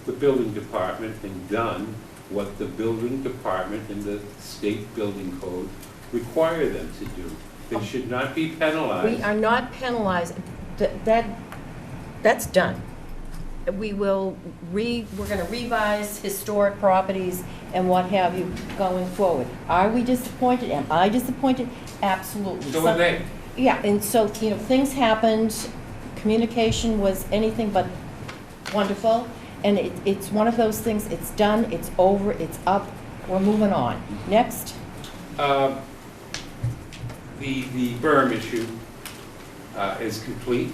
the building department and done what the building department and the state building code require them to do. They should not be penalized. We are not penalized. That's done. We're gonna revise historic properties and what have you going forward. Are we disappointed? Am I disappointed? Absolutely. So are they. Yeah, and so, things happened, communication was anything but wonderful, and it's one of those things, it's done, it's over, it's up, we're moving on. Next. The berm issue is complete.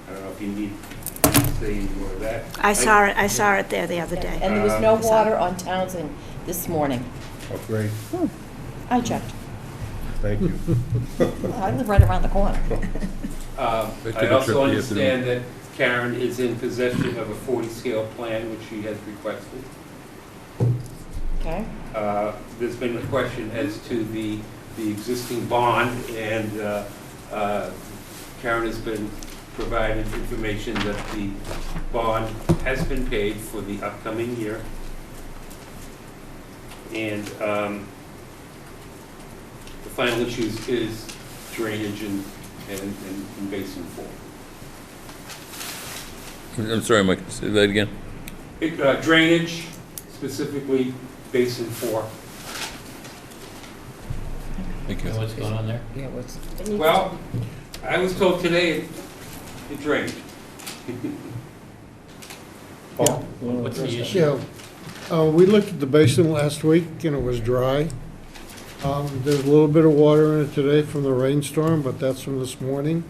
I don't know if you need to say any more of that. I saw it there the other day. And there was no water on Townsend this morning. Oh, great, I checked. thank you. I live right around the corner. I took a trip also the understand that Karen is in possession of a 40-scale plan, which she has requested. Okay. There's been a question as to the existing bond, and Karen has been provided information that the bond has been paid for the upcoming year. And the final issue is drainage and basin 4. I'm sorry, Mike, say that again? Drainage, specifically basin 4. Thank you. What's going on there? Yeah, what's, Well, I was told today it drained. What's the issue? Yeah, we looked at the basin last week, and it was dry. There's a little bit of water in it today from the rainstorm, but that's from this morning.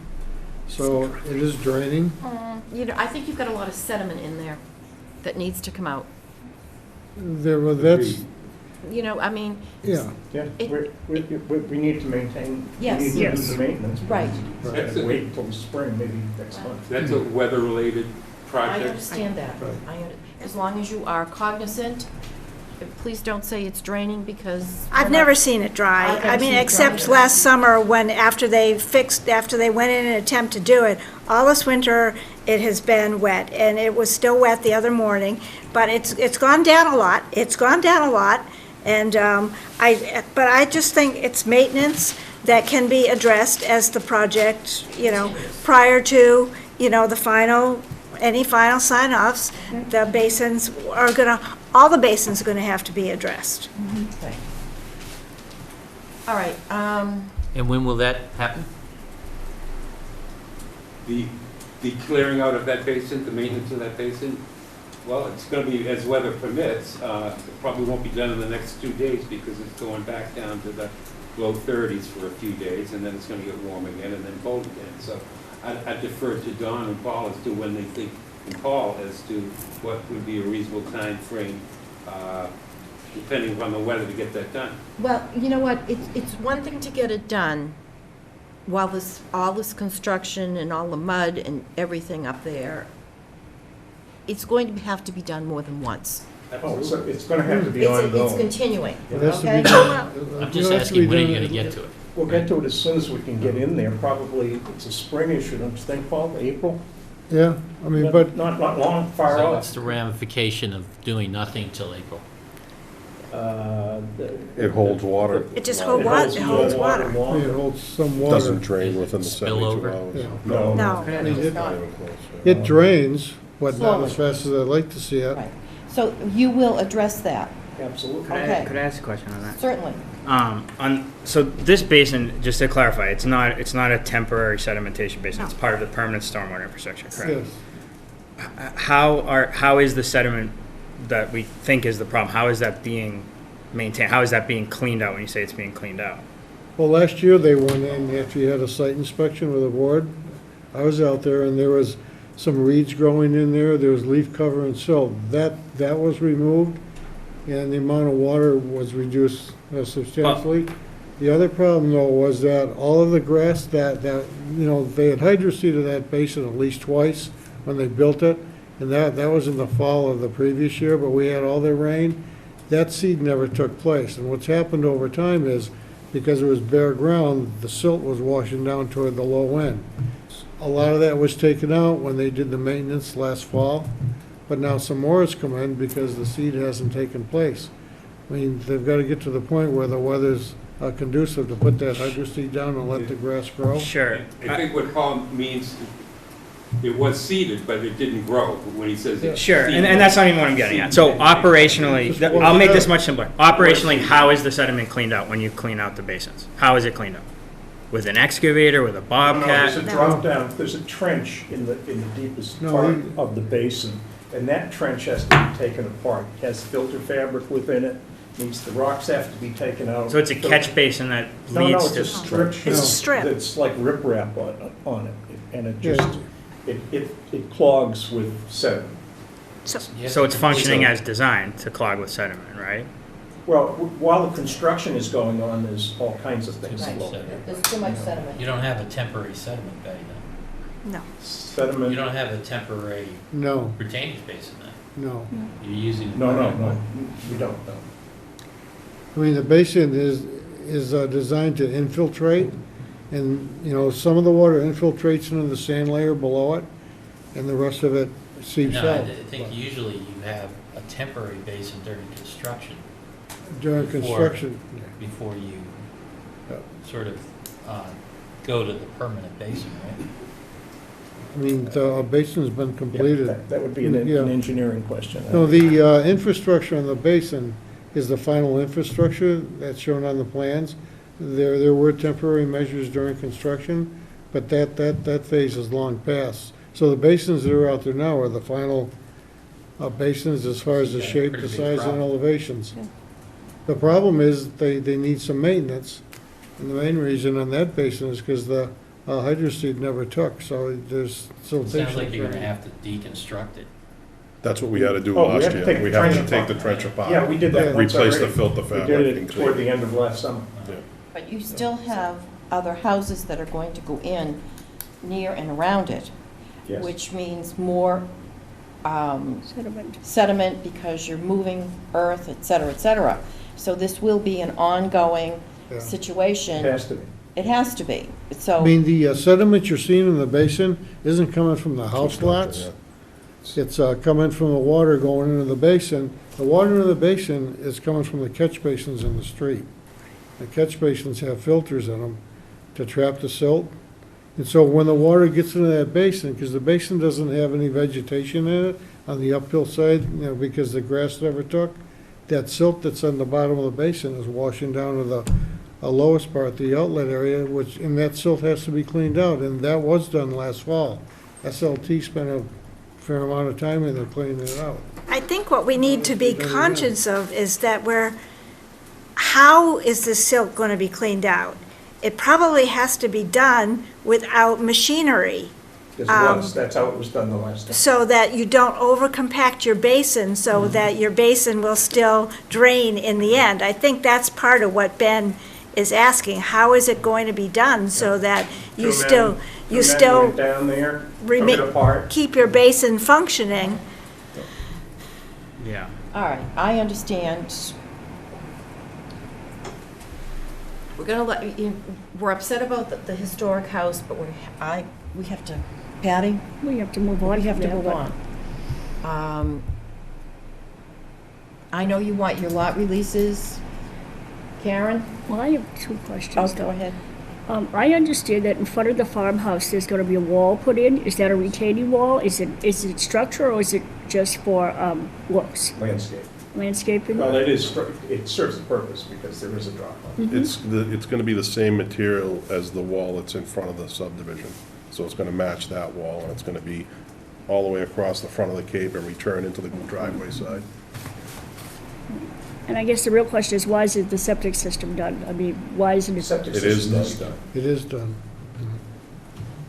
So it is draining. I think you've got a lot of sediment in there that needs to come out. That's, I mean, yeah. Yeah, It- we need to maintain, we Yes. need to do Yes. the maintenance. Right. That's And it. wait until the spring, maybe next month. That's a weather-related I project. understand that. Right. As long as you are cognizant, please don't say it's draining because. I've never seen it dry. I've never I mean, seen it except dry. last summer when, after they went in and attempt to do it, all this winter, it has been wet, and it was still wet the other morning, but it's gone down a lot. It's gone down a lot, and but I just think it's maintenance that can be addressed as the project, prior to, any final sign-offs, the basins are all the basins are gonna have to be addressed. Okay. All right, And when will that happen? The clearing out of that basin, the maintenance of that basin, well, it's going to be, as weather permits, it probably won't be done in the next 2 days because it's going back down to the low 30s for a few days, and then it's going to get warm again and then cold again. So I defer to Don and Paul as to when they think, and Paul as to what would be a reasonable time frame, depending upon the weather, to get that done. well, you know what, it's one thing to get it done while all this construction and all the mud and everything up there. It's going to have to be done more than once. Oh, so it's gonna have to be It's ongoing. continuing, It has to okay? be done. I'm just asking, when are you gonna get to it? We'll get to it as soon as we can get in there, probably, it's a spring issue, don't you think, Paul, April? Yeah, I mean, but Not long, far So off. what's the ramification of doing nothing till April? It holds water, It just holds water. it holds some water. doesn't drain within the Spill 72 over? hours. Yeah. No. No. It- Not even close, yeah. It drains, but not Slowly. as fast as I'd like to see it. Right. So you will address that, Absolutely. Okay. Could I ask a question on that? certainly. So this basin, just to clarify, it's not a temporary sedimentation basin. It's part of the permanent stormwater infrastructure, correct? Yes. How is the sediment that we think is the problem? How is that being maintained? How is that being cleaned out when you say it's being cleaned out? Well, last year they went in after you had a site inspection with the board. I was out there and there was some reeds growing in there. There was leaf cover and silt. That was removed and the amount of water was reduced substantially. The other problem though was that all of the grass that they had hydroseeded that basin at least twice. when they built it, and that was in the fall of the previous year, but we had all the rain. That seed never took place, and what's happened over time is, because it was bare ground, the silt was washing down toward the low end. A lot of that was taken out when they did the maintenance last fall, but now some more has come in because the seed hasn't taken place. I mean, they've got to get to the point where the weather's conducive to put that hydro seed down and let the grass grow. Sure. I think what Paul means, it was seeded, but it didn't grow when he says it's Sure, seeded. and that's not even what I'm getting at. So operationally, I'll make this much simpler. Operationally, how is the sediment cleaned out when you clean out the basins? How is it cleaned out? With an excavator, with a No, bobcat? there's a drop down, there's a trench in the deepest No, part he- of the basin, and that trench has to be taken apart. It has filter fabric within it, the rocks have to be taken out. So it's a catch basin that No, leads it's to... a strip. It's a strip. It's like riprap on it, and it Yeah. just, it clogs with sediment. So it's functioning as designed to clog with sediment, right? Well, while the construction is going on, there's all kinds of things Right. flowing. There's too much sediment. You don't have a temporary sediment bay then. No. Sediment. You don't have a temporary No, retainage basin then. no. You're using. No, we don't, no. I mean, the basin is designed to infiltrate, and, you know, some of the water infiltrates into the sand layer below it, and the rest of it seeps No, out I think usually you have a temporary basin during construction. during before- construction. Before you Yeah. sort of go to the permanent basin, right? I mean, the basin's been Yeah, completed. that would be an Yeah. engineering question. No, the infrastructure on the basin is the final infrastructure that's shown on the plans. There were temporary measures during construction, but that phase is long past. So the basins that are out there now are the final basins as far as the Yeah, shape, pretty the big size, and problem. elevations. The problem is they need some maintenance, and the main reason on that basin is because the hydro seed never took, so there's siltation. It sounds like you're gonna have to deconstruct it. That's what we had to do Oh, we last have to year. take the We have to trench take the apart. trench apart. Yeah, we did that once Replace the already. filter We fabric. did it and toward clean the end of last summer. Yeah. But you still have other houses that are going to go in near and around it, Yes. which means more Sediment. sediment because you're moving earth, et cetera, et cetera. So this will be an ongoing Yeah. situation. It has to be. It has to be. I So, mean, the sediment you're seeing in the basin isn't coming from the house lots. It's coming from the water going into the basin. The water in the basin is coming from the catch basins in the street. The catch basins have filters in them to trap the silt. And so when the water gets into that basin, because the basin doesn't have any vegetation in it on the uphill side, you know, because the grass never took, that silt that's on the bottom of the basin is washing down to the lowest part, the outlet area, which, and that silt has to be cleaned out, and that was done last fall. SLT spent a fair amount of time in there cleaning it out. I think what we need to be conscious of is that how is the silt going to be cleaned out? It probably has to be done without machinery, That's how it was done the last time. so that you don't overcompact your basin, so that your basin will still drain in the end. I think that's part of what Ben is asking. How is it going to be done so that you still Down there, took rema- it apart. keep your basin functioning? Yeah. all right, I understand. We're gonna let, we're upset about the historic house, but we have to, Patty? We have to move on. We have to from move there, on. I know you want your lot releases. Karen? but- Well, I have two questions. Oh, go though. ahead. I understand that in front of the farmhouse, there's gonna be a wall put in. Is that a retaining wall? Is it structure, or is it just for, looks, Landscape. landscaping? Well, it serves a purpose because there is a drop off. It's gonna be the same material as the wall that's in front of the subdivision. So it's gonna match that wall, and it's gonna be all the way across the front of the cape and return into the driveway side. And I guess the real question is, why isn't the septic system done? I mean, why isn't it? Septic It is system done. It is done.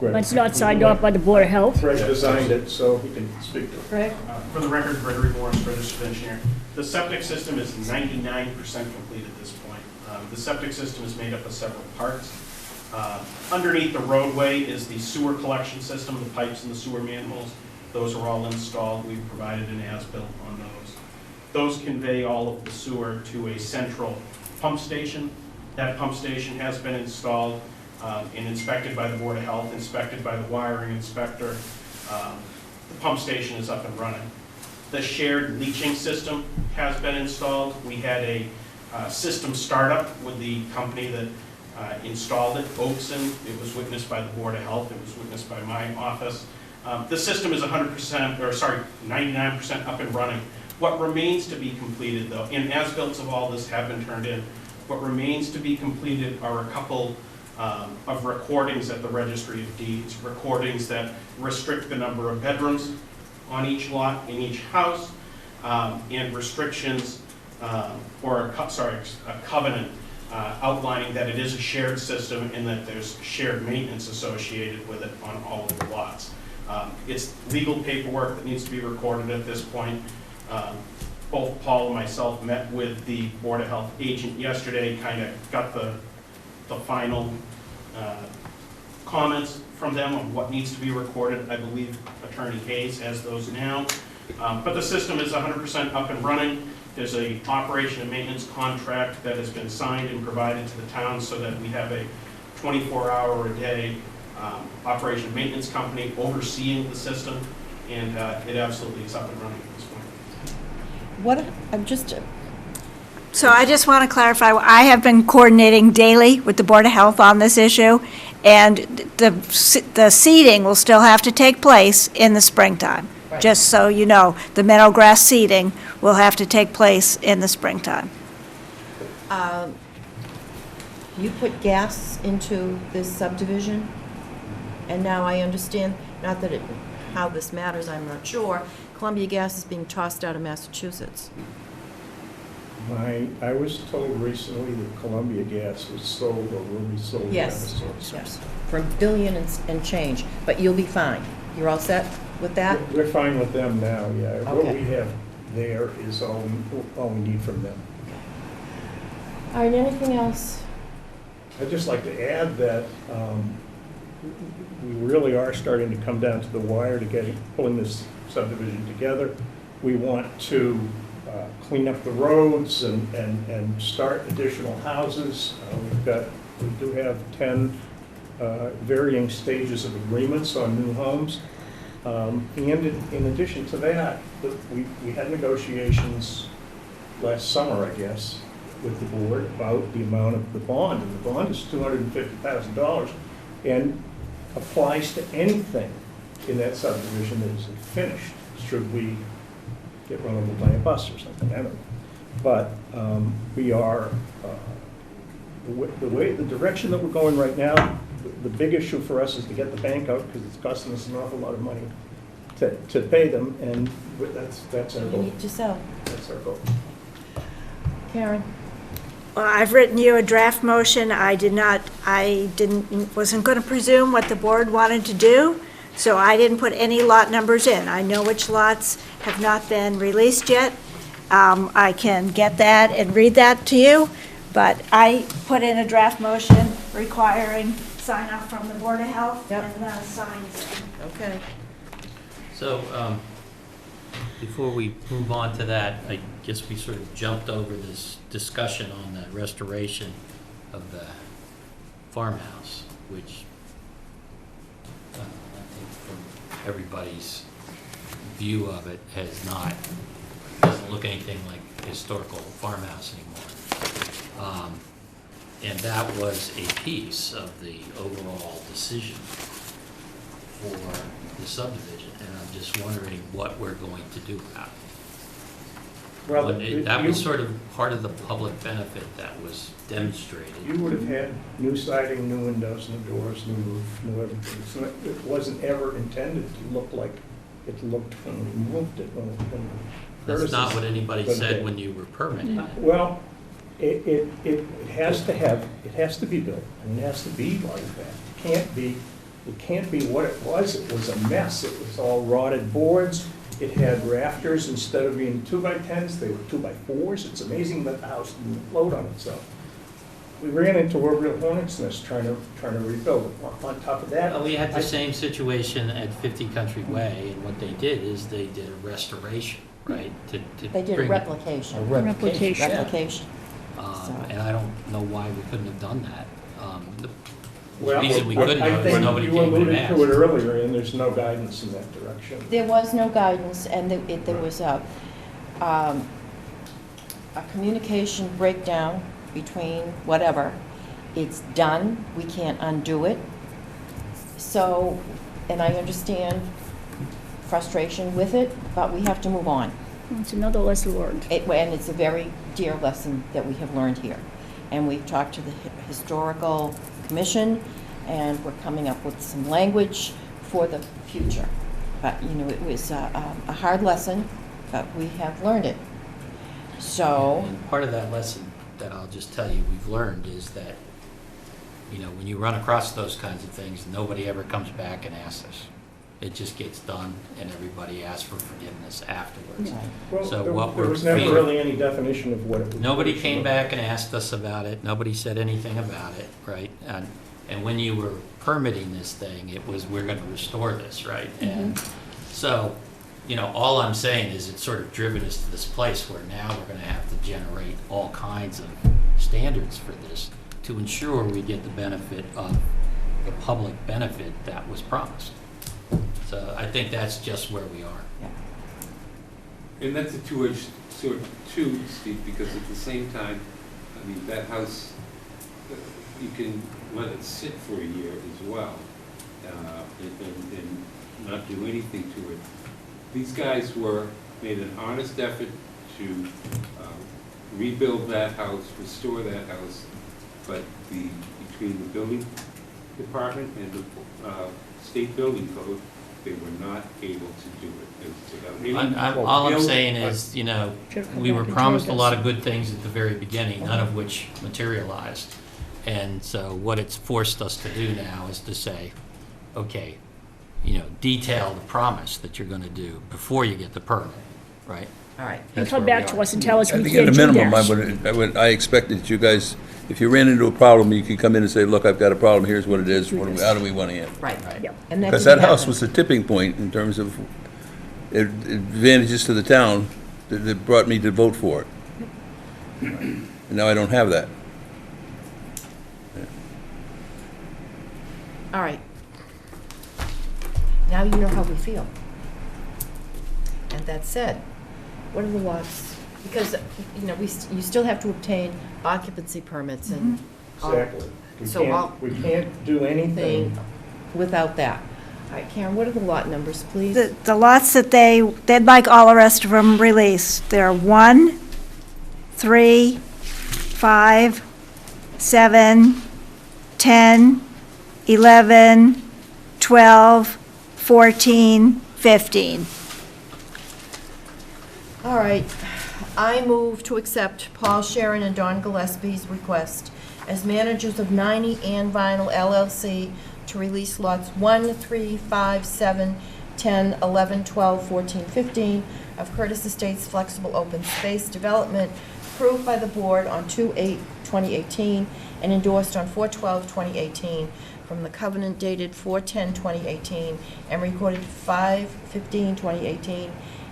It's not signed off by the Board of Health? Greg designed it, so he can speak to it. Greg? For the record, Gregory Morris, registered engineer. The septic system is 99% complete at this point. The septic system is made up of several parts. Underneath the roadway is the sewer collection system, the pipes and the sewer manholes. Those are all installed. We've provided an as-built on those. Those convey all of the sewer to a central pump station. That pump station has been installed and inspected by the Board of Health, inspected by the wiring inspector. The pump station is up and running. The shared leaching system has been installed. We had a system startup with the company that installed it, Oakson. It was witnessed by the Board of Health. It was witnessed by my office. The system is 99% up and running. What remains to be completed, though, and as-built of all this have been turned in, what remains to be completed are a couple of recordings at the Registry of Deeds, recordings that restrict the number of bedrooms on each lot in each house, and restrictions, or a covenant outlining that it is a shared system and that there's shared maintenance associated with it on all of the lots. It's legal paperwork that needs to be recorded at this point. Both Paul and myself met with the Board of Health agent yesterday, kind of got the final comments from them on what needs to be recorded. I believe Attorney Hayes has those now. But the system is 100% up and running. There's a operation and maintenance contract that has been signed and provided to the town so that we have a 24-hour-a-day operation and maintenance company overseeing the system, and it absolutely is up and running at this point. So I just want to clarify, I have been coordinating daily with the Board of Health on this issue, and the seeding will still have to take place in the springtime. Right. Just so you know, the meadow grass seeding will have to take place in the springtime. You put gas into this subdivision, and now I understand, not that how this matters, I'm not sure, Columbia Gas is being tossed out of Massachusetts. I was told recently that Columbia Gas was sold or will be sold. to Yes, Eversource. yes, for $1 billion and change, but you'll be fine. You're all set with that? We're fine with them now, yeah. What Okay. we have there is all we need from them. All right, anything else? I'd just like to add that we really are starting to come down to the wire to pulling this subdivision together. We want to clean up the roads and start additional houses. We do have 10 varying stages of agreements on new homes. And in addition to that, we had negotiations last summer, I guess, with the board about the amount of the bond. And the bond is $250,000 and applies to anything in that subdivision that isn't finished, should we get run over by a bus or something, I don't know. But we are, the direction that we're going right now, the big issue for us is to get the bank out, because it's costing us an awful lot of money to pay them, and that's our You goal. need to sell. That's our goal. Karen? Well, I've written you a draft motion. Wasn't going to presume what the board wanted to do, so I didn't put any lot numbers in. I know which lots have not been released yet. I can get that and read that to you, but I put in a draft motion requiring sign off from the Board of Health and signs. Okay. So, before we move on to that, I guess we sort of jumped over this discussion on the restoration of the farmhouse, which I think from everybody's view of it doesn't look anything like historical farmhouse anymore. And that was a piece of the overall decision for the subdivision, and I'm just wondering what we're going to do about it. Well, That was sort of part of the public benefit that was demonstrated. You would have had new siding, new windows, new doors, new roof, new everything. So it wasn't ever intended to look like it looked when we moved it. That's not what anybody said when you were permitting it. Well, it has to be built, and it has to be like that. It can't be what it was. It was a mess. It was all rotted boards. It had rafters instead of being 2x10s. They were 2x4s. It's amazing that the house didn't float on itself. we ran into a real hornet's nest trying to rebuild it. On top of that. We had the same situation at 50 Country Way, and what they did is they did a restoration, right? They did a replication. A replication. yeah. Replication. And I don't know why we couldn't have done that. The Well, reason we couldn't I have is think nobody you came and alluded asked. to it earlier, and there's no guidance in that direction. There was no guidance, and there was a communication breakdown between whatever. It's done, we can't undo it. So, and I understand frustration with it, but we have to move on. It's another lesson learned. And it's a very dear lesson that we have learned here. And we've talked to the Historical Commission, and we're coming up with some language for the future. But, it was a hard lesson, but we have learned it. So, And part of that lesson that I'll just tell you we've learned is that, when you run across those kinds of things, nobody ever comes back and asks us. It just gets done, and everybody asks for forgiveness afterwards. Well, So there what there we're was never feeling- really any definition of what it was. Nobody came back and asked us about it. Nobody said anything about it, right? And when you were permitting this thing, it was, we're going to restore this, right? And so, all I'm saying is it's sort of driven us to this place where now we're going to have to generate all kinds of standards for this to ensure we get the benefit of the public benefit that was promised. So I think that's just where we are. And that's a two-edged sword too, Steve, because at the same time, that house, you can let it sit for a year as well, and not do anything to it. These guys made an honest effort to rebuild that house, restore that house, but between the building department and the state building code, they were not able to do it. All I'm saying is, we were promised a lot of good things at the very beginning, none of which materialized. And so what it's forced us to do now is to say, okay, detail the promise that you're going to do before you get the permit, right? all right. And That's come where we back to are. us and tell us I we think at a can't do minimum, that. I expect that you guys, if you ran into a problem, you could come in and say, look, I've got a problem, here's what it is, how do we want to handle it? Right. Yep. And Because didn't that house happen. was a tipping point in terms of advantages to the town that brought me to vote for it. And now I don't have that. All right. Now you know how we feel. And that said, what are the lots? Because, you still have to obtain occupancy permits and all. Exactly. So We can't do anything. without that. All right, Karen, what are the lot numbers, please? The lots that they'd like all the rest of them released, they're 1, 3, 5, 7, 10, 11, 12, 14, 15. All right, I move to accept Paul Sharon and Don Gillespie's request as managers of 90 Ann Vinyl LLC to release lots 1, 3, 5, 7, 10, 11, 12, 14, 15 of Curtis Estates Flexible Open Space Development, approved by the board on 2/8/2018 and endorsed on 4/12/2018, from the covenant dated 4/10/2018 and recorded 5/15/2018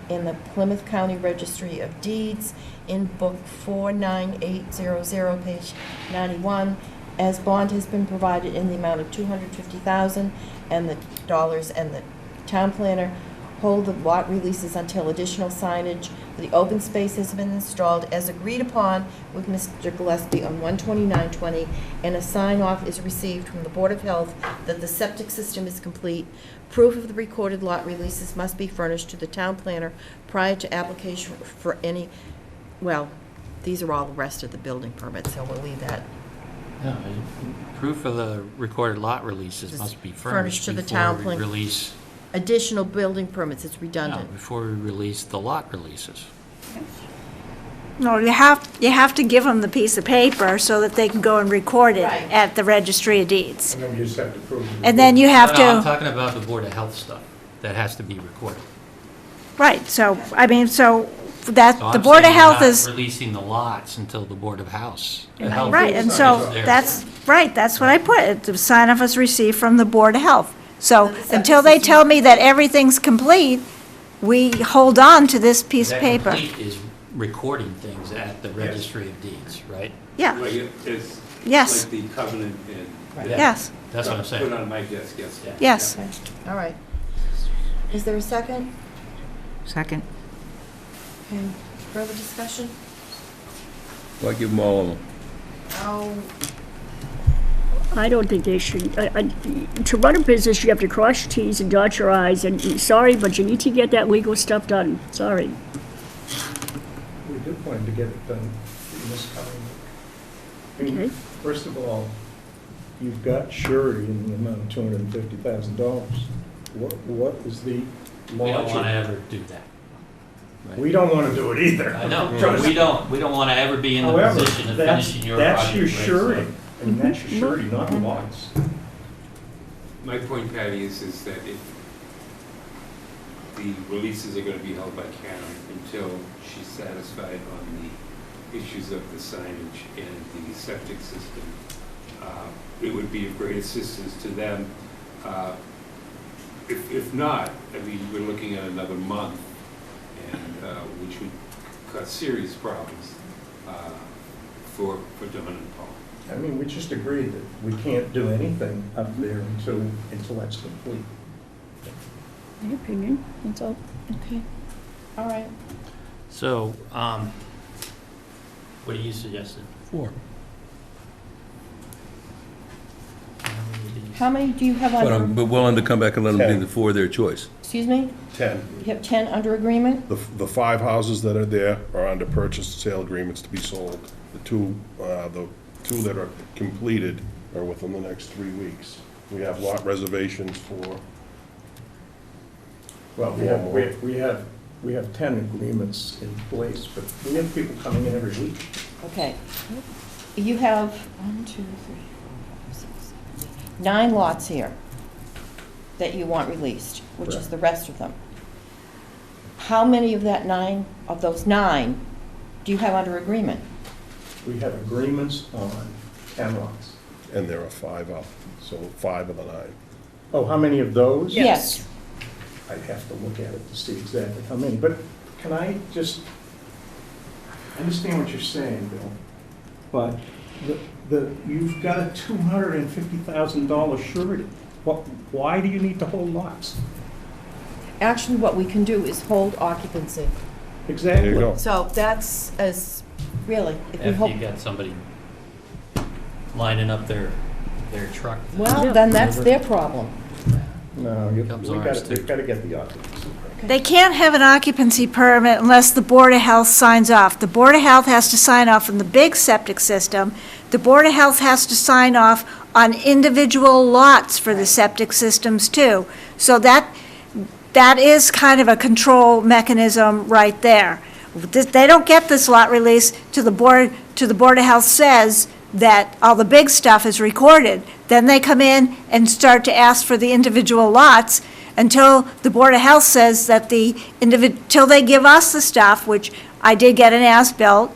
in the Plymouth County Registry of Deeds in Book 49800, page 91, as bond has been provided in the amount of $250,000 and the town planner hold the lot releases until additional signage for the open space has been installed as agreed upon with Mr. Gillespie on 1/29/20, and a sign-off is received from the Board of Health that the septic system is complete. Proof of the recorded lot releases must be furnished to the town planner prior to application for any, well, these are all the rest of the building permits, so we'll leave that. No, proof of the recorded lot releases must be Furnished furnished to the town before we plan- release, Additional building permits, it's no, redundant. before we release the lot releases. No, you have to give them the piece of paper so that they can go and record it Right. at the Registry of Deeds. And then we just have to prove it. And then you have No, I'm to, talking about the Board of Health stuff that has to be recorded. right, so So the I'm Board of saying Health we're is, not releasing the lots until the Board of Health. right, and so is there. that's what I put, the sign off is received from the Board of Health. So But the septic until they system- tell me that everything's complete, we hold on to this piece of That paper. complete is recording things at the Registry of Deeds, right? Yeah, Like it's yes, like the covenant and. Right. yes, That's what I'm saying. Put on my desk, yes. yes. Okay, all right. Is there a second? Second. Okay, further discussion? Well, I give them all of them. Oh, I don't think they should, to run a business, you have to cross your Ts and dot your Is, and sorry, but you need to get that legal stuff done, sorry. We do plan to get it done in this coming week. I mean, Okay. first of all, you've got surety in the amount of $250,000. What is the We don't want to logic? ever do that. We don't want to do it either. I know, Trust we don't want to ever be in the However, position of that's- finishing your project. That's your right? surety. I mean, that's your surety, not lots. My point, Patty, is that if the releases are gonna be held by Karen until she's satisfied on the issues of the signage and the septic system, it would be of great assistance to them. If not, I mean, we're looking at another month, and which would cause serious problems for Don and Paul. I mean, we just agreed that we can't do anything up there until that's complete. My opinion, that's all. okay, all right. So, what do you suggest? 4. How many do you have But I'm under, willing to come back and let them Ten. be for their choice. excuse me? 10. You have 10 under agreement? The 5 houses that are there are under purchase and sale agreements to be sold. The two that are completed are within the next 3 weeks. We have lot reservations for, Well, we have 10 agreements in place, but we have people coming in every week. Okay. You have 9 lots here that you want released, which is Correct. the rest of them. How many of those 9, do you have under agreement? We have agreements on 10 lots. and there are 5 up, so 5 of the 9. Oh, how many of those? Yes. I'd have to look at it to see exactly how many, but can I just, I understand what you're saying, Bill, but you've got a $250,000 surety. Why do you need to hold lots? Actually, what we can do is hold occupancy. Exactly. There you go. So that's really, if we After hold, you got somebody lining up their truck. well, then that's their problem. No, Becomes ours, too. we've got to get the occupancy. They can't have an occupancy permit unless the Board of Health signs off. The Board of Health has to sign off on the big septic system. The Board of Health has to sign off on individual lots for the septic systems too. So that is kind of a control mechanism right there. They don't get this lot release till the Board of Health says that all the big stuff is recorded. Then they come in and start to ask for the individual lots until the Board of Health says that till they give us the stuff, which I did get an as-built,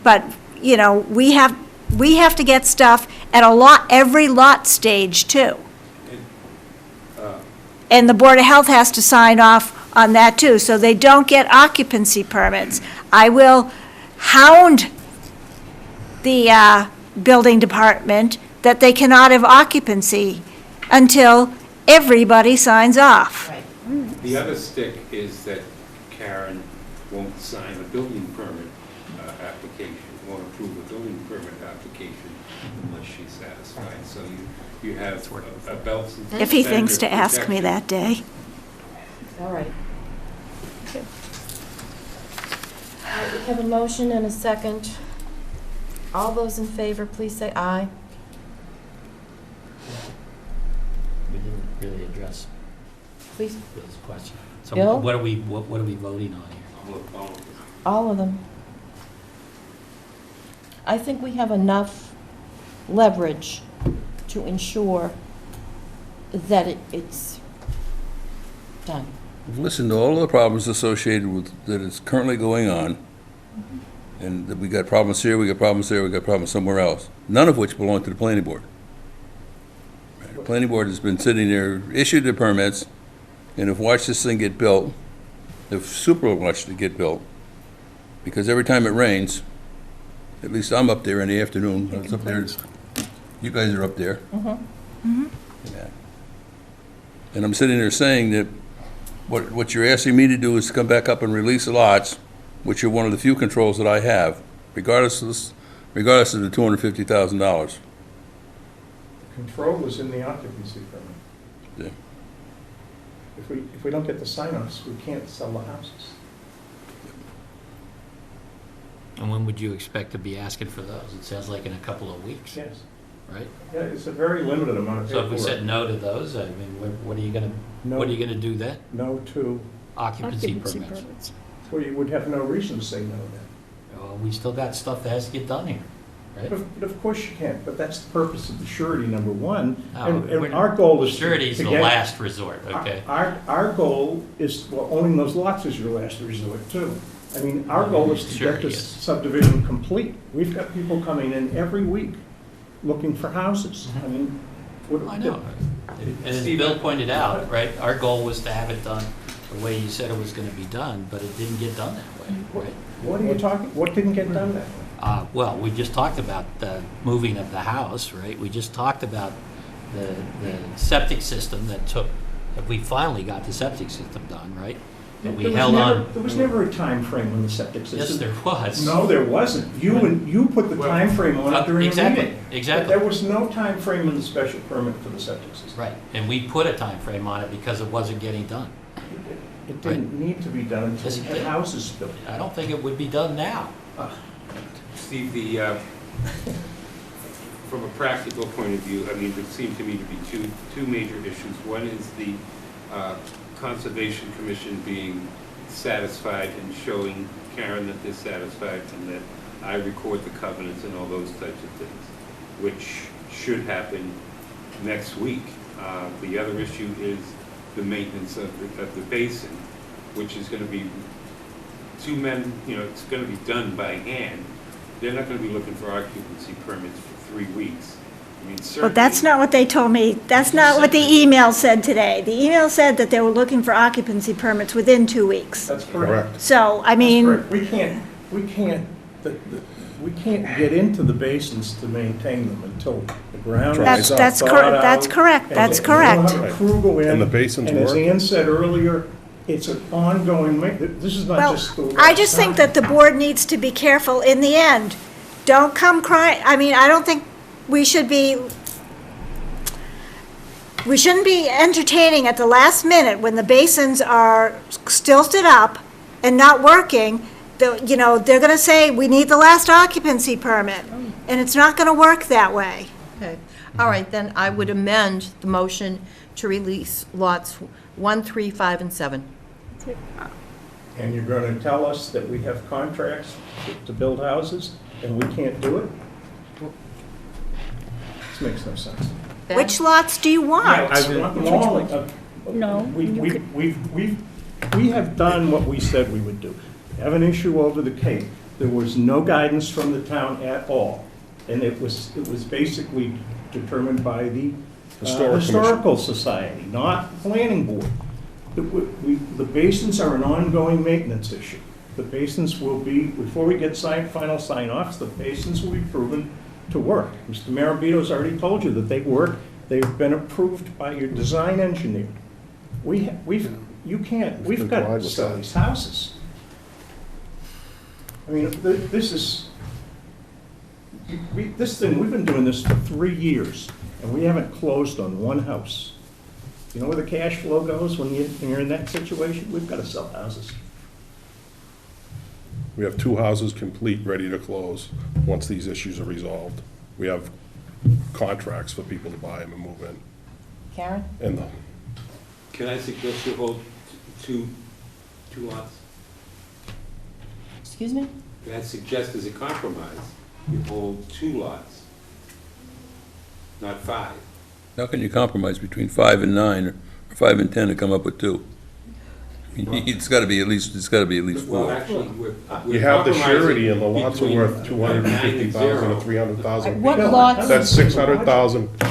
but, you know, we have to get stuff at every lot stage too. And the Board of Health has to sign off on that too, so they don't get occupancy permits. I will hound the building department that they cannot have occupancy until everybody signs off. Right. The other stick is that Karen won't sign a building permit application, won't approve a building permit application unless she's satisfied. So you have a belt and If he thinks to suspenders ask me protection. that day. All right. All right, we have a motion and a second. All those in favor, please say aye. We didn't really address Please, Bill's question. So Bill? what are we voting on here? all of them. I think we have enough leverage to ensure that it's done. We've listened to all of the problems associated with, that is currently going on, and that we got problems here, we got problems there, we got problems somewhere else, none of which belong to the planning board. The planning board has been sitting there, issued the permits, and have watched this thing get built, have super watched it get built, because every time it rains, at least I'm up there in the afternoon, I was up there, you guys are up there. Yeah. And I'm sitting there saying that what you're asking me to do is to come back up and release the lots, which are one of the few controls that I have, regardless of this, regardless of the $250,000. Control is in the occupancy permit. Yeah. If we don't get the sign-offs, we can't sell the houses. And when would you expect to be asking for those? It sounds like in a couple of weeks, Yes. right? Yeah, it's a very limited amount of So if paperwork. we said no to those, I mean, what are you gonna, No- what are you gonna do then? No to, Occupancy Occupancy permits. permits. well, you would have no reason to say no then. Well, we still got stuff that has to get done here, right? But of course you can, but that's the purpose of the surety, number one. No, And we're- our goal is to Surety's to the get- last resort, okay? Our goal is, well, owning those lots is your last resort too. I mean, our goal is to Sure get it this is. subdivision complete. We've got people coming in every week looking for houses. I mean, what? I know. And as Bill pointed out, right, our goal was to have it done the way you said it was gonna be done, but it didn't get done that way, right? What are you talking, what didn't get done that way? Well, we just talked about the moving of the house, right? We just talked about the septic system that took, we finally got the septic system done, right? But we held on. There was never a time frame on the septic system. Yes, there was. No, there wasn't. You put the time frame on it during the Exactly, meeting. exactly. There was no time frame in the special permit for the septic system. Right, and we put a time frame on it because it wasn't getting done. It didn't need to be done until Yes, we it had did. houses built. I don't think it would be done now. Steve, from a practical point of view, I mean, there seem to me to be two major issues. One is the Conservation Commission being satisfied and showing Karen that they're satisfied and that I record the covenants and all those types of things, which should happen next week. The other issue is the maintenance of the basin, which is going to be two men, it's going to be done by hand. They're not going to be looking for occupancy permits for 3 weeks. I mean, Well, that's not what they told me. That's not what the email said today. The email said that they were looking for occupancy permits within 2 weeks. That's correct. So, I That's mean, correct. We can't get into the basins to maintain them until the ground Dries is up. that's thawed correct, out, that's correct, and that's you correct. don't have a crew go in. And the basins And as work. Ann said earlier, it's an ongoing, this is not Well, just the I just think last that the board needs to be careful in the end. Don't come crying, I mean, I don't think we shouldn't be entertaining at the last minute when the basins are stilted up and not working. They're gonna say, we need the last occupancy permit, and it's not gonna work that way. Okay, all right, then I would amend the motion to release lots 1, 3, 5, and 7. And you're going to tell us that we have contracts to build houses and we can't do it? This makes no sense. Which lots do you want? I want them all. No, We have done what we said we would do. We have an issue over the Cape. There was no guidance from the town at all. And it was basically determined by the Historical Society, not the planning board. The basins are an ongoing maintenance issue. The basins will be, before we get final sign-offs, the basins will be proven to work. Mr. Marabito's already told you that they work. They've been approved by your design engineer. We've got to sell these houses. I mean, we've been doing this for 3 years, and we haven't closed on one house. You know where the cash flow goes when you're in that situation? We've got to sell houses. We have 2 houses complete, ready to close, once these issues are resolved. We have contracts for people to buy them and move in. Karen? And Can I suggest you hold two lots? Excuse me? Can I suggest as a compromise, you hold 2 lots, not 5? How can you compromise between 5 and 9, or 5 and 10 to come up with 2? It's gotta be at least, Well, 4. actually, we're You have the compromising surety and the lots are between worth 250,000 or 300,000. What lots, That's 600,000 I'm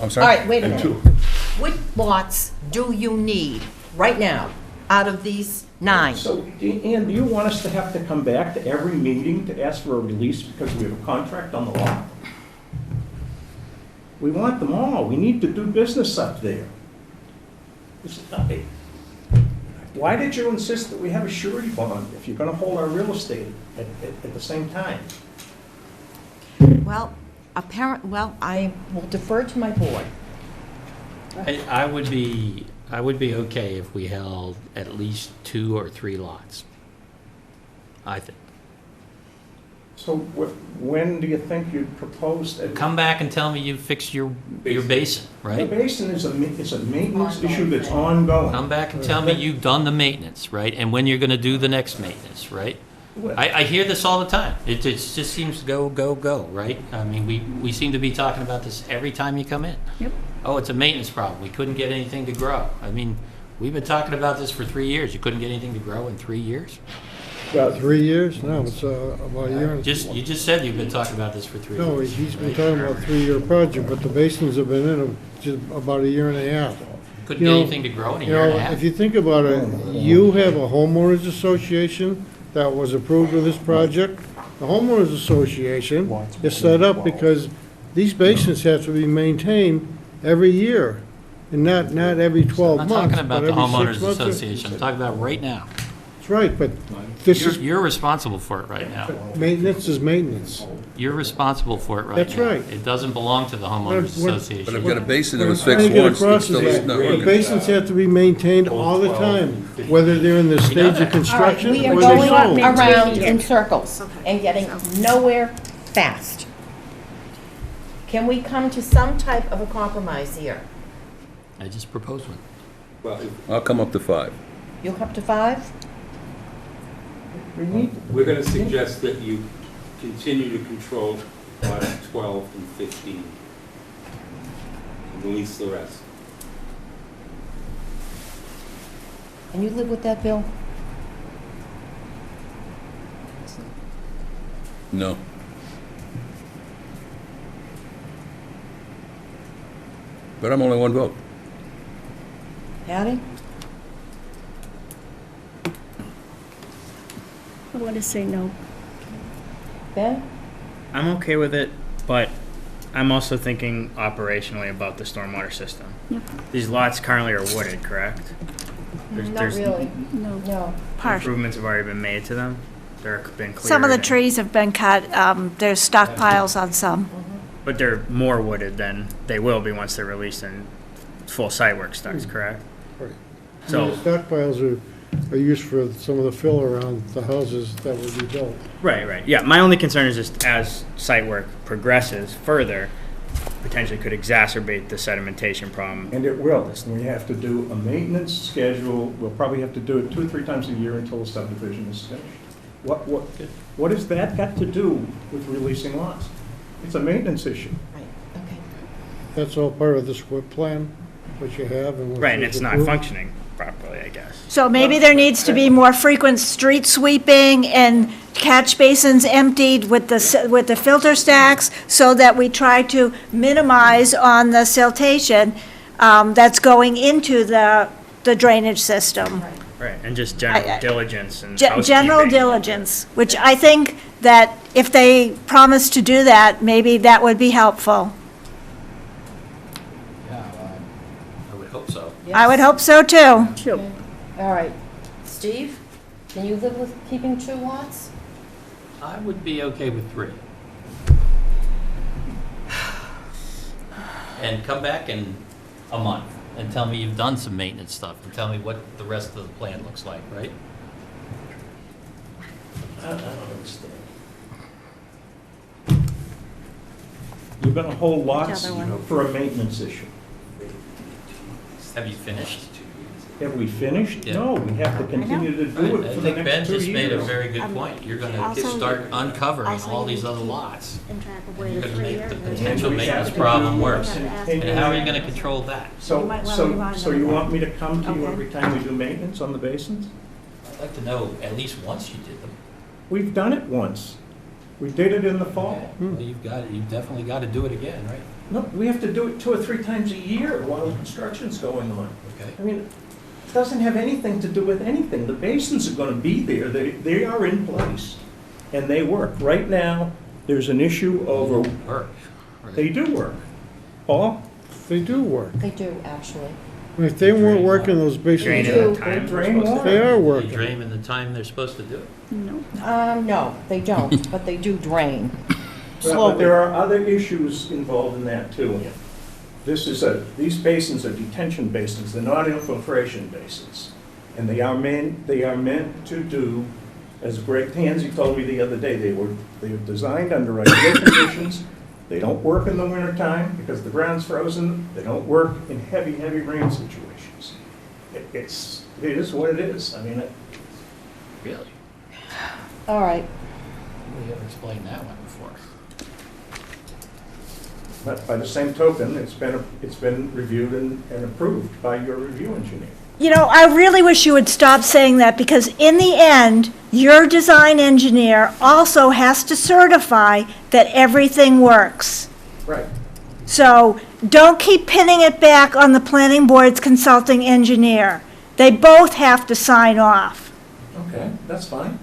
all sorry? right, wait a and minute. two. What lots do you need right now out of these 9? So, Ann, do you want us to have to come back to every meeting to ask for a release because we have a contract on the lot? We want them all. We need to do business up there. Why did you insist that we have a surety bond if you're gonna hold our real estate at the same time? Well, I will defer to my board. I would be okay if we held at least 2 or 3 lots. I think. So when do you think you'd propose that? Come back and tell me you fixed your basin, The right? basin is a maintenance issue that's ongoing. Come back and tell me you've done the maintenance, right? And when you're gonna do the next maintenance, right? I hear this all the time. It just seems to go, right? I mean, we seem to be talking about this every time you come in. Yep. Oh, it's a maintenance problem. We couldn't get anything to grow. I mean, we've been talking about this for 3 years. You couldn't get anything to grow in 3 years? About 3 years? No, it's about a year. You just said you've been talking about this for 3 years. No, he's been right? talking about a 3-year project, but the basins have been in just about a year and a half. Couldn't You get know, anything to grow in a You year and know, a half. if you think about it, you have a homeowners association that was approved with this project. The homeowners association is set up because these basins have to be maintained every year, and not every 12 I'm months. not talking about but the every 6 homeowners months. association. I'm talking about right now. That's right, but this is, You're responsible for it right now. maintenance is maintenance. You're responsible for it right now. That's right. It doesn't belong to the homeowners What- But association. I've got a basin that What was I'm trying fixed to get once, it across still is is not that the working. basins have to be maintained all the time, whether they're in the stage of construction We are or going they're sold. around in circles and getting nowhere fast. Can we come to some type of a compromise here? I just proposed one. Well, I'll come up to 5. You'll come to 5? we're going to suggest that you continue to control lots 12 and 15, and release the rest. And you live with that, Bill? No. But I'm only one vote. Patty? I want to say no. Ben? I'm okay with it, but I'm also thinking operationally about the stormwater system. Yep. These lots currently are wooded, correct? Not really, No. no. Partial. Improvements have already been made to them. They're been cleared. Some of the and- trees have been cut, there's stockpiles on some. But they're more wooded than they will be once they're released and full site work starts, correct? Right. So, Stockpiles are used for some of the fill around the houses that will be built. right. Yeah, my only concern is just as site work progresses further, potentially could exacerbate the sedimentation problem. And it will. We have to do a maintenance schedule. We'll probably have to do it 2 or 3 times a year until the subdivision is finished. What has that got to do with releasing lots? It's a maintenance issue. Right, okay. That's all part of the SWIP plan, what you have and what Right, and is it's not approved. functioning properly, I guess. So maybe there needs to be more frequent street sweeping and catch basins emptied with the filter stacks so that we try to minimize on the siltation that's going into the drainage system. Right, and just general diligence and General housekeeping. diligence, which I think that if they promise to do that, maybe that would be helpful. I would hope so. I would hope so too. Sure. All right. Steve, can you live with keeping 2 lots? I would be okay with 3. And come back in a month and tell me you've done some maintenance stuff and tell me what the rest of the plan looks like, right? I don't understand. You're gonna hold lots The other one. for a maintenance issue. Have you finished? Have we finished? Yeah. No, we have to continue to do I it for the think Ben next 2 just made a years. very good point. You're gonna also- start uncovering also all you these need to other keep lots. in track of And where you're the gonna 3 make years the is. potential And we have maintenance to problem do- worse. continue- And how are you gonna control that? You So, might wanna so, remind so them you of want me to come to you Okay. every time we do maintenance on the basins? I'd like to know at least once you did them. We've done it once. We did it in the fall. Well, you've definitely got to do it again, right? No, we have to do it 2 or 3 times a year while construction's going on. Okay. I mean, it doesn't have anything to do with anything. The basins are gonna be there. They are in place, and they work. Right now, there's an issue over, Work. they do work. Paul? They do work. They do, actually. If they weren't working those basins, Draining do. the time. They drain water. they are They working. drain in the time they're supposed to do it. No. No, they don't, but they do drain But slowly. there are other issues involved in that too. These basins are detention basins, they're not infiltration basins. And they are meant to do, as Greg Tansey told me the other day, they were designed under ideal conditions. They don't work in the wintertime because the ground's frozen. They don't work in heavy, heavy rain situations. It is what it is. I mean, Really? All right. We haven't explained that one before. but by the same token, it's been reviewed and approved by your review engineer. You know, I really wish you would stop saying that, because in the end, your design engineer also has to certify that everything works. Right. So don't keep pinning it back on the planning board's consulting engineer. They both have to sign off. Okay, that's fine.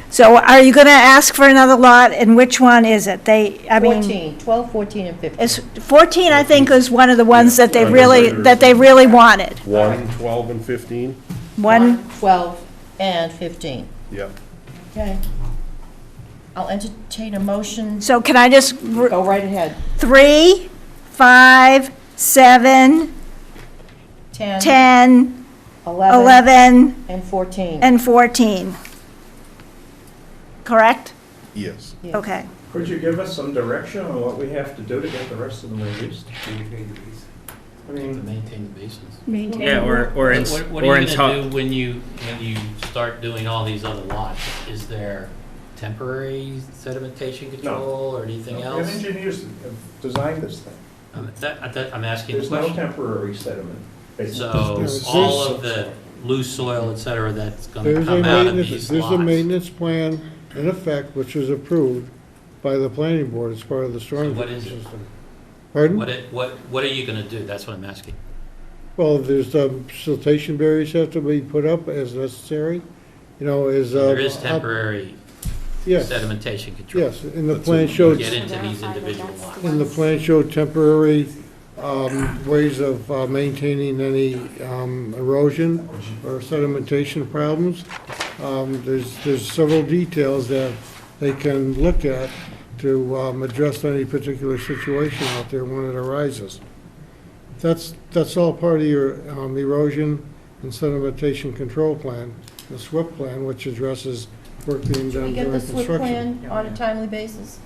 So are you going to ask for another lot, and which one is it? 12, 14, and 15. Is 14, I think, is one of the ones that they Yeah. really wanted. 1, 12, and 15? 1, 12, and 15. Yep. Okay. I'll entertain a motion. so can I just, Go right ahead. 3, 5, 7, 10, 10, 11, 11, and 14. and 14. Correct? Yes. Yes. Okay. Could you give us some direction on what we have to do to get the rest of them released? I To mean, maintain the basins. Maintain. Yeah, or What are you gonna do when you start doing all these other lots? Is there temporary sedimentation control or anything we else? have engineers that have designed this thing. I'm asking the There's no question. temporary sediment. So There's- all of the loose soil, et cetera, that's gonna There's a come out of maintenance, these there's a lots. maintenance plan in effect, which was approved by the planning board as part of the storm what is it? system. Pardon? What are you gonna do? That's what I'm asking. Well, there's, siltation barriers have to be put up as necessary, There is temporary Yes, sedimentation control. yes, and the That's plan it. showed, Get into these individual lots. and the plan showed temporary, ways of, maintaining any, erosion or sedimentation problems. There's several details that they can look at to, address any particular situation out there when it arises. That's all part of your, erosion and sedimentation control plan, the SWIP plan, which addresses work being Can we done get during the SWIP construction. plan on a timely basis?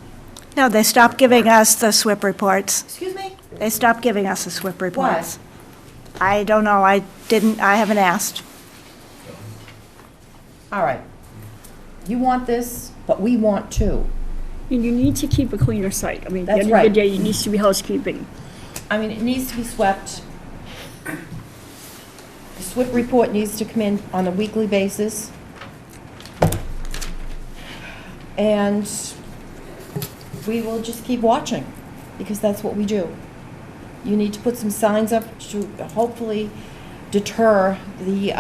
No, they stopped giving us the SWIP reports. Excuse me? They stopped giving us the SWIP reports. I don't know, I haven't asked. All right. You want this, but we want too. And you need to keep a cleaner site. I mean, at the That's end of the right. day, it needs to be housekeeping. I mean, it needs to be swept. The SWIP report needs to come in on a weekly basis. And we will just keep watching, because that's what we do. You need to put some signs up to hopefully deter the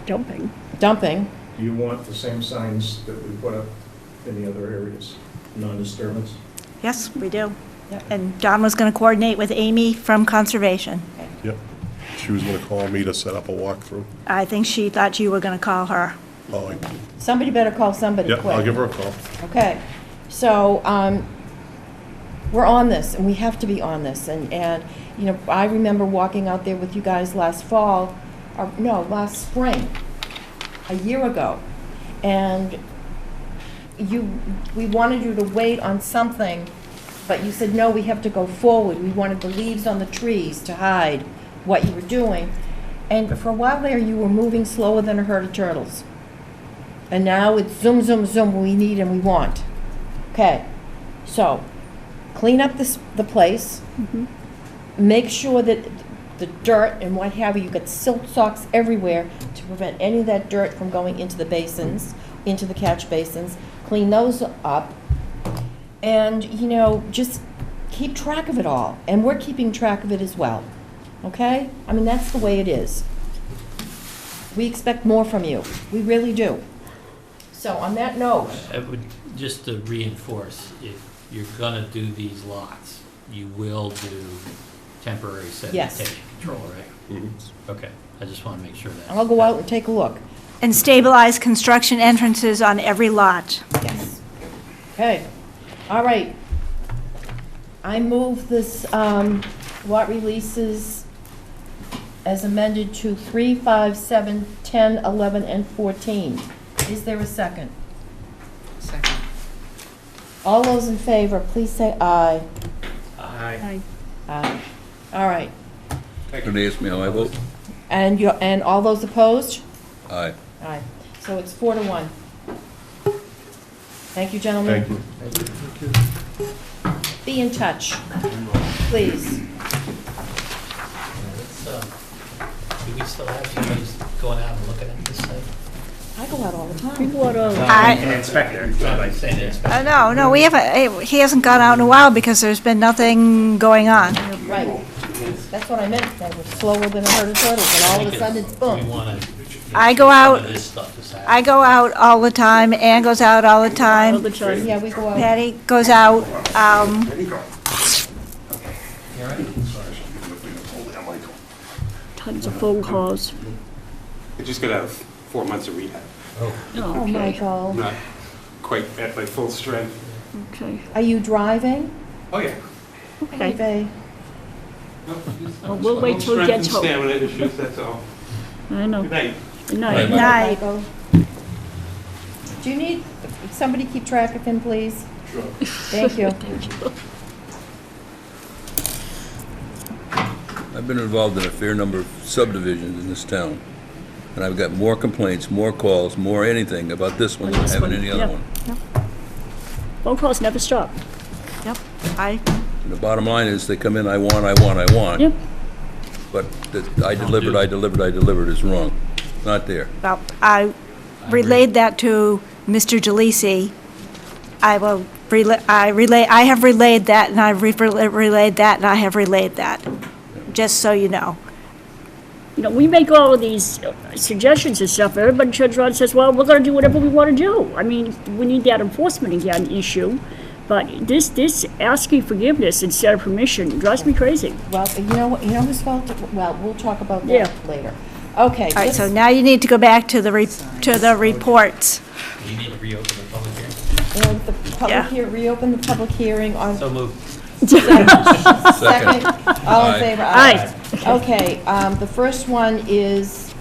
Dumping. dumping. Do you want the same signs that we put up in the other areas? Non-disturbance? Yes, we do. Yep. And Don was going to coordinate with Amy from Conservation. Yep. She was gonna call me to set up a walkthrough. I think she thought you were going to call her. Oh, Somebody better call somebody yeah, quick. I'll give her a call. Okay, so, we're on this, and we have to be on this, and, I remember walking out there with you guys last fall, or, no, last spring, a year ago, and we wanted you to wait on something, but you said, no, we have to go forward, we wanted the leaves on the trees to hide what you were doing. And for a while there, you were moving slower than a herd of turtles. And now it's zoom, zoom, zoom, we need and we want. Okay, so clean up the place. Make sure that the dirt and what have you, got silt socks everywhere to prevent any of that dirt from going into the basins, into the catch basins. Clean those up. And, you know, just keep track of it all. And we're keeping track of it as well. Okay? I mean, that's the way it is. We expect more from you. We really do. So on that note, I would, just to reinforce, if you're gonna do these lots, you will do temporary sedimentation control, right? Okay, I just wanna make sure that. I'll go out and take a look. And stabilize construction entrances on every lot. Yes. Okay. All right. I move this lot releases as amended to 3, 5, 7, 10, 11, and 14. Is there a second? Second. All those in favor, please say aye. Aye. Aye. All right. Could they ask me how I vote? And all those opposed? Aye. Aye. So it's 4 to 1. Thank you, gentlemen. Thank you. Be in touch, please. Do we still have somebody going out and looking at this site? I go out all the time. People are, An inspector. I'm saying this. No, we haven't, he hasn't gone out in a while because there's been nothing going on. Right. That's what I meant. They were slower than a herd of turtles, and all of a sudden, it's We boom. wanna. I go out- Some of this stuff is happening. I go out all the time, Ann goes out all the all time, the time. Yeah, we go out. Patty goes out, You all right? Tons of phone calls. I just got out of 4 months of rehab. Oh, Okay, Michael. Not quite at my full strength. okay, Are you driving? Oh, yeah. Hey, okay. babe. Well, we'll wait till he gets home. Strength and stamina issues, that's all. I know. Good night. Good night. night. Michael. Do you need, somebody keep track of him, please? Sure. Thank you. I've been involved in a fair number of subdivisions in this town, and I've got more complaints, more calls, more anything about this one than I have in any other Yep. one. Phone calls never stop. Yep, I, And the bottom line is, they come in, I want, Yep. but that I delivered is wrong. Not there. well, I relayed that to Mr. Delisi. I will I have relayed that, and I've relayed that, and I have relayed that, just so you know. You know, we make all of these suggestions and stuff, everybody turns around and says, well, we're gonna do whatever we wanna do. I mean, we need that enforcement again issue, but this asking forgiveness instead of permission drives me crazy. Well, you know whose fault, well, we'll talk about Yeah. that later. Okay. All right, so let's- now you need to go back to the reports. Do you need to reopen the public hearing? Yeah. Reopen the public hearing on So moved. second. All in Aye. favor? Aye. Okay, the first one is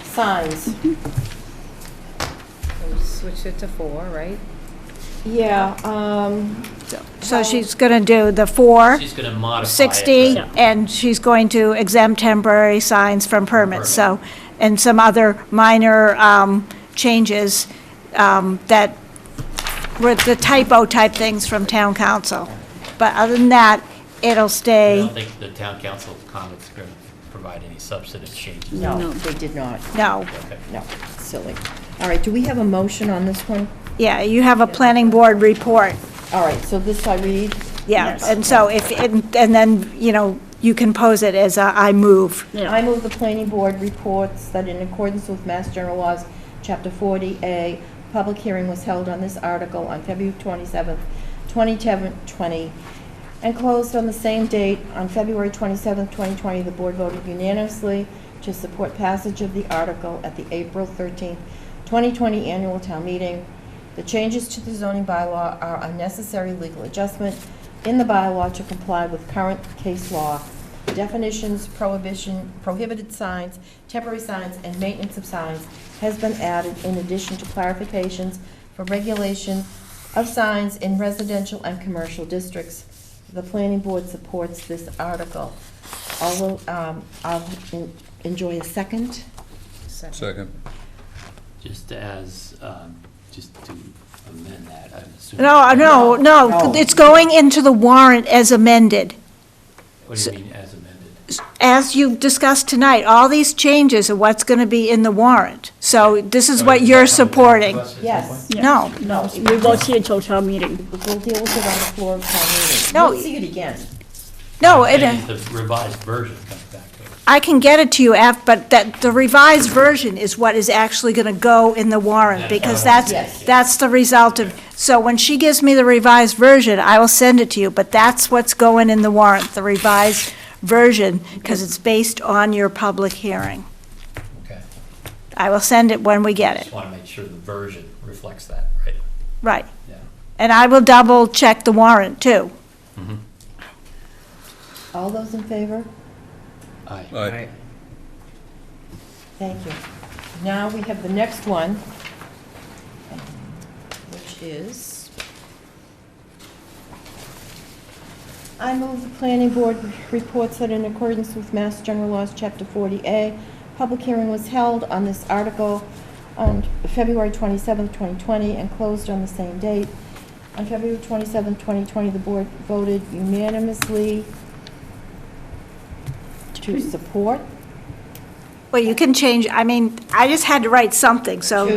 signs. Switch it to 4, right? Yeah, So she's going to do the 4, She's gonna modify it. 60, right? and she's going to exempt temporary signs from permits, so, and some other minor changes that were the typo type things from town council. But other than that, it'll I stay, don't think the town council comments are gonna provide any substantive changes. no, they did not. no. Okay. No, silly. All right, do we have a motion on this one? Yeah, you have a planning board report, All right, so this I read? yeah, Yes. and so and then, you can pose it as a I move. Yeah. I move the planning board reports that in accordance with Mass General Laws, Chapter 40A, public hearing was held on this article on February 27th, 2020, and closed on the same date. On February 27th, 2020, the board voted unanimously to support passage of the article at the April 13th, 2020 annual town meeting. The changes to the zoning bylaw are a necessary legal adjustment in the bylaw to comply with current case law. Definitions, prohibited signs, temporary signs, and maintenance of signs has been added in addition to clarifications for regulation of signs in residential and commercial districts. the planning board supports this article. I'll enjoy a second. Second. Just as, just to amend that, I'm assuming. No, it's going into the warrant as amended. What do you mean as amended? As you discussed tonight, all these changes are what's going to be in the warrant. So this is what you're supporting. Yes. No. No, we won't see it until town meeting. We'll deal with it on the floor of town meeting. No. We'll see it again. No, I'm saying The revised version comes back to us. I can get it to you but the revised version is what is actually going to go in the warrant, because that's the result of, so when she gives me the revised version, I will send it to you, but that's what's going in the warrant, the revised version, because it's based on your public hearing. Okay. I will send it when we get Just it. want to make sure the version reflects that, right? Right. Yeah. And I will double check the warrant, too. Mm-hmm. All those in favor? Aye. Aye. Thank you. Now we have the next one, which is, I move the planning board reports that in accordance with Mass General Laws, Chapter 40A, public hearing was held on this article on February 27, 2020, and closed on the same date. On February 27, 2020, the board voted unanimously to support. Well, you can change, I just had to write something, so,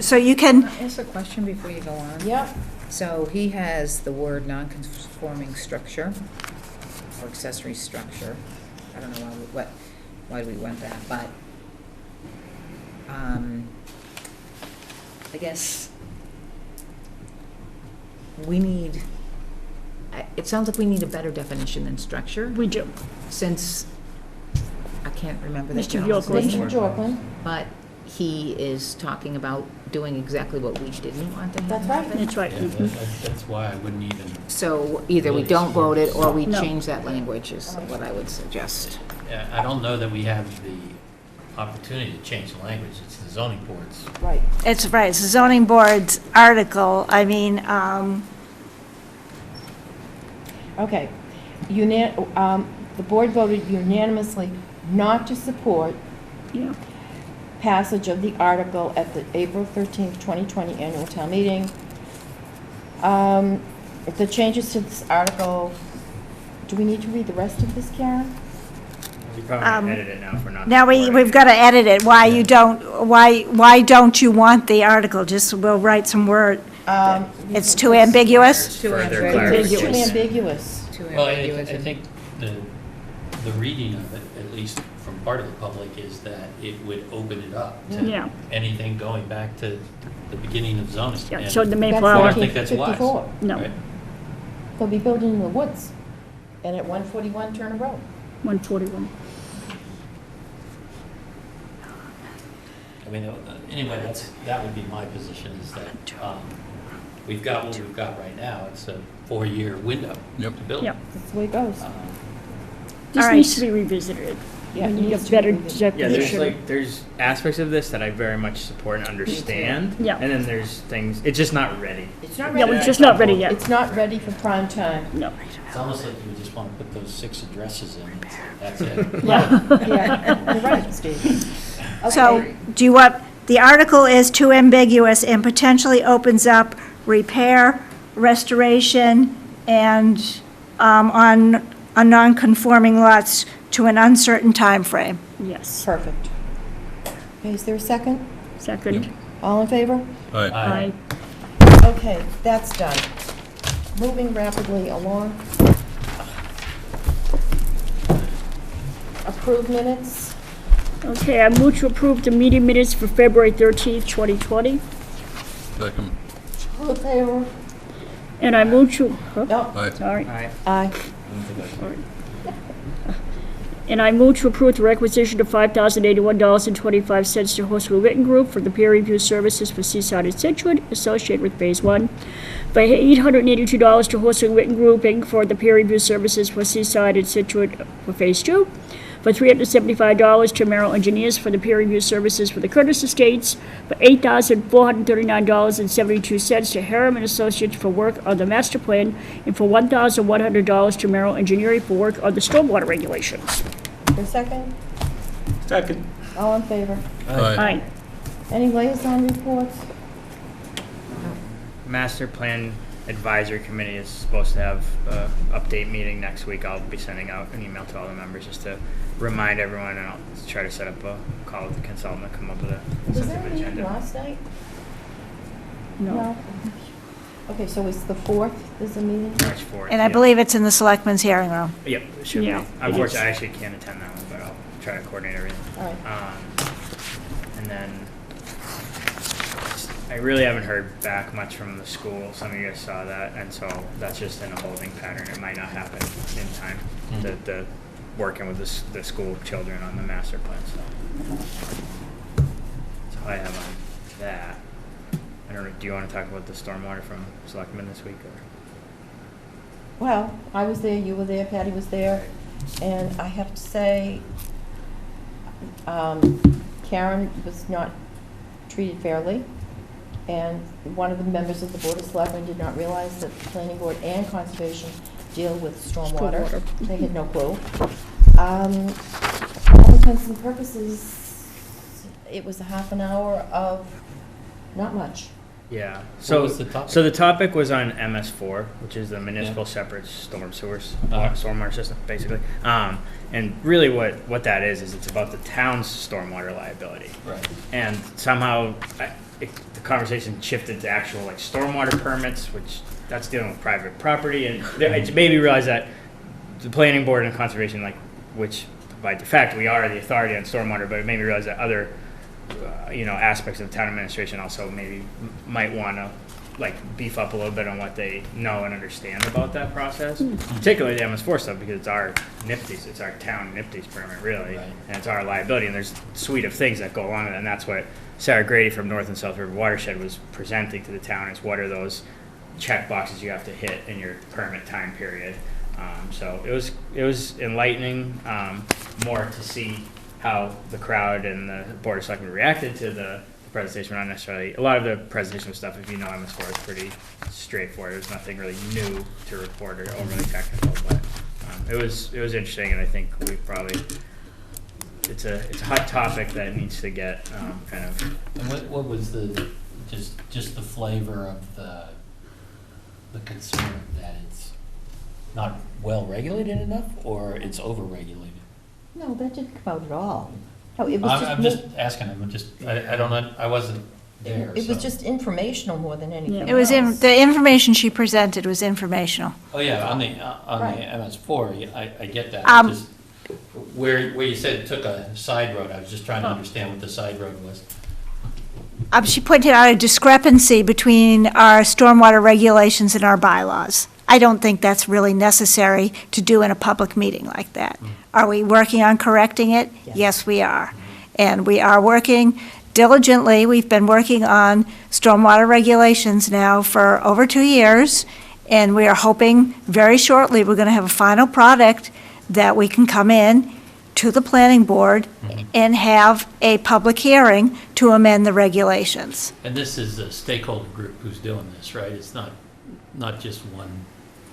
so you can, Can I ask a question before you go on? Yep. So he has the word non-conforming structure or accessory structure. I don't know why we went that, but I guess we need, it sounds like we need a better definition than structure, We do. since I can't remember the Mr. gentleman's Bjorklund. name. Mr. Bjorklund. But he is talking about doing exactly what we didn't want to have That's right. happen. That's right. Yeah, that's why I wouldn't even, So either we don't vote it, or we No. change that language, is what I would suggest. I don't know that we have the opportunity to change the language. It's the zoning board's. Right. it's right, it's the zoning board's article, Okay. The board voted unanimously not to support Yeah. passage of the article at the April 13th, 2020 annual town meeting. The changes to this article, do we need to read the rest of this, Karen? You probably edit it now for not. now we've got to edit it, why don't you want the article, we'll write some word, it's too ambiguous? Too Further It's too clarification. ambiguous. Too Well, I ambiguous. think the reading of it, at least from part of the public, is that it would open it up Yeah. to anything going back to the beginning of zoning. Yeah, And so the I Mayflower, don't think that's wise. 1954. No. right? They'll be building in the woods and at 141 Turner Road. 141. I mean, anyway, that would be my position, is that we've got what we've got right now. It's a 4-year window Yep. to build. Yep. That's the way it goes. This All needs right. to be revisited. Yeah, We it need a needs to be better revisited. Yeah, definition. there's aspects of this that I very much support and understand. Yeah. And then there's things, it's just not ready. It's not Yeah, ready. we're just not ready yet. It's not ready for prime time. No. It's almost like you just want to put those 6 addresses in. That's it. Yeah, you're right, Steve. So, Okay. do you want, the article is too ambiguous and potentially opens up repair, restoration, and on non-conforming lots to an uncertain time frame. Yes. Perfect. Okay, is there a second? Second. All in favor? Aye. Aye. Okay, that's done. Moving rapidly along. Approve minutes. Okay, I move to approve the meeting minutes for February 13th, 2020. Second. All in favor? And I move to, huh? No. Aye. Sorry. Aye. And I move to approve the requisition of $5,081.25 to Horseshoe Witten Group for the peer review services for Seaside and Scituate associated with Phase 1. By $882 to Horseshoe Witten Group, Inc. for the peer review services for Seaside and Scituate for Phase 2. For for $375 to Merrill Engineers for the peer review services for the Curtis Estates, for $8,439.72 to Harriman and Associates for work on the master plan, and for $1,100 to Merrill Engineering for work on the stormwater regulations. For a second? Second. All in favor? Aye. Any liaison reports? Master Plan Advisory Committee is supposed to have a update meeting next week. I'll be sending out an email to all the members just to remind everyone, and I'll try to set up a call with the consultant to come up with a Was there a sensitive meeting agenda. last night? No. Okay, so it's the 4th, there's a meeting? March 4th. And I yeah. believe it's in the Selectmen's hearing room. Yep, it should Yeah, be. it Unfortunately, is. I actually can't attend that one, but I'll try to coordinate everything. All right. And then I really haven't heard back much from the school. Some of you guys saw that, and so that's just in a holding pattern. It might not happen in time. The working with the school children on the master plan stuff. So I have on that. I don't know. Do you want to talk about the stormwater from Selectmen this week? Or? Well, I was there, you were there, Patty was there, and I have to say, Karen was not treated fairly, and one of the members of the Board of Selectmen did not realize that the Planning Board and Conservation deal with stormwater. They had no clue. All intents and purposes, it was a half an hour of not much. Yeah. What was the topic? So the topic was on MS4, which is the municipal separate storm sewers, stormwater system, basically. And really what that is it's about the town's stormwater liability. Right. And somehow the conversation shifted to actual like stormwater permits, which that's dealing with private property. And it made me realize that the planning board and conservation, like, which by de facto we are the authority on stormwater, but it made me realize that other aspects of town administration also maybe might want to like beef up a little bit on what they know and understand about that process, particularly the MS4 stuff, because it's our NIPD's, it's our town NIPD's permit really, Right. and it's our liability, and there's a suite of things that go along with it, and that's what Sarah Grady from North and South River Watershed was presenting to the town, is what are those check boxes you have to hit in your permit time period. So it was enlightening, more to see how the crowd and the Board of Selectmen reacted to the presentation, not necessarily, a lot of the presentation stuff, if you know MS4, is pretty straightforward. There's nothing really new to report or overly technical, but it was interesting, and I think we probably, it's a hot topic that needs to get kind of. And what was just the flavor of the concern that it's not well regulated enough, or it's over regulated? No, that didn't come out at all. No, it was I'm just asking him, I don't know, I wasn't there. It was so. just informational more than anything It was else. the information she presented was informational. Oh, yeah, on the Right. MS4, I get that. Um, Just where you said it took a side road, I was just trying to understand what the side road was. She pointed out a discrepancy between our stormwater regulations and our bylaws. I don't think that's really necessary to do in a public meeting like that. Are we working on correcting it? Yes, we are. And we are working diligently. We've been working on stormwater regulations now for over 2 years, and we are hoping very shortly we're going to have a final product that we can come in to the planning board and have a public hearing to amend the regulations. And this is a stakeholder group who's doing this, right? It's not just one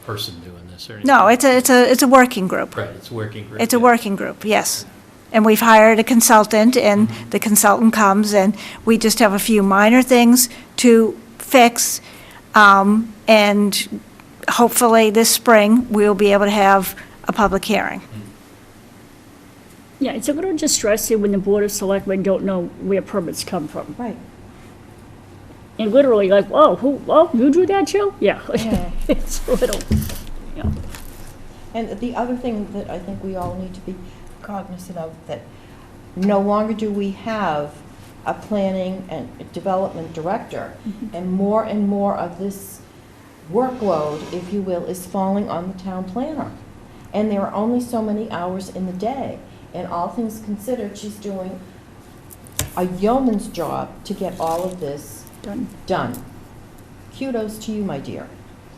person doing this or anything? No, it's a working group. Right, it's a working group. It's a yeah. working group, yes. And we've hired a consultant, and the consultant comes, and we just have a few minor things to fix. And hopefully this spring, we'll be able to have a public hearing. Yeah, it's a little distressing when the Board of Selectmen don't know where permits come from. Right. And literally like, you do that, Joe? Yeah. Yeah. It's a little, yeah. And the other thing that I think we all need to be cognizant of, that no longer do we have a planning and development director, and more of this workload, if you will, is falling on the town planner. And there are only so many hours in the day, and all things considered, she's doing a yeoman's job to get all of this done. Kudos to you, my dear.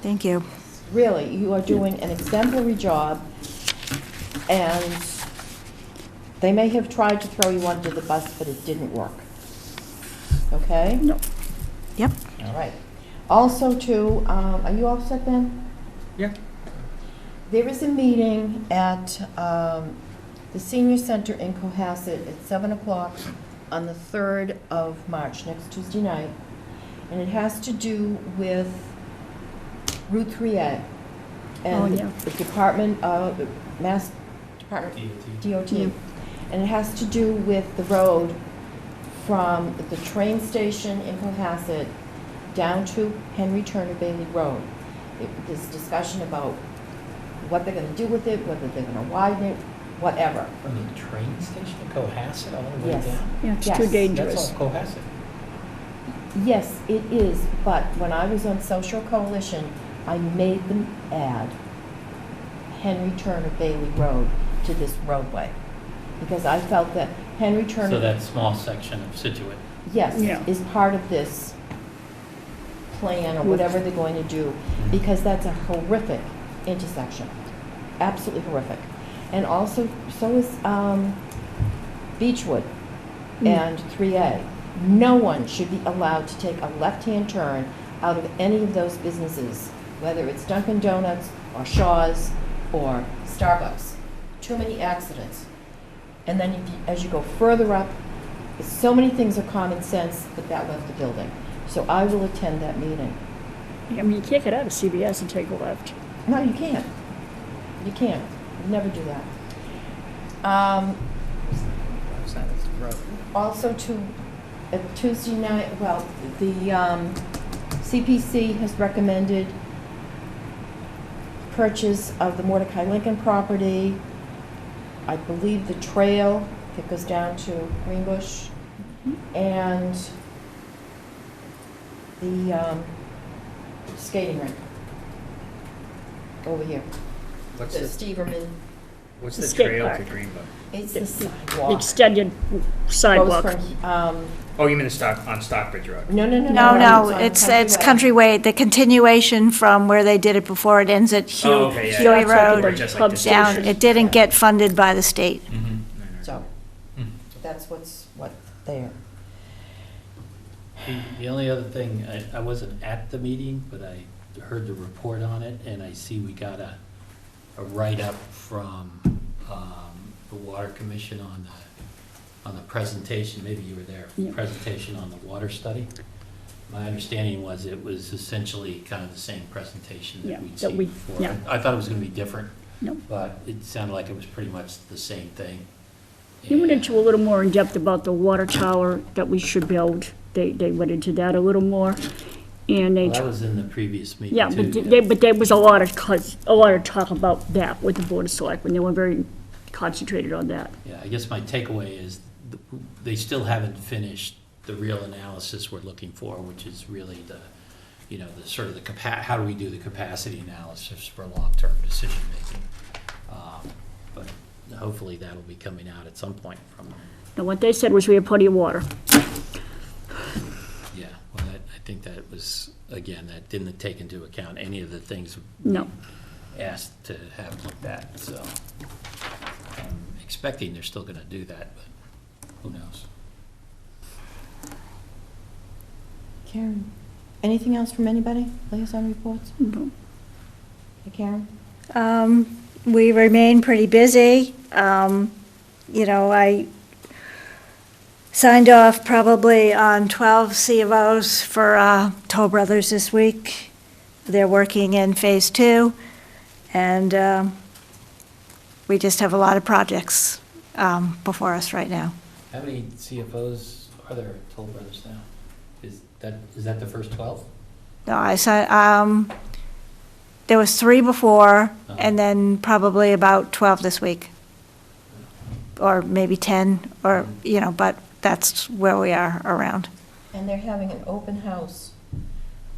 Thank you. Really, you are doing an exemplary job, and They may have tried to throw you under the bus, but it didn't work. Okay? No. Yep. All right. Also, too, are you all set, Ben? Yeah. There is a meeting at the Senior Center in Cohasset at 7 o'clock on the 3rd of March, next Tuesday night, and it has to do with Route 3A. And yeah. the Department of, Mass Department, DOT. And it has to do with the road from the train station in Cohasset down to Henry Turner Bailey Road. There's discussion about what they're gonna do with it, whether they're gonna widen it, whatever. From the train station in Cohasset all the way Yes. down? Yeah, it's Yes. too That's dangerous. all Cohasset. Yes, it is, but when I was on Social Coalition, I made them add Henry Turner Bailey Road to this roadway. Because I felt that Henry Turner. So that small section of Scituate. Yes, Yeah. is part of this plan or whatever they're going to do, because that's a horrific intersection, absolutely horrific. And also, so is Beechwood and 3A. No one should be allowed to take a left-hand turn out of any of those businesses, whether it's Dunkin' Donuts or Shaw's or Starbucks. Too many accidents. And then as you go further up, so many things are common sense, but that left the building. So I will attend that meeting. I mean, you can't get out of CVS and take a left. No, you can't. You can't. You never do that. Also Tuesday night, well, the CPC has recommended purchase of the Mordecai Lincoln property. I believe the trail that goes down to Greenbush, and the skating rink over here. What's The the, Steverman, what's The the skate trail park. to Greenbush? it's the The sidewalk. extended Goes sidewalk. from, Oh, you mean on Stockbridge Road? no, No, on it's Countryway. Countryway, the continuation from where they did it before it ends at Oh, okay, yeah, Huey yeah. Road Or just like Pub this- down. station. It didn't get funded by the state. So, Hmm. that's what there. The only other thing, I wasn't at the meeting, but I heard the report on it, and I see we got a write-up from the Water Commission on the presentation, maybe you were there, Yeah. presentation on the water study. My understanding was it was essentially kind of the same presentation Yeah, that we'd that seen we- before. yeah. I thought it was gonna be different, No. but it sounded like it was pretty much the same thing. He went And- into a little more in depth about the water tower that we should build. They went into that a little more, and they. Well, that was in the previous meeting, Yeah, too. but there was a lot of talk about that with the Board of Selectmen. They were very concentrated on that. Yeah, I guess my takeaway is they still haven't finished the real analysis we're looking for, which is really the sort of how do we do the capacity analysis for long-term decision-making? But hopefully that'll be coming out at some point from them. And what they said was we have plenty of water. Yeah, well, I think that was, again, that didn't take into account any of the things No. asked to have looked at, so I'm expecting they're still gonna do that, but who knows? Karen, anything else from anybody? Liaison reports? No. Hey, Karen? We remain pretty busy. I signed off probably on 12 C of Os for Toll Brothers this week. They're working in Phase 2, and we just have a lot of projects before us right now. How many CFOs are there at Toll Brothers now? Is that the first 12? No, I said, there was 3 before, and then probably about 12 this week. Or maybe 10, or, but that's where we are around. And they're having an open house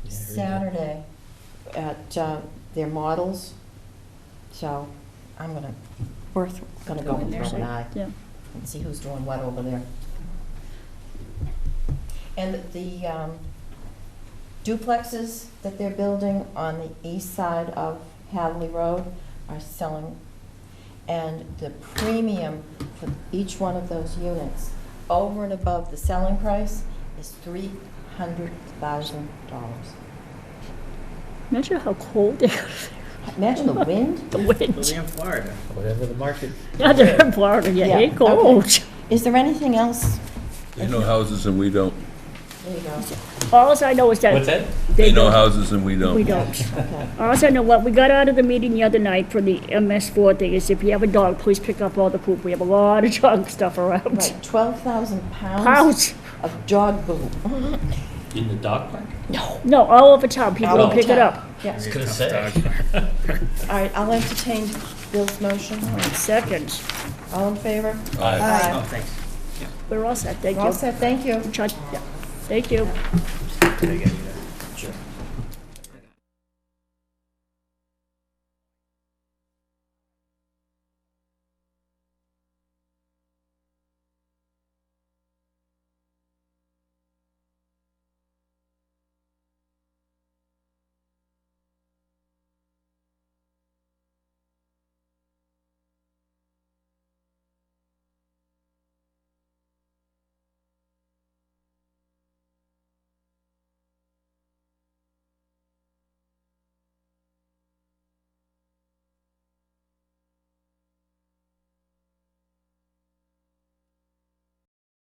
Yeah, I heard that. Saturday at their models. So we're gonna go and throw an eye Yeah. and see who's doing what over there. And the duplexes that they're building on the east side of Hadley Road are selling. And the premium for each one of those units, over and above the selling price, is $300,000. Imagine how cold they're Imagine the wind. the wind. in Florida. Whatever the market. Yeah, they're in Florida, yeah, Yeah, they cold. okay. Is there anything else? They know houses and we don't. There you go. All I know is that. What's that? They know don't. houses and we don't. We don't. Okay. All I know, what we got out of the meeting the other night for the MS4 thing is if you have a dog, please pick up all the poop. We have a lot of dog stuff around. Right, 12,000 pounds Pounds. of dog poop. In the dog park? No, all over town, people All will over pick it town. up. Yeah. I was gonna say. All right, I'll entertain Bill's motion. Seconds. All in favor? Aye. Oh, thanks. We're all set, thank you. All set, thank you. Thank you. Very good.